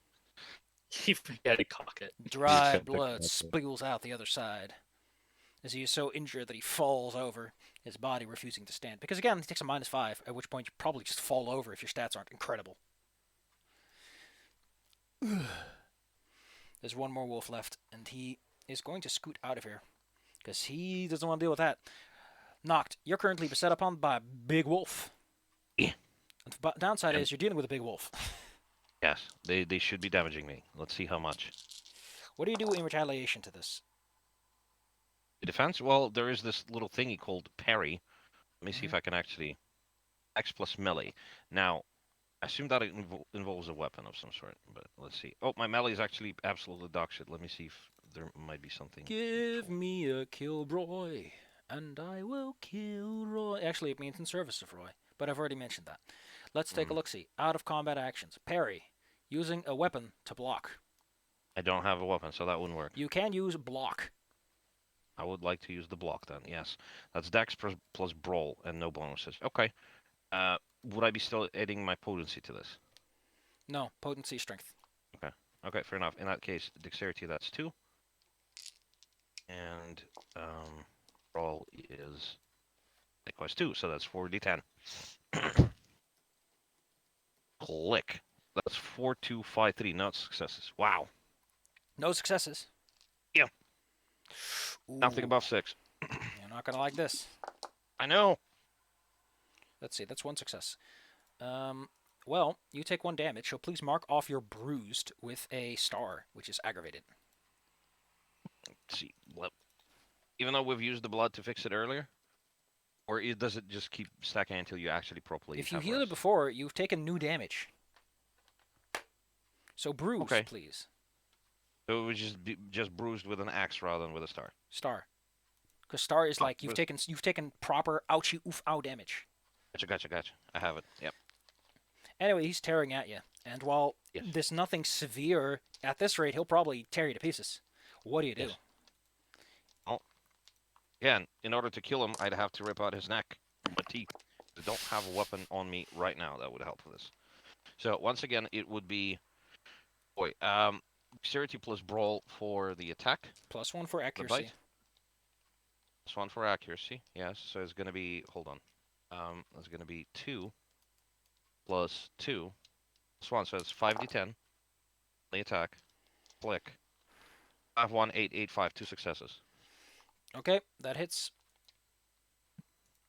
He had to cock it. dry Yeah, blood okay. spills out the other side. as he is so injured that he falls over, his body refusing to stand. Because again, he takes a -5, at which point you probably just fall over if your stats aren't incredible. There's one more wolf left, and he is going to scoot out of here because he doesn't want to deal with that. Knocked. You're currently beset upon by a big wolf. Yeah. And the downside And- is you're dealing with a big wolf. Yes, they should be damaging me. Let's see how much. What do you do in retaliation to this? The defense? Well, there is this little thingy called parry. Let me see if Mhm. I can actually... X plus melee. Now, I assume that it involves a weapon of some sort, but let's see. Oh, my melee is actually absolutely dog shit. Let me see if there might be something. Give useful. me a Kilroy, and I will kill Roy. Actually, it means in service of Roy, but I've already mentioned that. Let's take a look-see. Out of combat actions. Parry. Using a weapon to block. I don't have a weapon, so that wouldn't work. You can use block. I would like to use the block then, yes. That's Dex plus Brawl and no bonuses. Okay. Would I be still adding my potency to this? No, potency, strength. Okay, fair enough. In that case, Dexterity, that's 2. And Brawl is likewise 2, so that's 4d10. Click. That's 4, 2, 5, 3. No successes. Wow. No successes. Yeah. Nothing Ooh, above 6. you're not gonna like this. I know. Let's see, that's one success. Well, you take 1 damage, so please mark off your bruised with a star, which is aggravated. Let's see. Even though we've used the blood to fix it earlier? Or does it just keep stacking until you actually properly If you have healed it rest? before, you've taken new damage. So bruised, Okay. please. So it would just be just bruised with an axe rather than with a star. Star. Because star is Oh, like you've taken proper ouchie oof ow damage. Gotcha. I have it. Yep. Anyway, he's tearing at you, and while Yes. there's nothing severe at this rate, he'll probably tear you to pieces. What do you do? Yes. Again, in order to kill him, I'd have to rip out his neck with my teeth. I don't have a weapon on me right now that would help with this. So once again, it would be, Dexterity plus Brawl for the attack, +1 for the accuracy. bite. Plus 1 for accuracy. Yes. So it's gonna be. Hold on. It's gonna be 2 plus 2 plus 1. So it's 5d10. The attack. Click. 5, 1, 8, 8, 5. 2 successes. Okay, that hits.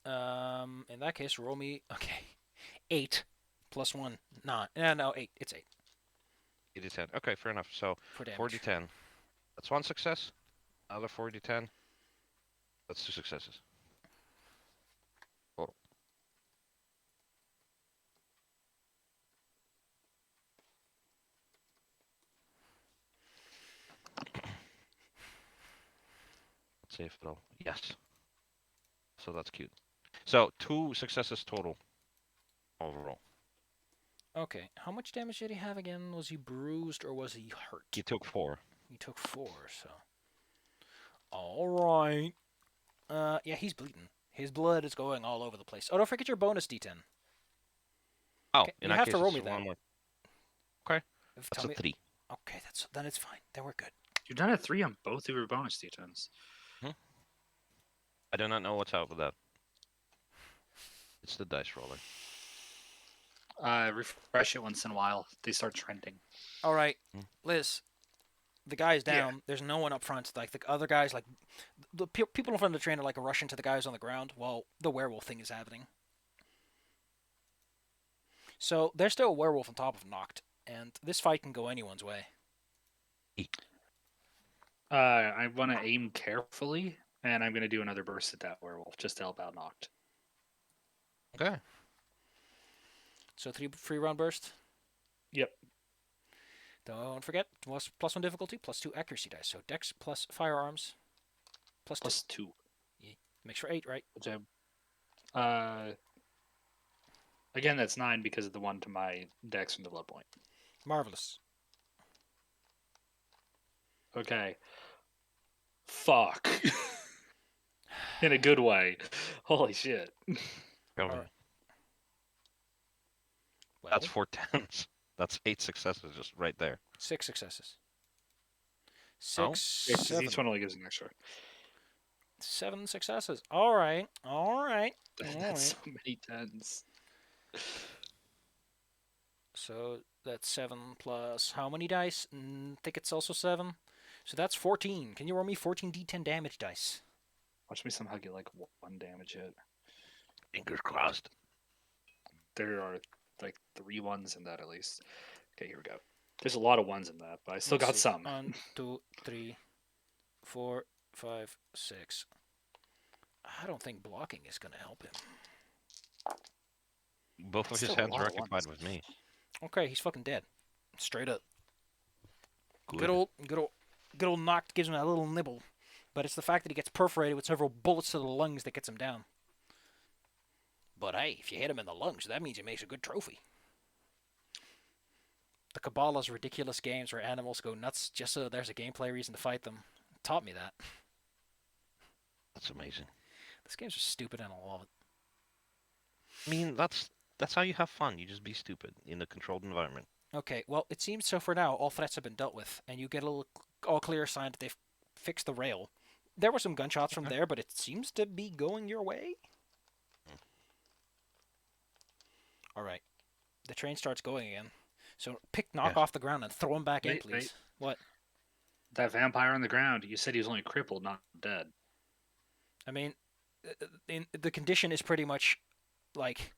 In that case, roll me. Okay, 8 plus 1. 9. No, 8. It's 8 8d10. Okay, fair enough. So for damage. 4d10. That's 1 success. Another 4d10. That's 2 successes. Total. Let's see if it'll. Yes. So that's cute. So 2 successes total overall. Okay, how much damage did he have again? Was he bruised or was he hurt? He took 4. He took 4, so. Alright. Yeah, he's bleeding. His blood is going all over the place. Oh, don't forget your bonus d10. Oh, Okay, in you that have case, to roll it's me that. one more. Okay. If- That's tell a me. 3. Okay, then it's fine. Then we're good. You've done a 3 on both of your bonus d10s. I do not know what's out with that. It's the dice roller. Refresh it once in a while. They start trending. All right, Hmm. Liz. The guy's Yeah. down. There's no one up front. Like the other guys, like the people in front of the train are like rushing to the guys on the ground while the werewolf thing is happening. So there's still a werewolf on top of Noct, and this fight can go anyone's way. I want to aim carefully, and I'm going to do another burst at that werewolf just to help out Noct. Okay. So 3 free round burst. Yep. Don't forget +1 difficulty, +2 accuracy dice. So Dex plus firearms +2. Plus 2. Makes for 8, right? Which again, that's 9 because of the one to my dex from the blood point. Marvelous. Okay. Fuck. In a good way. Holy shit. Go Alright. ahead. Well, That's 4 tens. That's 8 successes just right there. 6 successes. Oh. 6, Yeah, 'cause 7. each one only gives an extra. 7 successes. All right. All right. All That's right. so many tens. So that's 7 plus how many dice? I think it's also 7. So that's 14. Can you roll me 14 d10 damage dice? Watch me somehow get like 1 damage hit. Fingers crossed. There are like 3 1s in that at least. Okay, here we go. There's a lot of ones in that, but I still Let's got see. some. 1, 2, 3, 4, 5, 6. I don't think blocking is going to help him. Both of That's his still a hands are lot of occupied ones. with me. Okay, he's fucking dead. Straight up. Good. Good old knocked gives him a little nibble. But it's the fact that he gets perforated with several bullets to the lungs that gets him down. But hey, if you hit him in the lungs, that means he makes a good trophy. The Kabbalah's ridiculous games where animals go nuts just so there's a gameplay reason to fight them taught me that. That's amazing. These games are stupid and I love it. I mean, that's how you have fun. You just be stupid in a controlled environment. Okay, well, it seems so for now all threats have been dealt with, and you get a little all clear sign that they've fixed the rail. There were some gunshots from Okay. there, but it seems to be going your way. All right. The train starts going again. So knock Yes. off the ground and throw him back in, Wait, please. wait. What? That vampire on the ground, you said he was only crippled, not dead. I mean, the condition is pretty much like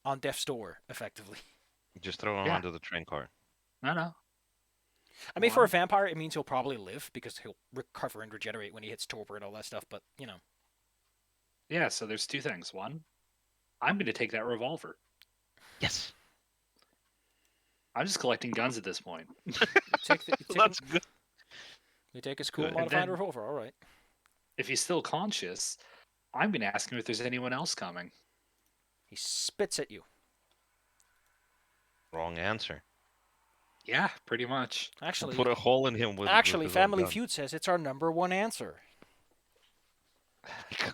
on death's door, effectively. Just throw him Yeah. onto the train car. No. I mean, for a Why? vampire, it means he'll probably live because he'll recover and regenerate when he hits torpor and all that stuff. But you know, Yeah, so there's 2 things. One, I'm going to take that revolver. Yes. I'm just collecting guns at this point. That's good. you take his cool Good. modified then- revolver. All right. If he's still conscious, I'm going to ask him if there's anyone else coming. He spits at you. Wrong answer. Yeah, pretty much. Actually, Put a hole in him with. actually, with his own Family gun. Feud says it's our number one answer.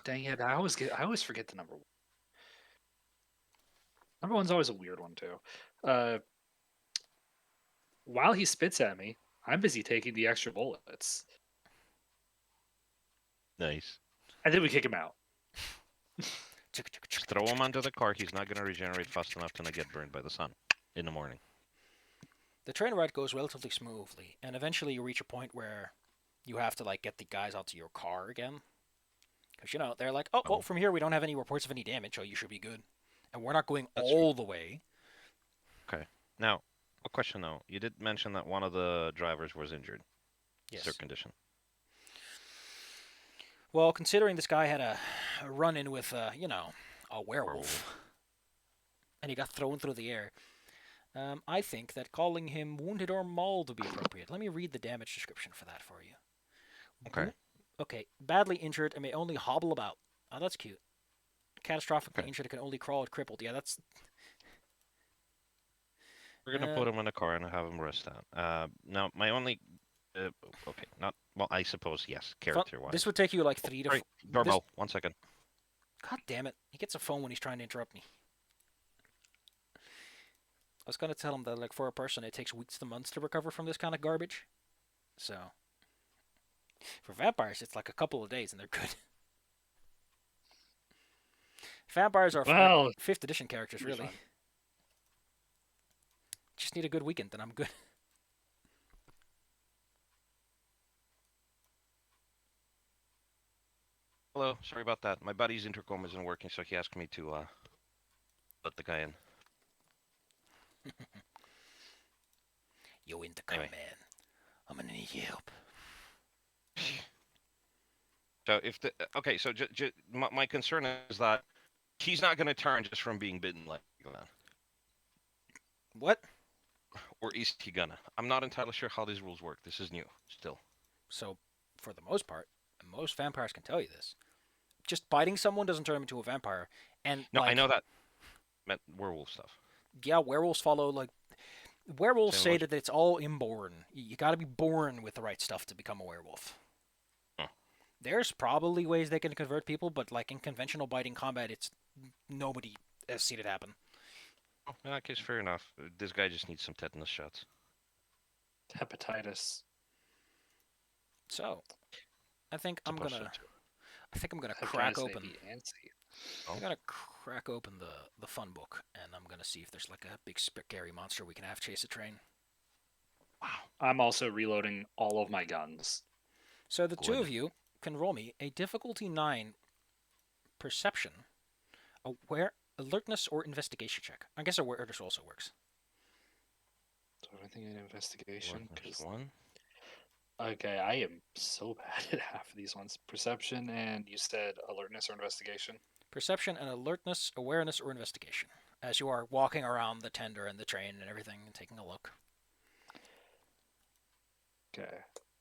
Dang it! I always forget the number one. Number one's always a weird one too. While he spits at me, I'm busy taking the extra bullets, Nice. and then we kick him out. Just throw him onto the car. He's not going to regenerate fast enough to not get burned by the sun in the morning. The train ride goes relatively smoothly, and eventually you reach a point where you have to like get the guys out to your car again, because they're like, oh, well, from here we don't have any reports of any damage, so you should be good, and we're not going That's all the way. Okay. Now, a question though. You did mention that one of the drivers was injured. Yes. Their condition. Well, considering this guy had a run-in with, a werewolf, Werewolf. and he got thrown through the air, I think that calling him wounded or mauled would be appropriate. Let me read the damage description for that for you. Okay. Okay. Badly injured and may only hobble about. Oh, that's cute. Catastrophically Okay. injured and can only crawl and crippled. Yeah, that's... We're gonna put him in a car and have him rest out. Now, my only. Okay. Not. Well, I suppose yes. Character-wise. This would take you like 3 to... Sorry, doorbell. 1 second. God damn it. He gets a phone when he's trying to interrupt me. I was going to tell him that, like, for a person, it takes weeks to months to recover from this kind of garbage. So, for vampires, it's like a couple of days and they're good. Vampires are Well, 5th edition characters, it'll be really. fun. Just need a good weekend, then I'm good. Hello. Sorry about that. My buddy's intercom isn't working, so he asked me to let the guy in. Yo, intercom Anyway. man. I'm gonna need your help. So if the okay, so my concern is that he's not going to turn just from being bitten like that, What? or is he gonna? I'm not entirely sure how these rules work. This is new still. So, for the most part, and most vampires can tell you this, just biting someone doesn't turn them into a vampire. And No, like, I know that. Meant werewolf stuff. yeah, werewolves follow like werewolves Same say logic. that it's all inborn. You got to be born with the right stuff to become a werewolf. Huh. There's probably ways they can convert people, but like in conventional biting combat, it's nobody has seen it happen. Oh, in that case, fair enough. This guy just needs some tetanus shots. Hepatitis. So, I think I'm Supposed gonna to. I think I'm gonna I'm trying crack to say open. be antsy. I'm gonna crack open the fun book, and I'm gonna see if there's like a big scary monster we can have chase a train. Wow. I'm also reloading all of my guns. So the two Good. of you can roll me a difficulty 9 perception, aware, alertness, or investigation check. I guess awareness also works. So I think an investigation. Alertness Cause 1. okay, I am so bad at half of these ones. Perception and you said alertness or investigation. Perception and alertness, awareness, or investigation. As you are walking around the tender and the train and everything and taking a look. Okay.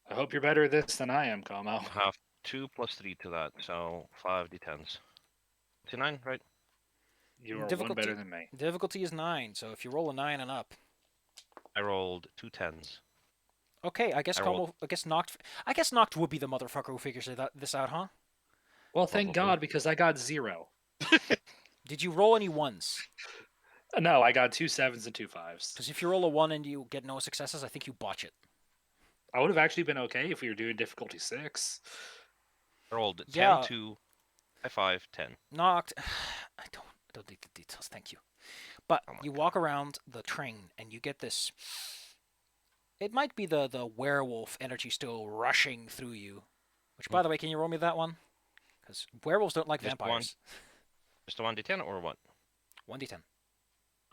I hope you're better at this than I am, Como. Have 2 plus 3 to that, so 5d10s. 29, right? You are one better than me. Difficulty is 9, so if you roll a 9 and up. I rolled 2 10s. Okay, I guess I rolled- I guess Noct would be the motherfucker who figures this out, huh? Well, thank Probably. God, because I got 0. Did you roll any ones? No, I got 2 7s and 2 5s. Because if you roll a 1 and you get no successes, I think you botch it. I would have actually been okay if we were doing difficulty 6. I rolled 10, Yeah. 2, 5, 10. Noct, I don't need the details, thank you. But Oh my you God. walk around the train and you get this. It might be the werewolf energy still rushing through you. Which, by the way, can you roll me that one? Because werewolves don't like Just vampires. Just a 1d10 or what? 1d10.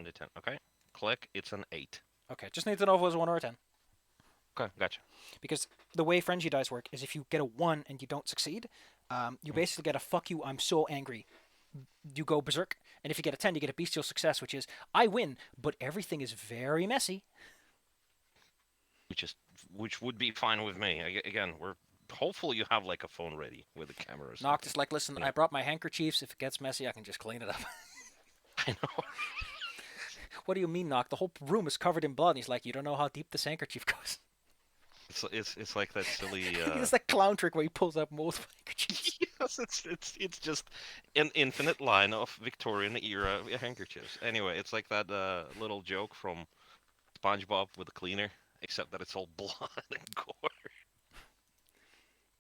1d10. Okay. Click. It's an 8. Okay, just need to know if it was a 1 or a 10. Okay, gotcha. Because the way frenzy dice work is if you get a 1 and you don't succeed, you basically get a fuck you, I'm so angry. You go berserk. And if you get a 10, you get a bestial success, which is I win, but everything is very messy. Which would be fine with me. Again, we're hopefully you have like a phone ready with a camera. Or Noct something. is like, listen, Yeah. I brought my handkerchiefs. If it gets messy, I can just clean it up. I know. What do you mean, Noct? The whole room is covered in blood. And he's like, you don't know how deep this handkerchief goes. It's like that silly. It's that clown trick where he pulls out multiple handkerchiefs. Yes, it's just an infinite line of Victorian era handkerchiefs. Anyway, it's like that little joke from SpongeBob with the cleaner, except that it's all blood and gore.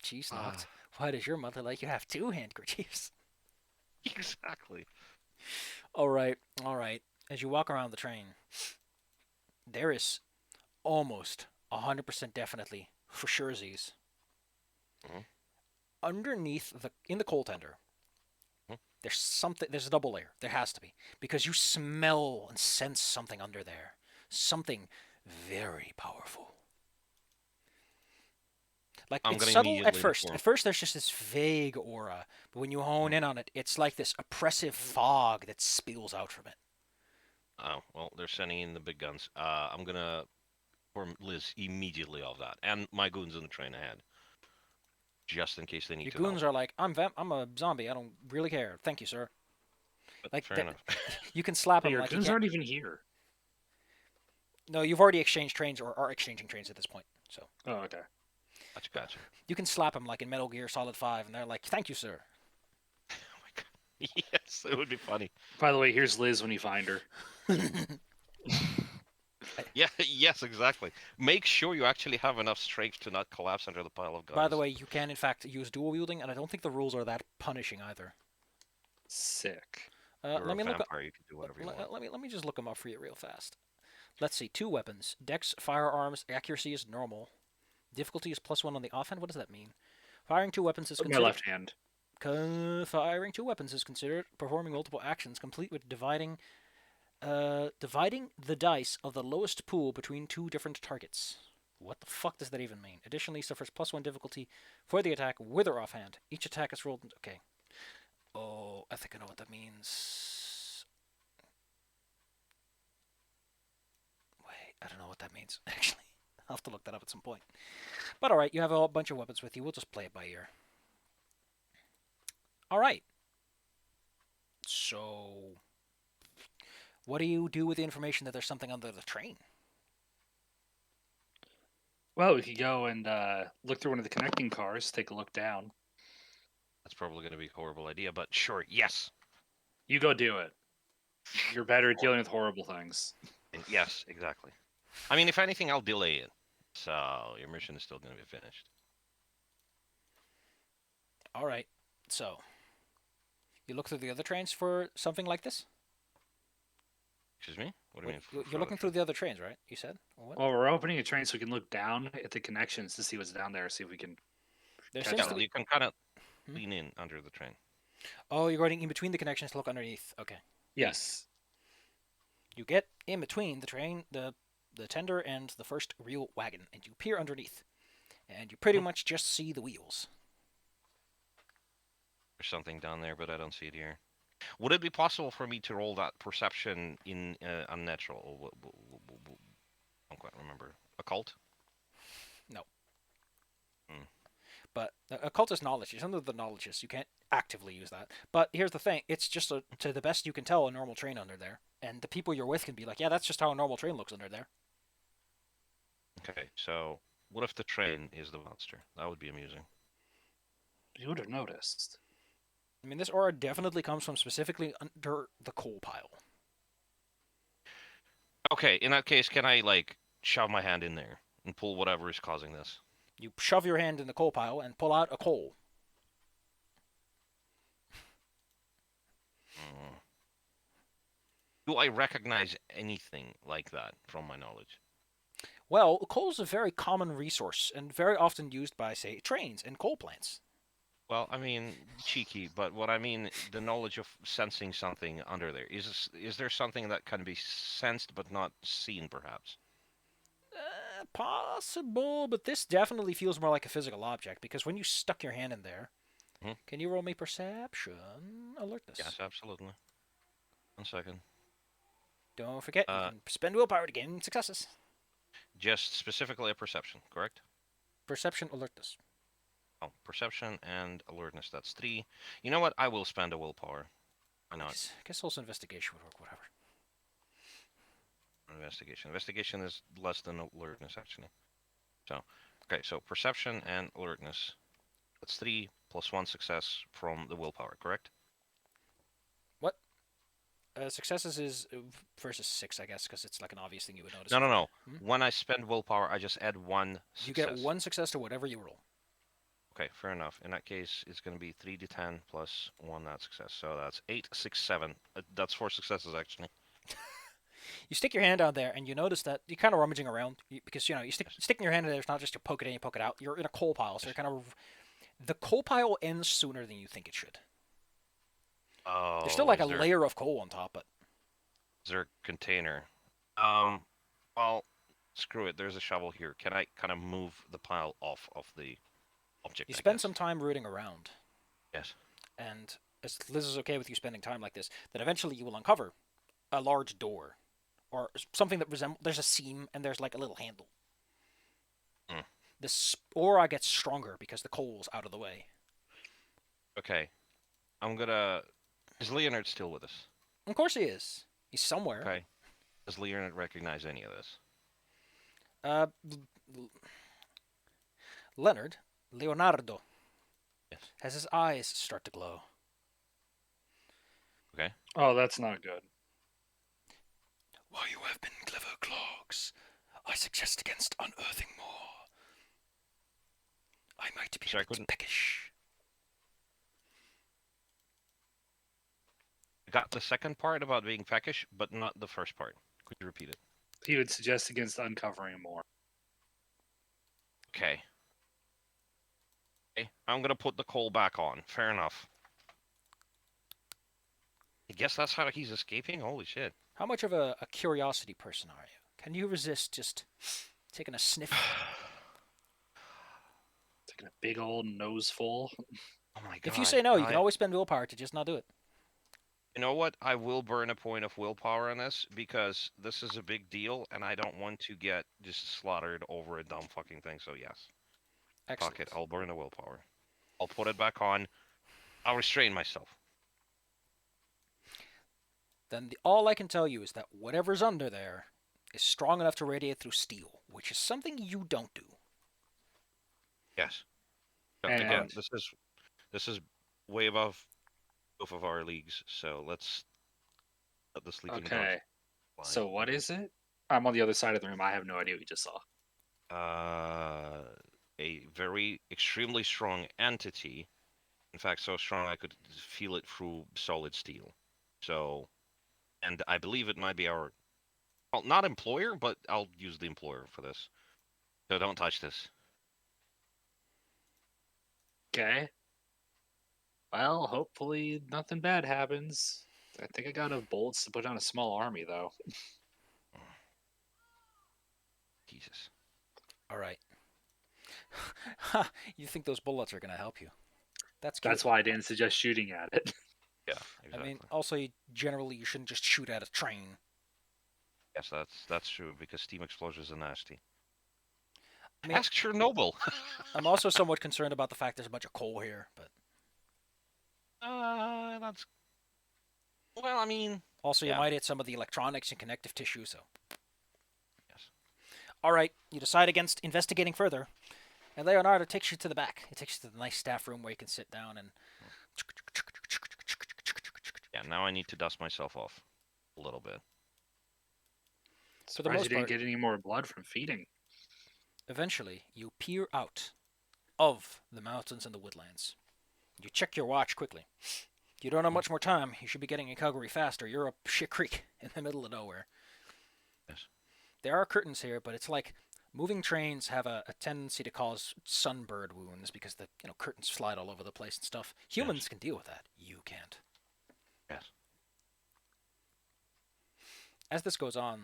Jeez, Noct. Why does your mother let you have 2 handkerchiefs? Exactly. All right. As you walk around the train, there is almost 100% definitely for surezies Mhm. underneath in the coal tender. Mhm. There's a double layer. There has to be, because you smell and sense something under there. Something very powerful. Like, I'm it's gonna subtle at immediately first. inform. At first, there's just this vague aura, but when you hone in on it, it's like this oppressive fog that spills out from it. Oh well, they're sending in the big guns. I'm gonna inform Liz immediately of that, and my goons in the train ahead, just in case they need Your to goons help. are like, I'm a zombie. I don't really care. Thank you, sir. But Like, fair enough. you can slap But him your like you goons can't. aren't even here. No, you've already exchanged trains or are exchanging trains at this point. So Oh, okay. Gotcha. you can slap him like in Metal Gear Solid 5, and they're like, thank you, sir. Oh my God. Yes, it would be funny. By the way, here's Liz when you find her. Yeah, yes, exactly. Make sure you actually have enough strength to not collapse under the pile of guns. By the way, you can, in fact, use dual wielding, and I don't think the rules are that punishing either. Sick. You're Let a me look. vampire. You can do whatever you want. Let me just look them up for you real fast. Let's see. 2 weapons. Dex, firearms, accuracy is normal. Difficulty is +1 on the offhand. What does that mean? Firing 2 weapons is Put my considered. left hand. Firing 2 weapons is considered performing multiple actions, complete with dividing the dice of the lowest pool between 2 different targets. What the fuck does that even mean? Additionally, suffers +1 difficulty for the attack with or offhand. Each attack is rolled. Okay. Oh, I think I know what that means. Wait, I don't know what that means, actually. I'll have to look that up at some point. But alright, you have a bunch of weapons with you. We'll just play it by ear. Alright. So, what do you do with the information that there's something under the train? Well, we could go and look through one of the connecting cars, take a look down. That's probably going to be a horrible idea, but sure, yes. You go do it. You're better at dealing with horrible things. And yes, exactly. I mean, if anything, I'll delay it. So your mission is still going to be finished. Alright. So, you look through the other trains for something like this? Excuse me? What do you mean? You're looking through the other trains, right? You said? Or what? Well, we're opening a train so we can look down at the connections to see what's down there, see if we can There catch seems Yeah, to up. be. you can kind of Hmm? lean in under the train. Oh, you're going in between the connections to look underneath. Okay. Yes. You get in between the train, the tender, and the first real wagon, and you peer underneath, and you pretty Hmm. much just see the wheels. There's something down there, but I don't see it here. Would it be possible for me to roll that perception in unnatural? I don't quite remember. Occult? No. Hmm. But occultist knowledge is under the knowledges. You can't actively use that. But here's the thing: it's just to the best you can tell a normal train under there, and the people you're with can be like, "Yeah, that's just how a normal train looks under there." Okay, so what if the train is the monster? That would be amusing. You would have noticed. I mean, this aura definitely comes from specifically under the coal pile. Okay, in that case, can I like shove my hand in there and pull whatever is causing this? You shove your hand in the coal pile and pull out a coal. Mm. Do I recognize anything like that from my knowledge? Well, coal is a very common resource and very often used by, say, trains and coal plants. Well, I mean, cheeky, but what I mean, the knowledge of sensing something under there. Is there something that can be sensed but not seen, perhaps? Possible, but this definitely feels more like a physical object because when you stuck your hand in there, Hmm? can you roll me perception alertness? Yes, absolutely. 1 second. Don't forget, you Uh, can spend willpower to gain successes. just specifically a perception, correct? Perception alertness. Oh, perception and alertness, that's 3. You know what? I will spend a willpower. Why not? I guess also investigation would work, whatever. Investigation. Investigation is less than alertness, actually. So, okay, so perception and alertness. That's 3 plus 1 success from the willpower, correct? What? Successes is versus 6, I guess, because it's like an obvious thing you would notice. No, no, no. Hmm? When I spend willpower, I just add 1 You get success. 1 success to whatever you roll. Okay, fair enough. In that case, it's going to be 3d10 plus 1 that success. So that's 8, 6, 7. That's 4 successes, actually. You stick your hand out there, and you notice that you're kind of rummaging around because you know you Yes. sticking your hand in there. It's not just you poke it in, you poke it out. You're in a coal pile, so Yes. you're kind of the coal pile ends sooner than you think it should. There's still Oh, like a layer of coal on top, but is there a container? Um, well, screw it. There's a shovel here. Can I kind of move the pile off of the object, you I spend guess? some time rooting around, Yes. and as Liz is okay with you spending time like this, then eventually you will uncover a large door or something that resembles. There's a seam and there's like a little handle. Mm. This aura gets stronger because the coal's out of the way. Okay. I'm gonna. Is Leonard still with us? Of course he is. He's somewhere. Okay. Does Leonard recognize any of this? Uh, Leonard, Leonardo, Yes. has his eyes start to glow. Okay. Oh, that's not good. While you have been clever clogs, I suggest against unearthing more. I might be Sorry, I a bit couldn't. peckish. I got the second part about being peckish, but not the first part. Could you repeat it? He would suggest against uncovering more. Okay. Okay. I'm gonna put the coal back on. Fair enough. I guess that's how he's escaping? Holy shit. How much of a curiosity person are you? Can you resist just taking a sniff? Taking a big old nose full. Oh my god. If you say no, you can always spend willpower to just not do it. You know what? I will burn a point of willpower on this because this is a big deal and I don't want to get just slaughtered over a dumb fucking thing. So yes. Excellent. Fuck it. I'll burn the willpower. I'll put it back on. I'll restrain myself. Then all I can tell you is that whatever's under there is strong enough to radiate through steel, which is something you don't do. Yes. But And- again, this is way above both of our leagues. So let's let the sleeping dogs Okay. fly. So what is it? I'm on the other side of the room. I have no idea what you just saw. A very extremely strong entity In fact, so strong I could feel it through solid steel. So, and I believe it might be our, well, not employer, but I'll use the employer for this. So don't touch this. Okay. Well, hopefully nothing bad happens. I think I got enough bolts to put down a small army, though. Jesus. All right. You think those bullets are gonna help you? That's cute. That's why I didn't suggest shooting at it. Yeah, I exactly. mean, also, generally, you shouldn't just shoot at a train. Yes, that's true because steam explosions are nasty. I mean, Ask Chernobyl. I'm also somewhat concerned about the fact there's a bunch of coal here, but That's well. I mean, also you yeah. might hit some of the electronics and connective tissue. So, Yes. all right, you decide against investigating further, and Leonardo takes you to the back. He takes you to the nice staff room where you can sit down and. Yeah. Now I need to dust myself off a little bit. For the Surprised most you didn't part, get any more blood from feeding. eventually, you peer out of the mountains and the woodlands. You check your watch quickly. You don't have much more time. You should be getting in Calgary faster. You're up shit creek in the middle of nowhere. Yes. There are curtains here, but it's like moving trains have a tendency to cause sunbird wounds because the curtains slide all over the place and stuff. Humans can deal with that. You can't. Yes. As this goes on,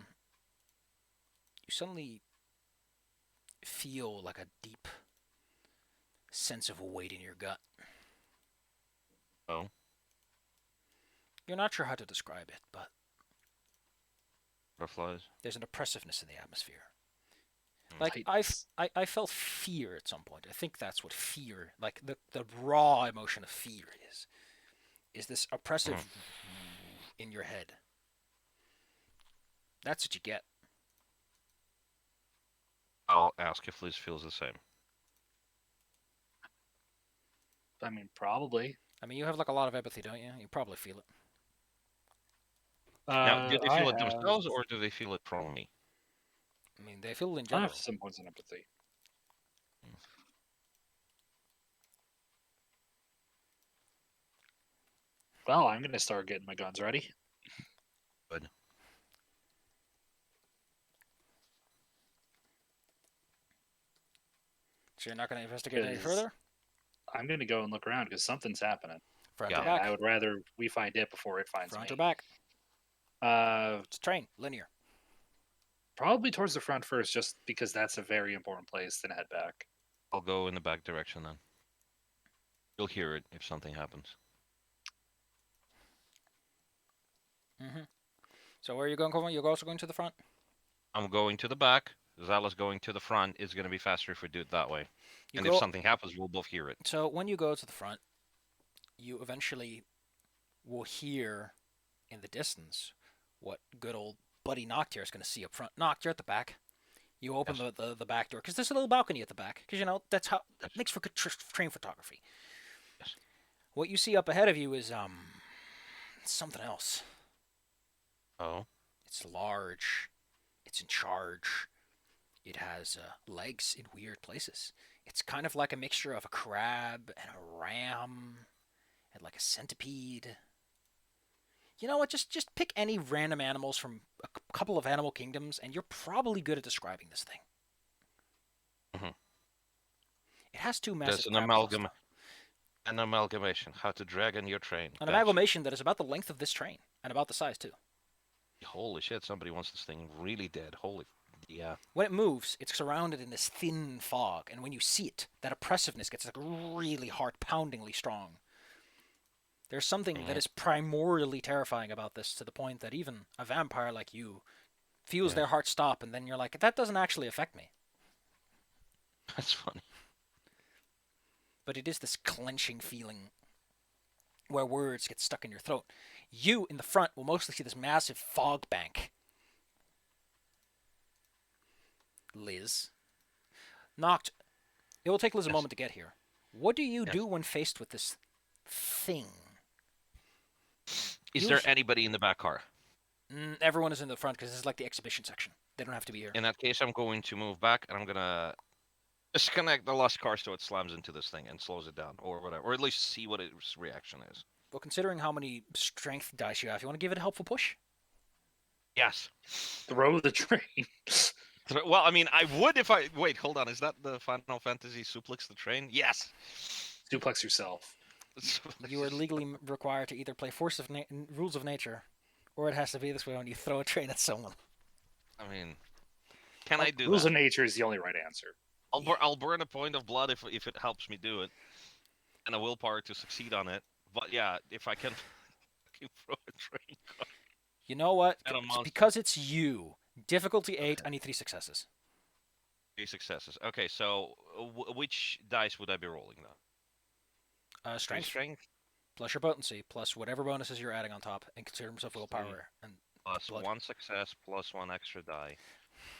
you suddenly feel like a deep sense of weight in your gut. Oh. You're not sure how to describe it, but Butterflies. there's an oppressiveness in the atmosphere. Mm. Like Titans. I felt fear at some point. I think that's what fear, like the raw emotion of fear is this oppressive in your head. That's what you get. I'll ask if Liz feels the same. I mean, probably. I mean, you have like a lot of empathy, don't you? You probably feel it. Now, do they I feel it have, themselves or do they feel it from me? I mean, they feel it in I general. have some points in empathy. Well, I'm gonna start getting my guns ready. Good. So you're not going to investigate any 'Cause further? I'm gonna go and look around because something's happening. Front Yeah. or And back? I would rather we find it before it finds Front me. or back? Uh, It's a train, linear. probably towards the front first, just because that's a very important place. Then head back. I'll go in the back direction then. You'll hear it if something happens. Mm-hmm. So where are you going, Coleman? You're also going to the front? I'm going to the back. Zala's going to the front. It's going to be faster if we do it that way. You And go, if something happens, we'll both hear it. So when you go to the front, you eventually will hear in the distance what good old Buddy Noctier is going to see up front. Noct, you're at the back. You open Yes. the back door because there's a little balcony at the back because that's how that makes for good train photography. Yes. What you see up ahead of you is something else. Oh. It's large. It's in charge. It has legs in weird places. It's kind of like a mixture of a crab and a ram and like a centipede. You know what? Just pick any random animals from a couple of animal kingdoms, and you're probably good at describing this thing. Mhm. It has two There's massive an crab claws, though. an amalgamation. How to drag in your train. An Gotcha. amalgamation that is about the length of this train and about the size too. Holy shit! Somebody wants this thing really dead. Holy. Yeah. When it moves, it's surrounded in this thin fog, and when you see it, that oppressiveness gets like really heart-poundingly strong. There's something that is primordially terrifying about this, to the point that even a vampire like you feels their heart stop, and then you're like, that doesn't actually affect me. That's funny. But it is this clenching feeling where words get stuck in your throat. You, in the front, will mostly see this massive fog bank. Liz. Noct, it will take Liz a moment to get here. What do you do when faced with this thing? Is there anybody in the back car? Everyone is in the front because this is like the exhibition section. They don't have to be here. In that case, I'm going to move back and I'm gonna disconnect the lost car so it slams into this thing and slows it down, or whatever, or at least see what its reaction is. Well, considering how many strength dice you have, you want to give it a helpful push? Yes. Throw the train. Well, I mean, I would if I wait. Hold on, is that the Final Fantasy suplex the train? Yes. Duplex yourself. You are legally required to either play Rules of Nature, or it has to be this way when you throw a train at someone. I mean, can I do Rules that? of Nature is the only right answer. I'll burn a point of blood if it helps me do it, and a willpower to succeed on it. But yeah, if I can fucking throw a train car You know what? at a monster. Because it's you. Difficulty 8, I need 3 successes. 3 successes. Okay, so which dice would I be rolling then? Strength, Strength plus your potency, plus whatever bonuses you're adding on top, in terms of willpower. And plus blood. 1 success plus 1 extra die.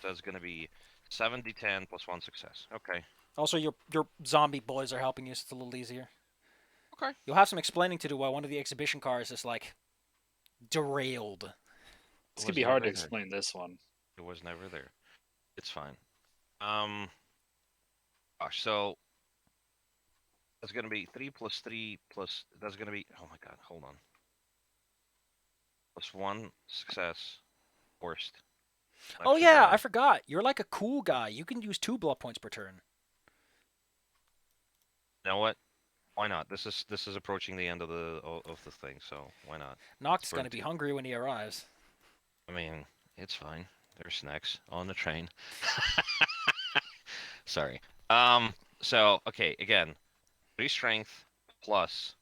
So it's gonna be 7d10 plus 1 success. Okay. Also, your zombie boys are helping you, so it's a little easier. Okay. You'll have some explaining to do while one of the exhibition cars is, like, derailed. It's gonna be hard to explain this one. It was never there. It's fine. Gosh, so that's gonna be 3 plus 3 plus. That's gonna be. Oh my god, hold on. Plus 1 success. Worst. Oh Extra yeah, die. I forgot. You're like a cool guy. You can use 2 blood points per turn. You know what? Why not? This is approaching the end of the thing, so why not? Noct's gonna be hungry when he arrives. I mean, it's fine. There's snacks on the train. Sorry. So okay, again, 3 strength plus.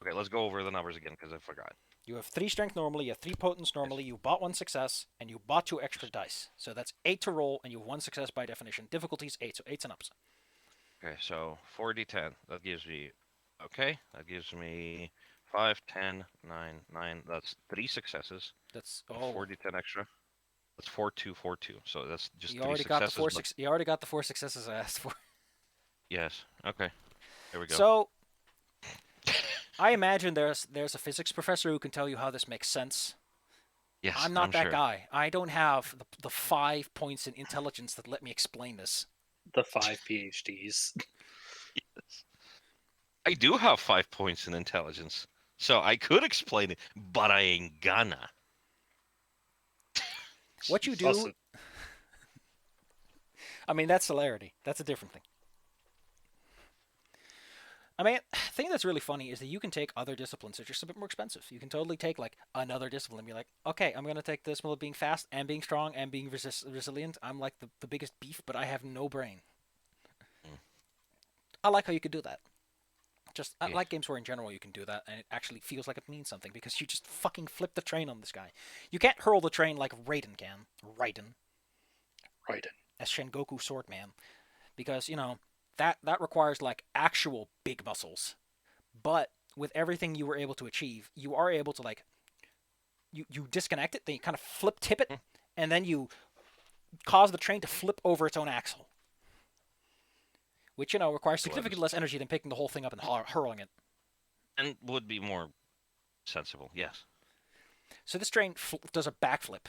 Okay, let's go over the numbers again because I forgot. You have 3 strength normally, you have 3 potence normally, you bought 1 success, and you bought 2 extra dice. So that's 8 to roll, and you have 1 success by definition. Difficulty's 8, so 8's and ups. Okay, so 4d10. That gives me. Okay, that gives me 5, 10, 9, 9. That's 3 successes. That's 4d10 extra. That's 4, 2, 4, 2. So that's just you 3 already successes. got the 4 You already got the 4 successes I asked for. Yes. Okay. There we go. So I imagine there's a physics professor who can tell you how this makes sense. Yes, I'm not that sure. guy. I don't have the 5 points in intelligence that let me explain this. The 5 PhDs. Yes. I do have 5 points in intelligence, so I could explain it, but I ain't gonna. What you do... Also, I mean, that's celerity. That's a different thing. I mean, the thing that's really funny is that you can take other disciplines that are just a bit more expensive. You can totally take, like, another discipline and be like, okay, I'm going to take this of being fast and being strong and being resilient. I'm like the biggest beef, but I have no brain. I like how you could do that. I like games where in general you can do that and it actually feels like it means something because you just fucking flip the train on this guy. You can't hurl the train like Raiden can. Raiden. As Sengoku Swordman. Because, you know, that requires like actual big muscles. But with everything you were able to achieve, you are able to like you disconnect it, then you kind of tip it, and then you cause the train to flip over its own axle. Which, you know, requires significantly less energy than picking the whole thing up and hurling it. And would be more sensible, yes. So this train does a backflip.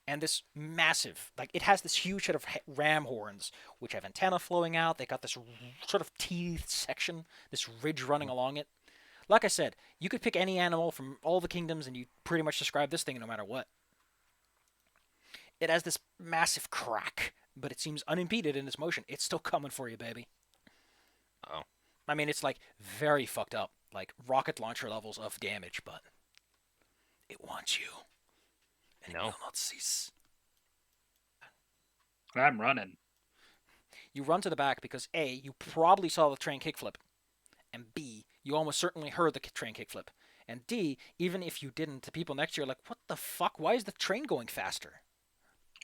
And this massive, like, it has this huge set of ram horns, which have antenna flowing out. They got this sort of teeth section, this ridge running along it. Like I said, you could pick any animal from all the kingdoms and you pretty much describe this thing no matter what. It has this massive crack, but it seems unimpeded in its motion. It's still coming for you, baby. Oh. I mean, it's like very fucked up, like rocket launcher levels of damage, but it wants you. And it will not cease. I'm running. You run to the back because A, you probably saw the train kickflip, and B, you almost certainly heard the train kickflip, and D, even if you didn't, the people next to you are like, what the fuck? Why is the train going faster?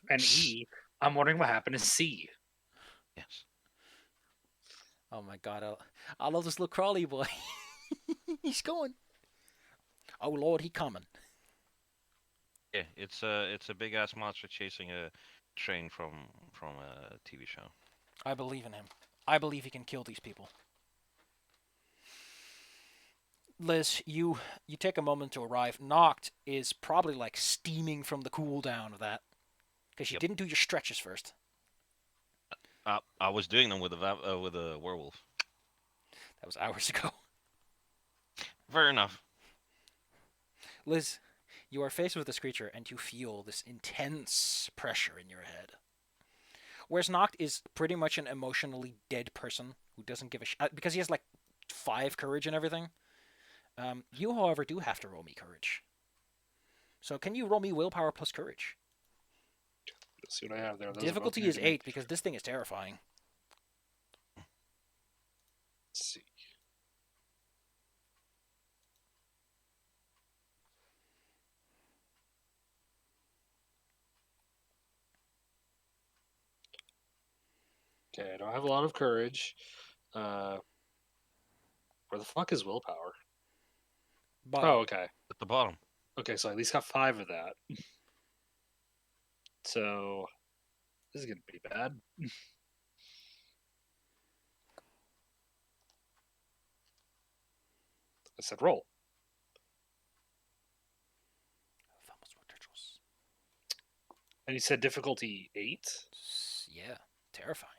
And E, I'm wondering what happened to C. Yes. Oh my god, I love this little crawly boy. He's going. Oh lord, he coming. Yeah, it's a big ass monster chasing a train from a TV show. I believe in him. I believe he can kill these people. Liz, you take a moment to arrive. Noct is probably like steaming from the cool down of that because you Yep. didn't do your stretches first. I was doing them with a werewolf. That was hours ago. Fair enough. Liz, you are faced with this creature and you feel this intense pressure in your head. Whereas Noct is pretty much an emotionally dead person who doesn't give a shit because he has like 5 courage and everything. You, however, do have to roll me courage. So can you roll me willpower plus courage? Let's see what I have there. Those are both Difficulty new is to me. 8 because this thing is terrifying. Let's see. Okay, I don't have a lot of courage. Uh, where the fuck is willpower? Bottom. Oh, okay. At the bottom. Okay, so I at least got 5 of that. So this is gonna be bad. I said roll. And you said difficulty 8? Yeah, terrifying.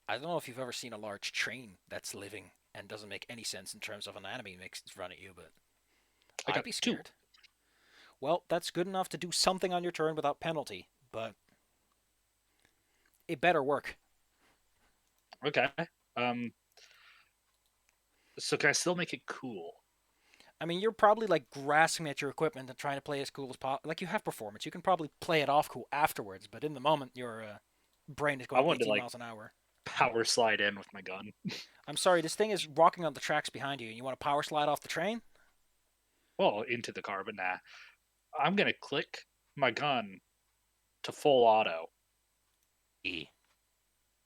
I don't know if you've ever seen a large train that's living and doesn't make any sense in terms of anatomy makes it run at you, but I I'd got be 2. scared. Well, that's good enough to do something on your turn without penalty, but it better work. Okay. Um. So can I still make it cool? I mean, you're probably like grasping at your equipment and trying to play as cool as possible. Like you have performance, you can probably play it off cool afterwards, but in the moment, your brain is I going wanted to 18 like miles an hour. power slide in with my gun. I'm sorry, this thing is walking on the tracks behind you, and you want to power slide off the train? Well, into the car, but nah. I'm gonna click my gun to full auto. E.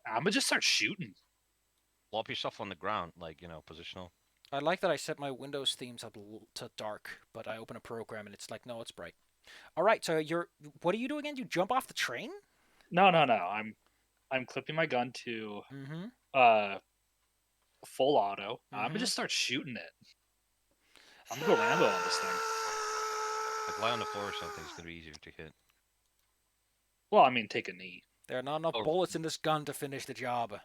I'm gonna just start shooting. Plop yourself on the ground, like, positional. I like that I set my Windows themes up to dark, but I open a program and it's like, no, it's bright. All right, so what do you do again? You jump off the train? No. I'm clipping my gun to Mm-hmm. uh full auto. I'm gonna Mm-hmm. just start shooting it. I'm gonna go Rambo on this thing. Like, lie on the floor or something. It's gonna be easier to hit. Well, I mean, take a knee. There are not enough Oh, bullets in this gun to finish the job.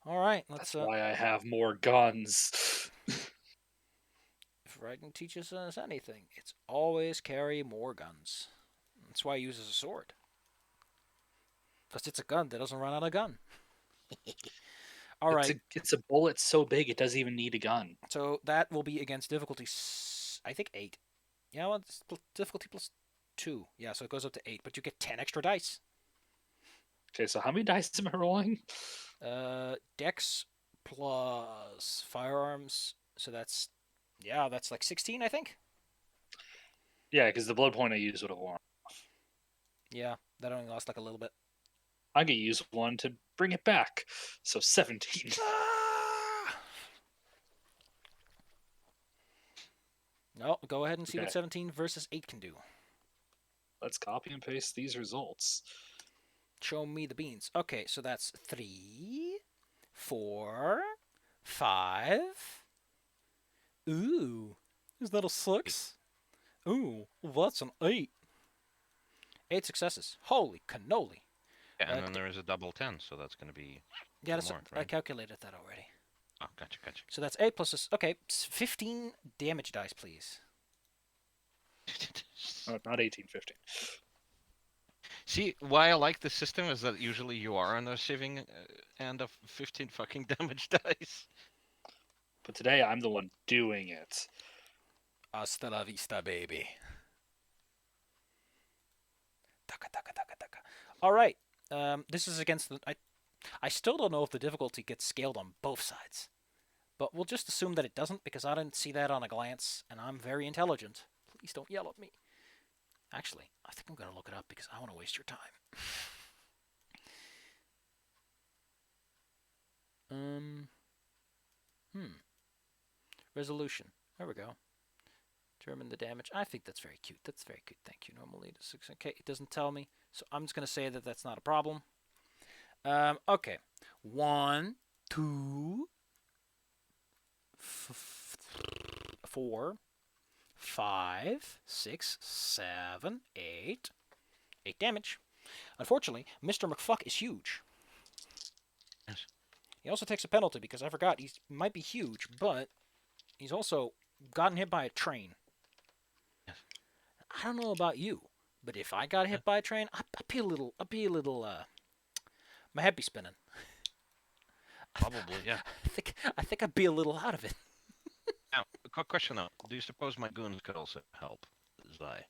All right, let's. That's why I have more guns. If writing teaches us anything, it's always carry more guns. That's why he uses a sword. Because it's a gun that doesn't run out of gun. All right, It's a bullet so big it doesn't even need a gun. so that will be against difficulty, I think 8. Yeah, well, it's difficulty plus 2. Yeah, so it goes up to 8, but you get 10 extra dice. Okay, so how many dice am I rolling? Dex plus firearms, so that's like 16, I think. Yeah, because the blood point I used would have worn. Yeah, that only lost like a little bit. I could use one to bring it back. So 17. No, go ahead and see what Okay. 17 versus 8 can do. Let's copy and paste these results. Show me the beans. Okay, so that's 3, 4, 5. Ooh, is that a 6? Ooh, that's an 8. 8 successes. Holy cannoli. yeah, and then there is a double 10, so that's gonna be Yeah, more, I right? calculated that already. Oh, gotcha. So that's 8 plus this. Okay, 15 damage dice, please. Oh, not 18, 15. See, why I like this system is that usually you are on the receiving end of 15 fucking damage dice. But today I'm the one doing it. Hasta la vista, baby. Taka, taka, taka, taka. All right. This is against the. I still don't know if the difficulty gets scaled on both sides, but we'll just assume that it doesn't because I didn't see that on a glance, and I'm very intelligent. Please don't yell at me. Actually, I think I'm gonna look it up because I want to waste your time. Resolution. There we go. Determine the damage. I think that's very cute. That's very cute. Thank you. Normally it is 6. Okay, it doesn't tell me, so I'm just gonna say that that's not a problem. Okay. 1, 2. 4, 5, 6, 7, 8. 8 damage. Unfortunately, Mr. McFuck is huge. Yes. He also takes a penalty because I forgot he might be huge, but he's also gotten hit by a train. Yes. I don't know about you, but if I got hit by a train, I'd be a little, my head be spinning. Probably, yeah. I think I'd be a little out of it. Now, a quick question though. Do you suppose my goons could also help Zai?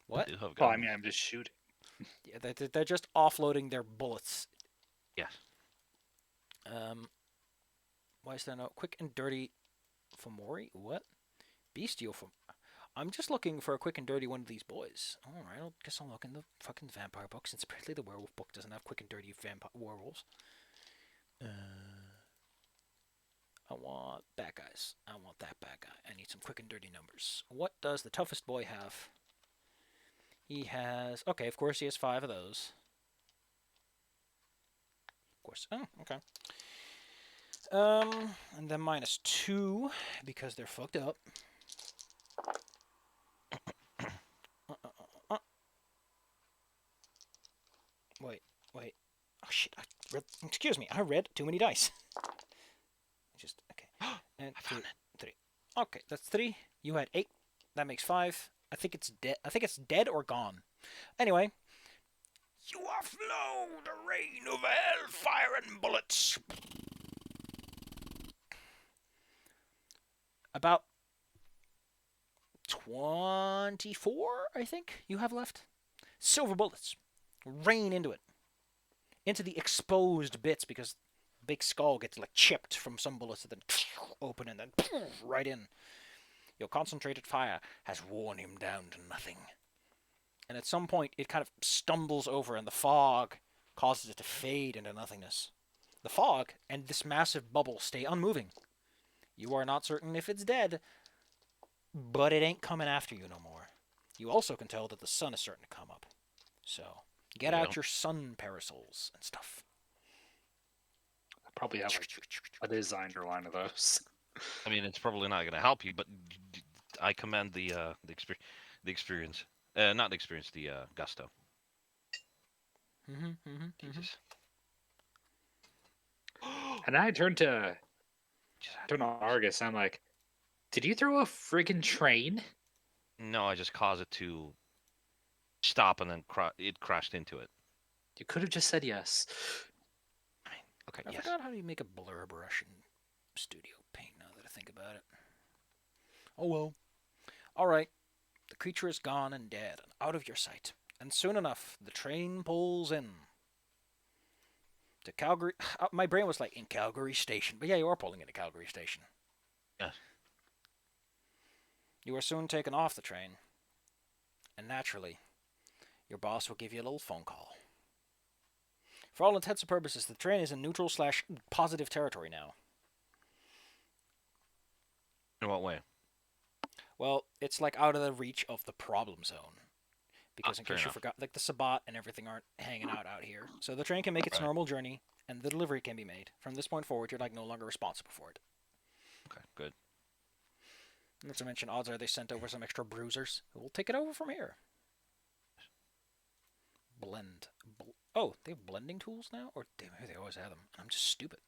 What? They do have Well, I guns. mean, I'm just shooting. Yeah, they're just offloading their bullets. Yes. Why is there no quick and dirty Fomori? What? Bestial from. I'm just looking for a quick and dirty one of these boys. Alright, I guess I'll look in the fucking vampire book since apparently the werewolf book doesn't have quick and dirty vampire werewolves. I want bad guys. I want that bad guy. I need some quick and dirty numbers. What does the toughest boy have? He has. Okay, of course he has 5 of those. Of course. Oh, okay. And then -2 because they're fucked up. Wait. Oh shit! Excuse me. I read too many dice. Just okay. And I found 3. Okay, that's 3. You had 8. That makes 5. I think it's dead. I think it's dead or gone. Anyway. You are flown the rain of hell, fire and bullets. About 24, I think, you have left. Silver bullets. Rain into it. Into the exposed bits because big skull gets like chipped from some bullets that then open and then right in. Your concentrated fire has worn him down to nothing. And at some point, it kind of stumbles over and the fog causes it to fade into nothingness. The fog and this massive bubble stay unmoving. You are not certain if it's dead, but it ain't coming after you no more. You also can tell that the sun is starting to come up. So, get out your sun parasols and stuff. I probably have like a designer line of those. I mean, it's probably not going to help you, but I commend the experience. Not the experience, the gusto. Jesus. And I turned to Argus. I'm like, did you throw a friggin' train? No, I just caused it to stop and then it crashed into it. You could have just said yes. Okay, I yes. forgot how you make a blur brush in Studio Paint now that I think about it. Oh well. Alright. The creature is gone and dead and out of your sight. And soon enough, the train pulls in. To Calgary. My brain was like, in Calgary Station. But yeah, you are pulling into Calgary Station. Yes. You are soon taken off the train. And naturally, your boss will give you a little phone call. For all intents and purposes, the train is in neutral/positive territory now. In what way? Well, it's like out of the reach of the problem zone. Because in fair case you enough. forgot, like the Sabbat and everything aren't hanging out here. So the train can make its Right. normal journey, and the delivery can be made. From this point forward, you're like no longer responsible for it. Okay, good. Not to mention, odds are they sent over some extra bruisers who will take it over from here. Blend. Oh, they have blending tools now? Or maybe they always had them. I'm just stupid.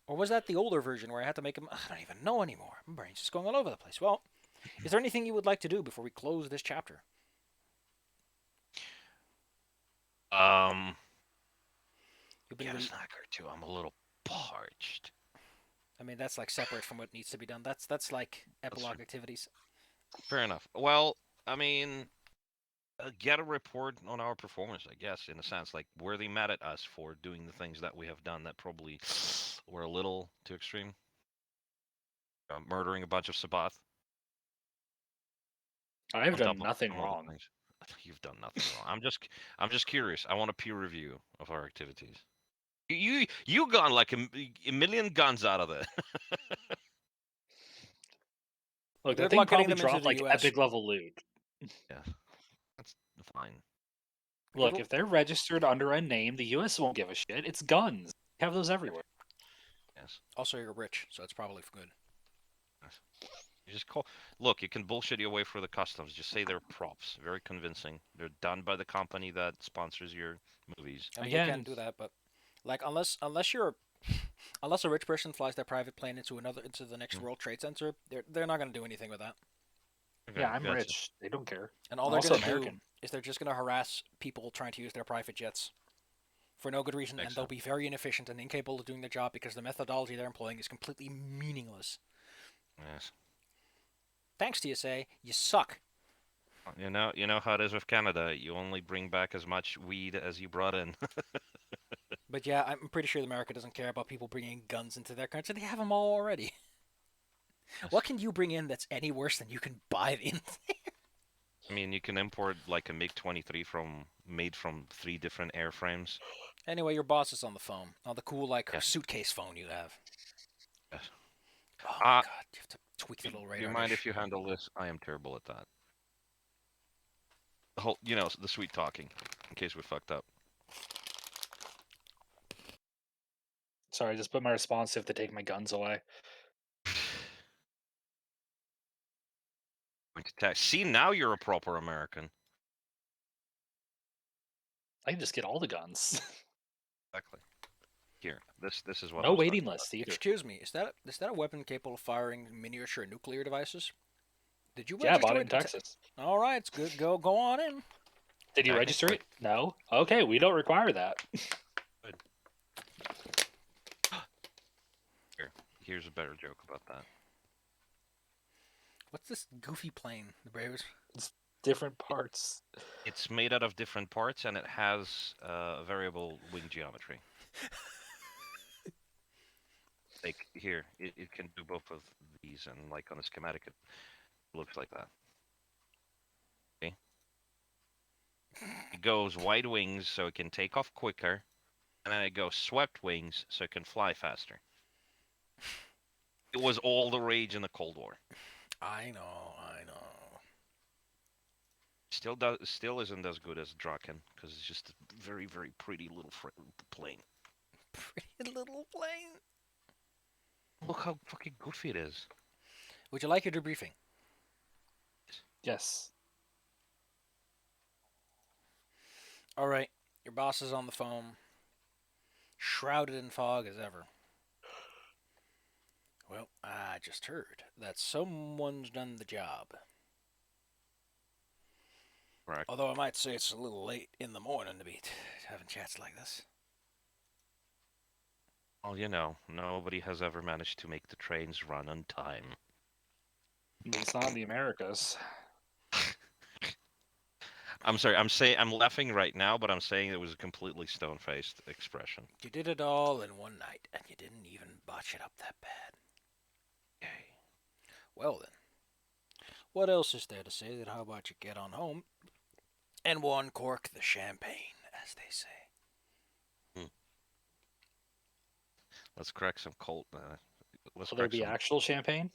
Or was that the older version where I had to make them? I don't even know anymore. My brain's just going all over the place. Well, is there anything you would like to do before we close this chapter? Get a snack or two. I'm a little parched. I mean, that's like separate from what needs to be done. That's like epilogue activities. Fair enough. Well, I mean, get a report on our performance, I guess, in a sense. Like, were they mad at us for doing the things that we have done that probably were a little too extreme? Murdering a bunch of Sabbath. I've done nothing wrong. You've done nothing wrong. I'm just curious. I want a peer review of our activities. You gone like a million guns out of it. Look, Good that thing luck getting probably them into dropped the like US. epic level loot. Yeah, that's fine. Look, if they're registered under a name, the US won't give a shit. It's guns. Have those everywhere. Yes. Also, you're rich, so it's probably good. You just call. Look, you can bullshit your way through the customs. Just say they're props. Very convincing. They're done by the company that sponsors your movies. I mean, you can Again, do that, but like unless you're unless a rich person flies their private plane into the next Mm. World Trade Center, they're not gonna do anything with that. yeah, Okay, I'm gotcha. rich. They don't care. And all I'm they're also gonna do American. is they're just gonna harass people trying to use their private jets for no good reason, and Makes they'll sense. be very inefficient and incapable of doing their job because the methodology they're employing is completely meaningless. Yes. Thanks, TSA, you suck. You know how it is with Canada. You only bring back as much weed as you brought in. But yeah, I'm pretty sure America doesn't care about people bringing guns into their country. They have them all already. Yes. What can you bring in that's any worse than you can buy in? I mean, you can import like a MiG-23 made from 3 different airframes. Anyway, your boss is on the phone, on the cool like Yes. suitcase phone you have. Yes. Oh my Uh, god, you have to tweak the do little you radar mind dish. if you handle this? I am terrible at that. The whole, the sweet talking, in case we fucked up. Sorry, I just put my response to have to take my guns away. See, now you're a proper American. I can just get all the guns. Exactly. Here, this is what I No was talking waiting about. list either. Excuse me, is that a weapon capable of firing miniature nuclear devices? Did you Yeah, I bought register it in it? Texas. All right, it's good. Go on in. Did you register Technically, it? No. Okay, we don't require that. good. Here's a better joke about that. What's this goofy plane? The Braves. It's different parts. It's made out of different parts and it has variable wing geometry. Like here, it can do both of these, and like on a schematic, it looks like that. Okay, it goes wide wings so it can take off quicker, and then it goes swept wings so it can fly faster. It was all the rage in the Cold War. I know. Still isn't as good as Draken because it's just a very very pretty little plane. Pretty little plane. Look how fucking goofy it is. Would you like your debriefing? Yes. All right, your boss is on the phone, shrouded in fog as ever. Well, I just heard that someone's done the job. Right. Although I might say it's a little late in the morning to be having chats like this. Well, nobody has ever managed to make the trains run on time. It's not in the Americas. I'm sorry. I'm laughing right now, but I'm saying it was a completely stone-faced expression. You did it all in one night, and you didn't even botch it up that bad. Yay. Well then, what else is there to say than how about you get on home and one cork the champagne, as they say. Let's crack some cold. Let's Will there crack be some. actual champagne?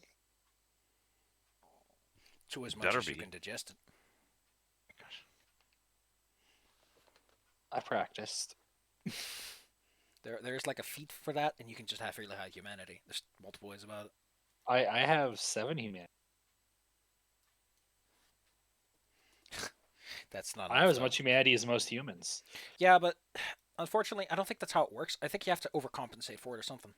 To as much Better as you be. can digest it. Gosh. I practiced. There's like a feat for that, and you can just have really high humanity. There's multiple ways about it. I have 7 humanity. That's not I enough, have as though. much humanity as most humans. Yeah, but unfortunately, I don't think that's how it works. I think you have to overcompensate for it or something.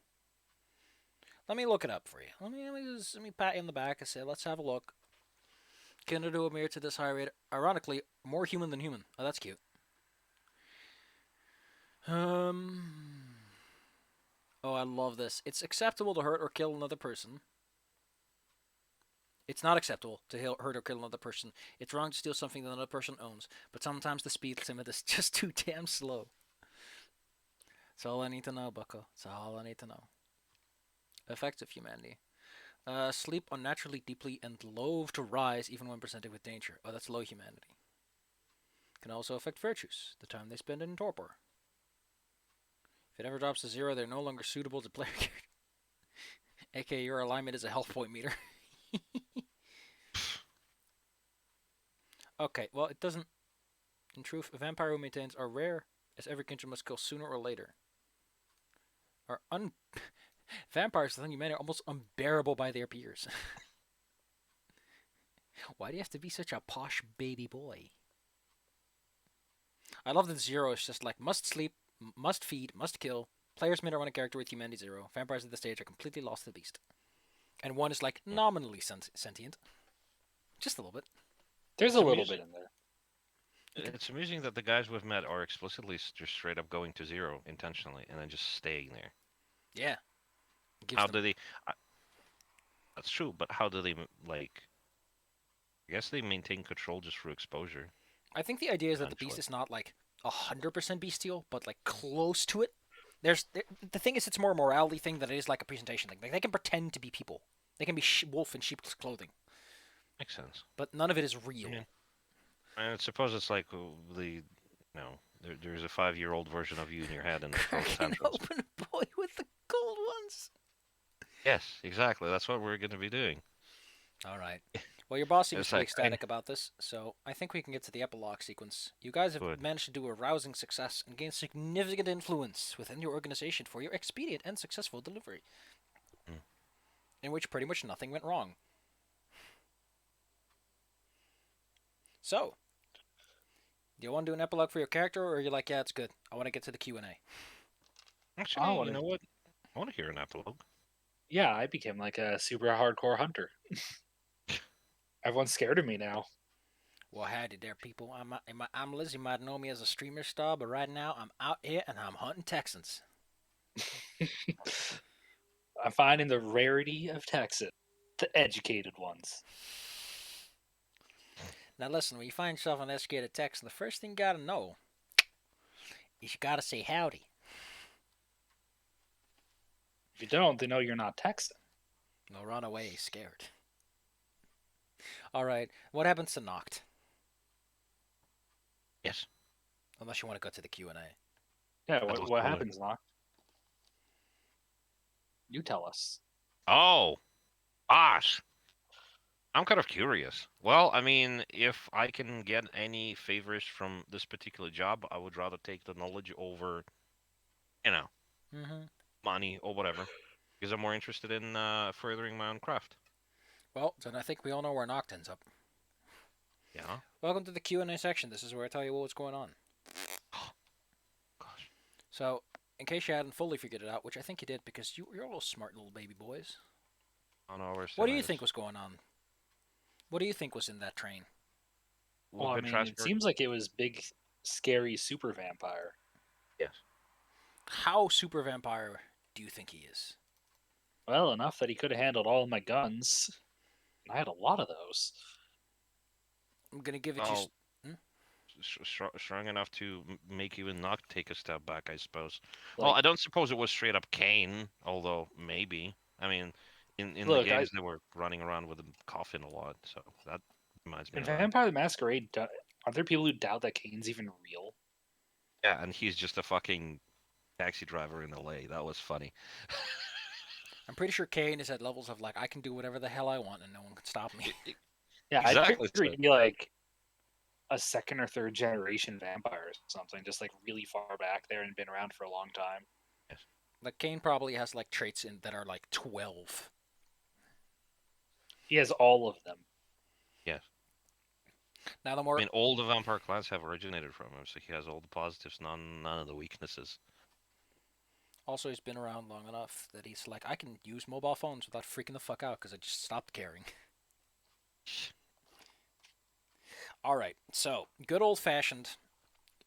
Let me look it up for you. Let me pat you in the back and say, let's have a look. Can it do a mirror to this high rate? Ironically, more human than human. Oh, that's cute. Oh, I love this. It's acceptable to hurt or kill another person. It's not acceptable to hurt or kill another person. It's wrong to steal something that another person owns. But sometimes the speed limit is just too damn slow. That's all I need to know, bucko. That's all I need to know. Effects of humanity. Sleep unnaturally deeply and loath to rise even when presented with danger. Oh, that's low humanity. Can also affect virtues, the time they spend in torpor. If it ever drops to 0, they're no longer suitable to player character. AKA your alignment is a health point meter. Okay, well, it doesn't. In truth, a vampire who maintains are rare, as every creature must kill sooner or later. Are Vampires, the thing you made, are almost unbearable by their peers. Why do you have to be such a posh baby boy? I love that Zero is just like must sleep, must feed, must kill. Players may not run a character with humanity 0. Vampires at this stage are completely lost to the beast. And 1 is like Yeah. nominally sentient. Just a little bit. There's a It's little amusing. bit in there. It's amusing that the guys we've met are explicitly just straight up going to 0 intentionally and then just staying there. Yeah. How do they? I, that's true, but how do they like? I guess they maintain control just through exposure. I think the idea is that the beast Eventually. is not like 100% bestial, but like close to it. The thing is, it's more a morality thing than it is like a presentation thing. Like they can pretend to be people. They can be wolf in sheep's clothing, Makes sense. but none of it is real. Yeah. I suppose it's like there's a 5-year-old version of you in your head and throw Cracking tantrums. open a boy with the cold ones. Yes, exactly. That's what we're going to be doing. All right. Well, your boss seems It's to be like, ecstatic about this, so I think we can get to the epilogue sequence. You guys have Good. managed to do a rousing success and gain significant influence within your organization for your expedient and successful delivery, Hmm. in which pretty much nothing went wrong. So, do you want to do an epilogue for your character, or are you like, yeah, it's good. I want to get to the Q&A. Actually, I you wanna- know what? I want to hear an epilogue. Yeah, I became like a super hardcore hunter. Everyone's scared of me now. Well, howdy there, people. I'm Liz. You might know me as a streamer star, but right now I'm out here and I'm hunting Texans. I'm finding the rarity of Texas, the educated ones. Now listen, when you find yourself an educated Texan, the first thing you gotta know is you gotta say howdy. If you don't, they know you're not Texan. No, run away, scared. All right, what happens to Noct? Yes. Unless you want to go to the Q&A. Yeah, was what cooler. happens, Nock? You tell us. Oh, gosh. I'm kind of curious. Well, I mean, if I can get any favors from this particular job, I would rather take the knowledge over, you know, Mm-hmm. money or whatever, because I'm more interested in furthering my own craft. Well, then I think we all know where Noct ends up. Yeah. Welcome to the Q&A section. This is where I tell you what's going on. Gosh. So, in case you hadn't fully figured it out, which I think you did because you're all smart little baby boys. On our What do you think was going on? What do you think was in that train? Well, I mean, it seems like it was big, scary super vampire. Yes. How super vampire do you think he is? Well, enough that he could have handled all of my guns. I had a lot of those. I'm gonna give it Well, you. strong enough to make even not take a step back, I suppose. Like, Well, I don't suppose it was straight up Kane, although maybe. I mean, in the Look, games they were running around with a coffin a lot, so that reminds me in of that. Vampire the Masquerade, are there people who doubt that Kane's even real? Yeah, and he's just a fucking taxi driver in LA. That was funny. I'm pretty sure Kane is at levels of like I can do whatever the hell I want and no one can stop me. Yeah, Exactly I figured so. he'd be like a second or third generation vampire or something, just like really far back there and been around for a long time. Yes. Like Kane probably has like traits in that are like 12. He has all of them. Yes. Now the I more mean, all the vampire clans have originated from him, so he has all the positives, none of the weaknesses. also he's been around long enough that he's like I can use mobile phones without freaking the fuck out because I just stopped caring. All right, so good old fashioned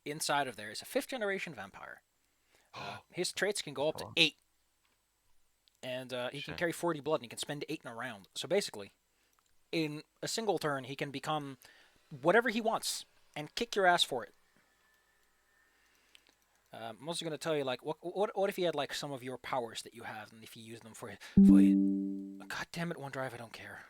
inside of there is a 5th generation vampire. His traits can go up to 8. And he can Shit. carry 40 blood and he can spend 8 in a round. So basically, in a single turn, he can become whatever he wants and kick your ass for it. I'm also going to tell you, like, what if he had, like, some of your powers that you have and if you use them for God damn it, OneDrive, I don't care.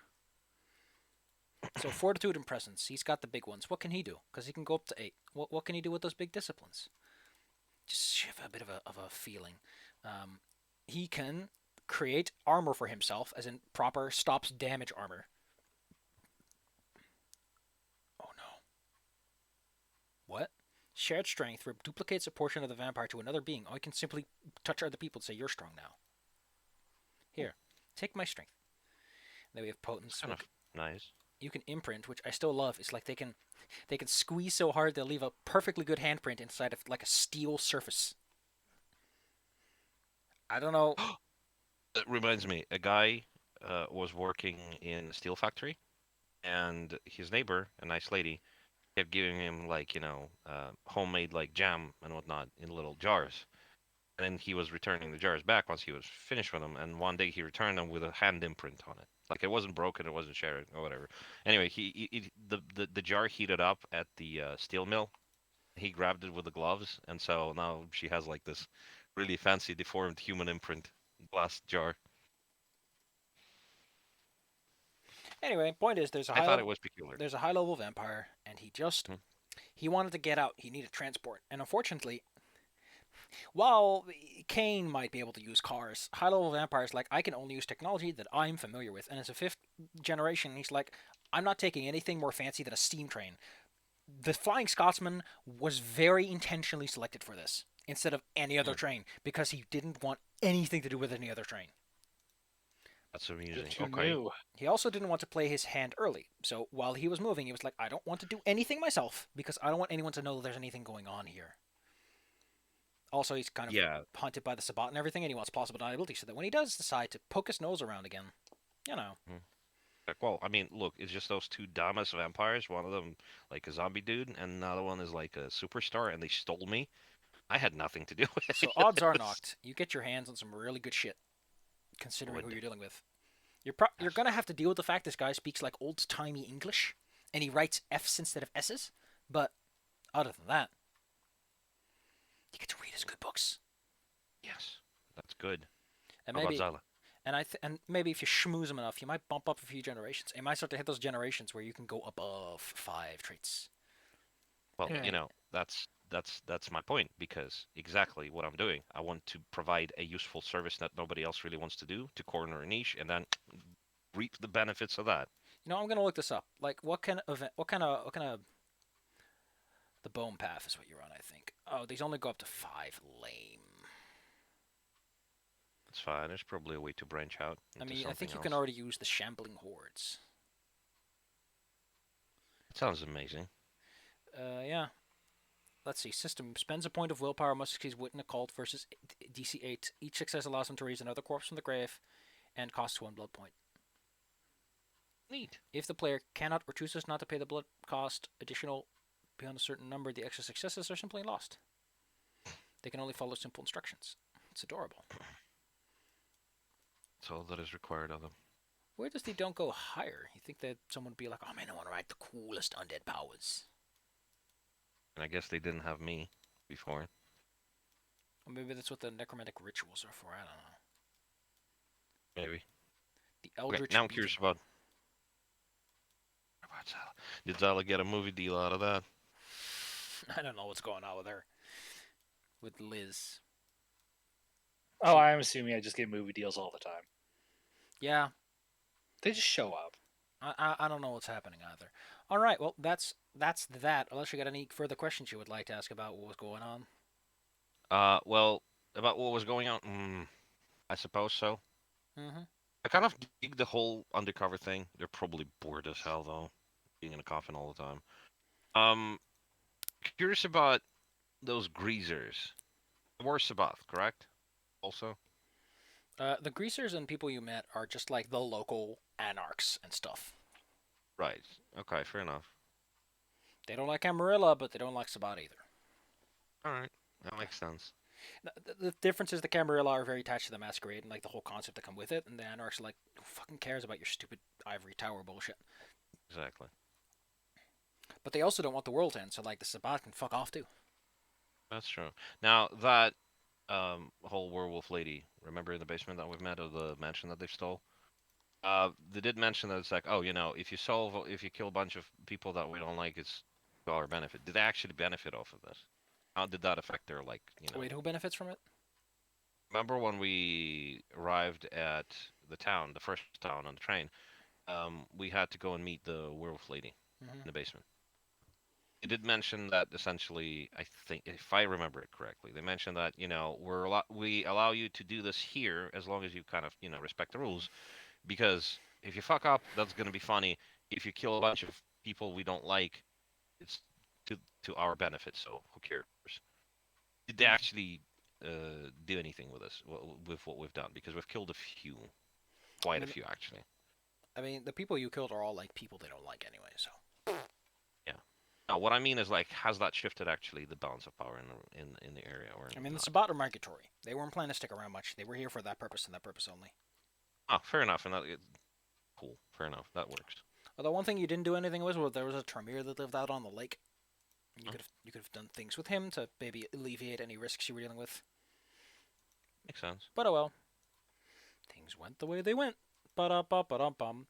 So fortitude and presence, he's got the big ones. What can he do? Because he can go up to 8. What can he do with those big disciplines? Just have a bit of a feeling. He can create armor for himself, as in proper stops damage armor. Oh no. What? Shared strength duplicates a portion of the vampire to another being. Or he can simply touch other people and say, you're strong now. Here, take my strength. Then we have It's potence. kind of nice. You can imprint, which I still love. It's like they can squeeze so hard they'll leave a perfectly good handprint inside of like a steel surface. I don't know. It reminds me, a guy was working in a steel factory, and his neighbor, a nice lady, kept giving him like homemade like jam and whatnot in little jars. And then he was returning the jars back once he was finished with them. And one day he returned them with a hand imprint on it. Like it wasn't broken, it wasn't shattered or whatever. Anyway, the jar heated up at the steel mill. He grabbed it with the gloves, and so now she has like this really fancy deformed human imprint glass jar. Anyway, point is, I thought it was peculiar. there's a high level vampire, and Hmm. he wanted to get out. He needed transport, and unfortunately, while Kane might be able to use cars, high level vampires like I can only use technology that I'm familiar with. And as a fifth generation, he's like, I'm not taking anything more fancy than a steam train. The Flying Scotsman was very intentionally selected for this instead of any other Hmm. train because he didn't want anything to do with any other train. That's Good amusing. to Okay. know. He also didn't want to play his hand early. So while he was moving, he was like, I don't want to do anything myself because I don't want anyone to know there's anything going on here. Also, he's kind of Yeah. haunted by the Sabbat and everything, and he wants plausible deniability so that when he does decide to poke his nose around again, you know. Hmm. Like, well, I mean, look, it's just those two dumbest vampires. One of them like a zombie dude, and another one is like a superstar, and they stole me. I had nothing to do with So it. odds It are was knocked. You get your hands on some really good shit, considering who wood. you're dealing with. You're Yes. gonna have to deal with the fact this guy speaks like old timey English, and he writes F's instead of S's. But other than that, you get to read his good books, Yes. That's good. and How about maybe Zala? and maybe if you schmooze him enough, you might bump up a few generations. You might start to hit those generations where you can go above 5 traits. Well, Yeah. that's my point because exactly what I'm doing. I want to provide a useful service that nobody else really wants to do to corner a niche and then reap the benefits of that. I'm gonna look this up. Like, what kind of the bone path is what you're on, I think. Oh, these only go up to 5. Lame. It's fine. There's probably a way to branch out I into mean, I something think you can else. already use the shambling hordes. It sounds amazing. Yeah. Let's see. System spends a point of willpower, must succeed wit in a cult versus DC 8. Each success allows him to raise another corpse from the grave and costs 1 blood point. Neat. If the player cannot or chooses not to pay the blood cost additional beyond a certain number, the extra successes are simply lost. They can only follow simple instructions. It's adorable. That's all that is required of them. Where does they don't go higher? You think that someone would be like, oh man, I want to write the coolest undead powers. And I guess they didn't have me before. Or maybe that's what the necromantic rituals are for. I don't know. Maybe. The Okay, Eldritch now I'm Beacon. curious about Zala. Did Zala get a movie deal out of that? I don't know what's going on with her. With Liz. Oh, I'm assuming I just get movie deals all the time. Yeah, They just show up. I don't know what's happening either. All right, well that's that. Unless you got any further questions you would like to ask about what was going on. Well, about what was going on, I suppose so. Mm-hmm. I kind of dig the whole undercover thing. They're probably bored as hell though, being in a coffin all the time. Um, Curious about those greasers. Were Sabath, correct? Also, The greasers and people you met are just like the local anarchs and stuff. right. Okay, fair enough. They don't like Amarilla, but they don't like Sabat either. All right, that makes sense. The difference is the Camarilla are very attached to the Masquerade and like the whole concept that come with it, and the Anarchs are like, who fucking cares about your stupid ivory tower bullshit? Exactly. But they also don't want the world to end, so like the Sabat can fuck off too. That's true. Now that whole werewolf lady, remember in the basement that we've met of the mansion that they stole? They did mention that it's like, oh, if you kill a bunch of people that we don't like, it's to our benefit. Did they actually benefit off of this? How did that affect their Wait, who benefits from it? Remember when we arrived at the town, the first town on the train? We had to go and meet the werewolf lady Mm-hmm. in the basement. They did mention that essentially, I think, if I remember it correctly, they mentioned that we allow you to do this here as long as you kind of respect the rules. Because if you fuck up, that's gonna be funny. If you kill a bunch of people we don't like, it's to our benefit. So who cares? Did they actually do anything with us with what we've done? Because we've killed a few, I quite a mean, few actually. the people you killed are all like people they don't like anyway. So Yeah. Now, what I mean is like, has that shifted actually the balance of power in the area or it's not? about migratory. They weren't planning to stick around much. They were here for that purpose and that purpose only. Ah, fair enough. And cool. Fair enough. That works. Although one thing you didn't do anything with was there was a Tremere that lived out on the lake. Hmm, You could have done things with him to maybe alleviate any risks you were dealing with. makes sense. But oh well. Things went the way they went. Ba-da-ba-ba-dum-bum.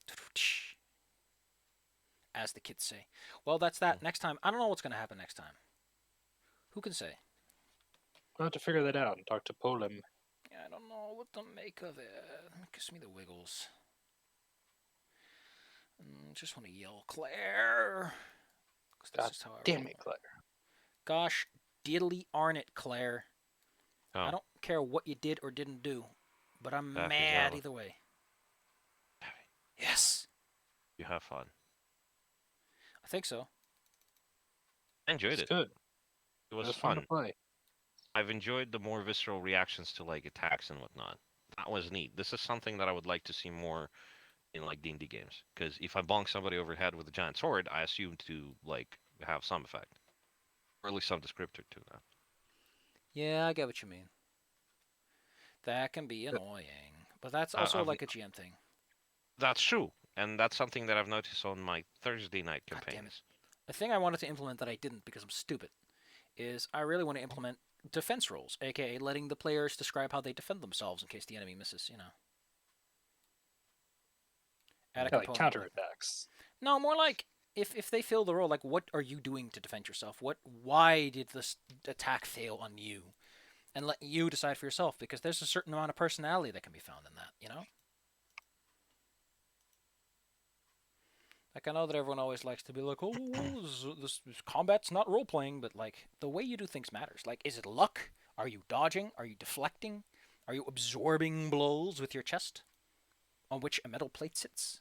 As the kids say. Well, that's that. Next time, I don't know what's going to happen next time. Who can say? I'll have to figure that out and talk to Polim. I don't know what to make of it. It gives me the wiggles. Just want to yell, Claire. Because that's God just how I damn roll. it, Claire. Gosh, diddly arn it, Claire. Oh, I don't care what you did or didn't do, but I'm Happy mad Zelda. either way. Yes, You have fun. I think so. I enjoyed It's it. good. It was fun to fun. play. I've enjoyed the more visceral reactions to like attacks and whatnot. That was neat. This is something that I would like to see more in like D&D games. Because if I bonk somebody over the head with a giant sword, I assume to like have some effect, or at least some descriptor to that. Yeah, I get what you mean. That can be annoying, but that's I, also I've like a GM thing. That's true, and that's something that I've noticed on my Thursday night God damn it. campaigns. The thing I wanted to implement that I didn't because I'm stupid is I really want to implement defense rules, aka letting the players describe how they defend themselves in case the enemy misses, Add a Yeah, like component. counterattacks. No, more like if they fill the role, like what are you doing to defend yourself? Why did this attack fail on you? And let you decide for yourself because there's a certain amount of personality that can be found in that. Like I know that everyone always likes to be like, oh, well, this combat's not role playing, but like the way you do things matters. Like, is it luck? Are you dodging? Are you deflecting? Are you absorbing blows with your chest, on which a metal plate sits?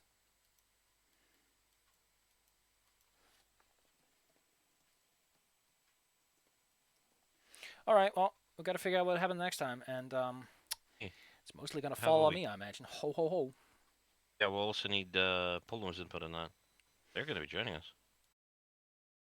All right, well, we've got to figure out what happens next time, and Eh, it's mostly gonna How fall will on we? me, I imagine. Ho ho ho. Yeah, we'll also need Polem's input on that. They're going to be joining us.